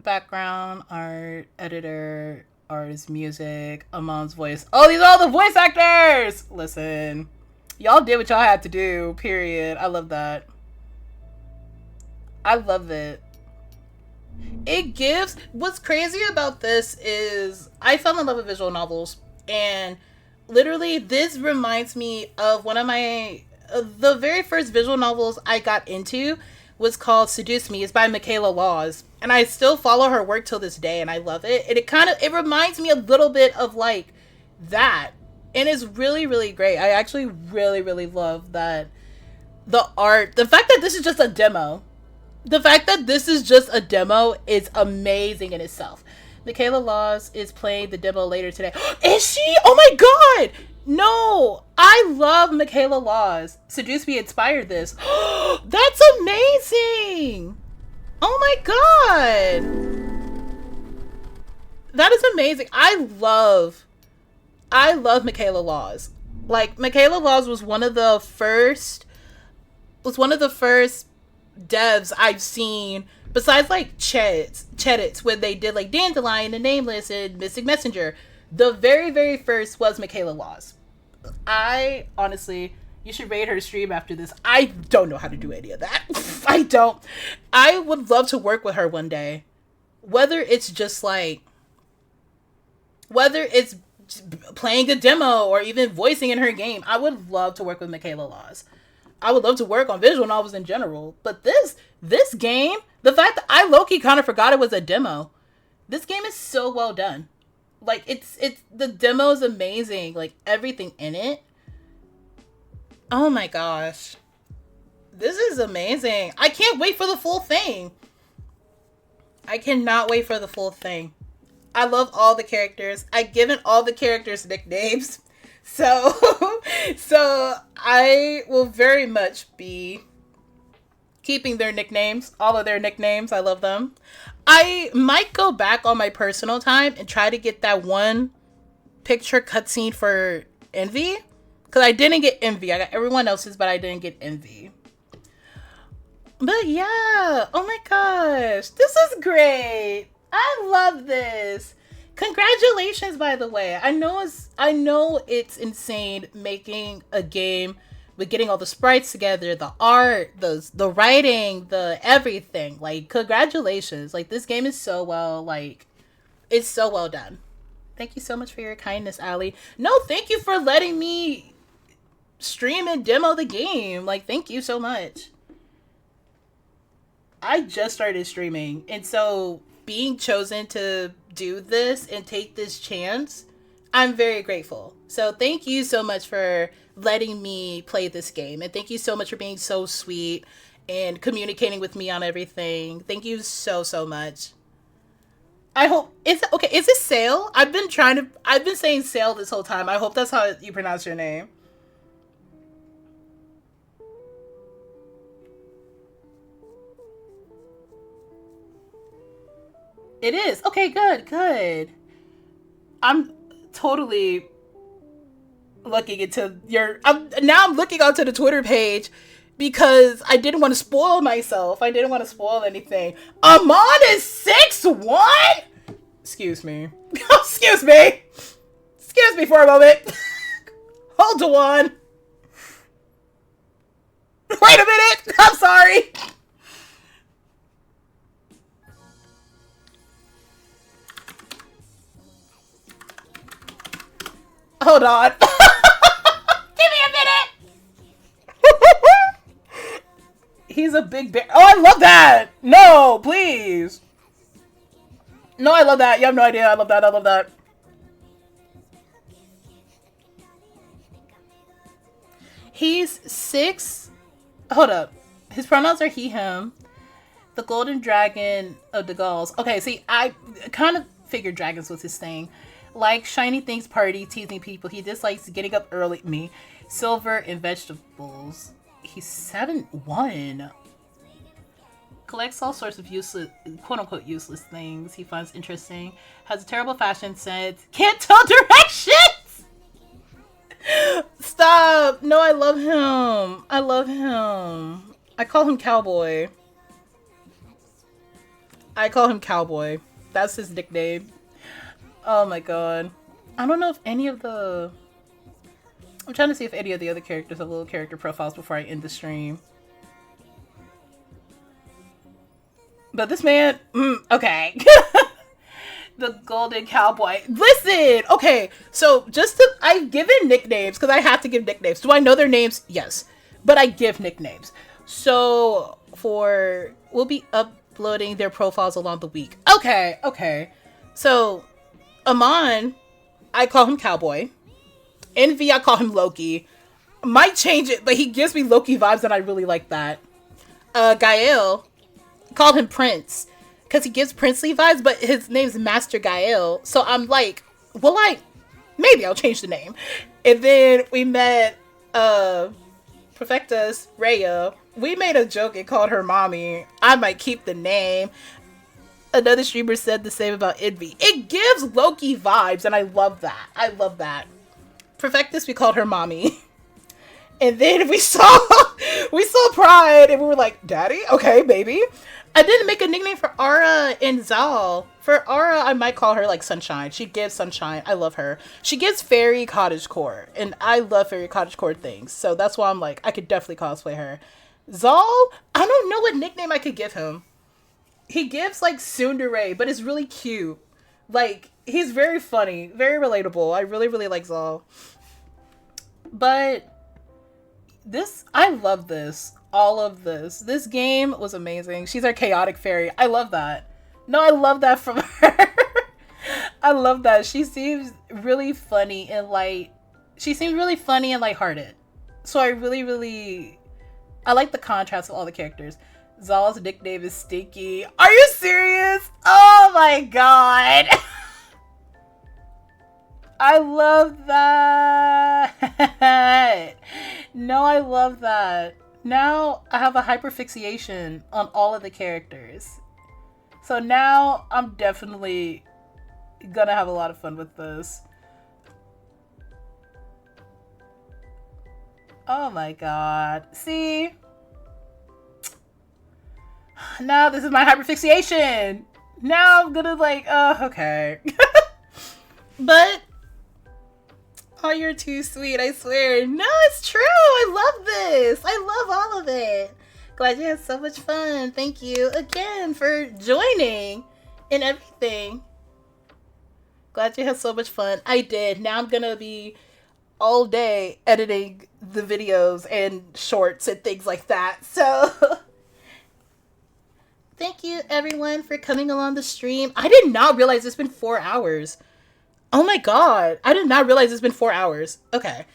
Speaker 1: Background, art, editor, artist, music, Amon's voice. Oh, these are all the voice actors! Listen. Y'all did what y'all had to do, period. I love that. I love it. What's crazy about this is I fell in love with visual novels, and literally this reminds me of one of the very first visual novels I got into was called Seduce Me. It's by Michaela Laws, and I still follow her work till this day, and I love it. And it reminds me a little bit of that, and it's really, really great. I actually really, really love that. The art, the fact that this is just a demo. The fact that this is just a demo is amazing in itself. Michaela Laws is playing the demo later today. Is she? Oh my god! No! I love Michaela Laws. Seduce Me inspired this. That's amazing! Oh my god! That is amazing. I love Michaela Laws. Michaela Laws was one of the first devs I've seen, besides Cheddits, when they did Dandelion and Nameless and Mystic Messenger. The very, very first was Michaela Laws. I honestly, you should raid her stream after this. I don't know how to do any of that. I don't. I would love to work with her one day. Whether it's playing a demo or even voicing in her game, I would love to work with Michaela Laws. I would love to work on visual novels in general, but this game, the fact that I low-key kind of forgot it was a demo. This game is so well done. It's the demo is amazing. Everything in it. Oh my gosh. This is amazing. I can't wait for the full thing. I cannot wait for the full thing. I love all the characters. I've given all the characters nicknames. So I will very much be keeping their nicknames, all of their nicknames. I love them. I might go back on my personal time and try to get that one picture cutscene for Envy, because I didn't get Envy. I got everyone else's, but I didn't get Envy. But yeah, oh my gosh, this is great. I love this. Congratulations, by the way. I know it's insane making a game with getting all the sprites together, the art, the writing, the everything. Like, congratulations. Like, this game is so well, like, it's so well done. Thank you so much for your kindness, Allie. No, thank you for letting me stream and demo the game. Like, thank you so much. I just started streaming, and so being chosen to do this and take this chance, I'm very grateful. So thank you so much for letting me play this game, and thank you so much for being so sweet and communicating with me on everything. Thank you so much. I hope it's okay. Is it Sale? I've been saying Sale this whole time. I hope that's how you pronounce your name. It is. Okay, good. I'm totally looking into I'm looking onto the Twitter page because I didn't want to spoil myself. I didn't want to spoil anything. Amon is 6'1"? Excuse me. Excuse me. Excuse me for a moment. Hold on. Wait a minute. I'm sorry. Hold on. Give me a minute. He's a big bear. Oh, I love that. No, please. No, I love that. You have no idea. I love that. He's 6. Hold up. His pronouns are he, him. The golden dragon of the Gauls. Okay, see, I kind of figured dragons was his thing. Like shiny things party, teasing people. He dislikes getting up early. Me. Silver and vegetables. He's 7'1". Collects all sorts of useless, quote-unquote useless things he finds interesting. Has a terrible fashion sense. Can't tell directions! Stop! No, I love him. I call him Cowboy. That's his nickname. Oh my god. I don't know if any of the... I'm trying to see if any of the other characters have little character profiles before I end the stream. But this man... okay. The Golden Cowboy. Listen! Okay, so I've given nicknames, because I have to give nicknames. Do I know their names? Yes. But I give nicknames. So, we'll be uploading their profiles along the week. Okay. So... Amon, I call him Cowboy. Envy, I call him Loki. Might change it, but he gives me Loki vibes and I really like that. Gael, called him Prince. Because he gives princely vibes, but his name's Master Gael. So I'm like, maybe I'll change the name. And then we met, Perfectus, Rhea. We made a joke and called her Mommy. I might keep the name. Another streamer said the same about Envy. It gives Loki vibes, and I love that. Perfectus, we called her Mommy. And then we saw Pride, and we were like, Daddy? Okay, baby. I didn't make a nickname for Ara and Zal. For Ara, I might call her, like, Sunshine. She gives Sunshine. I love her. She gives Fairy Cottagecore, and I love Fairy Cottagecore things. So that's why I'm like, I could definitely cosplay her. Zal, I don't know what nickname I could give him. He gives, like, tsundere, but it's really cute. Like, he's very funny, very relatable. I really, really like Zal. But I love this. All of this. This game was amazing. She's our chaotic fairy. I love that. No, I love that from her. I love that. She seems really funny and lighthearted. So I really, really... I like the contrast of all the characters. Zal's nickname is Stinky. Are you serious? Oh my god. I love that. No, I love that. Now I have a hyperfixation on all of the characters. So now I'm definitely gonna have a lot of fun with this. Oh my god. See? Now this is my hyperfixation. Now I'm gonna like, okay. But, oh, you're too sweet, I swear. No, it's true. I love this. I love all of it. Glad you had so much fun. Thank you again for joining and everything. Glad you had so much fun. I did. Now I'm gonna be all day editing the videos and shorts and things like that. So thank you everyone for coming along the stream. I did not realize it's been 4 hours. Oh my god. I did not realize it's been 4 hours. Okay.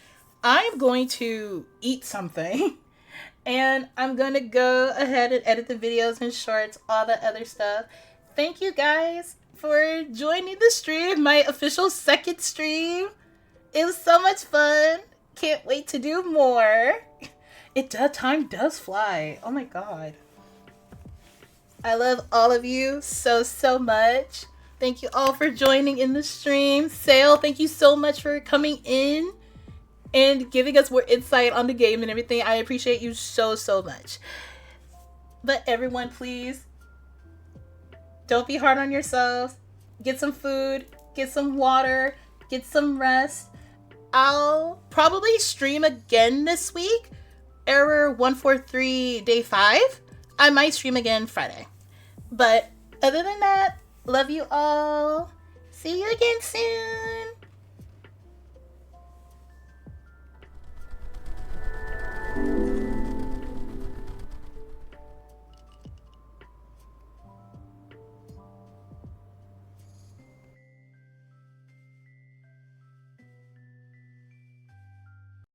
Speaker 1: I'm going to eat something and I'm gonna go ahead and edit the videos and shorts, all that other stuff. Thank you guys for joining the stream, my official second stream. It was so much fun. Can't wait to do more. Time does fly. Oh my god. I love all of you so much. Thank you all for joining in the stream. Sale, thank you so much for coming in and giving us more insight on the game and everything. I appreciate you so much. But everyone, please, don't be hard on yourselves. Get some food, get some water, get some rest. I'll probably stream again this week. Error 143 day 5. I might stream again Friday. But other than that, love you all. See you again soon.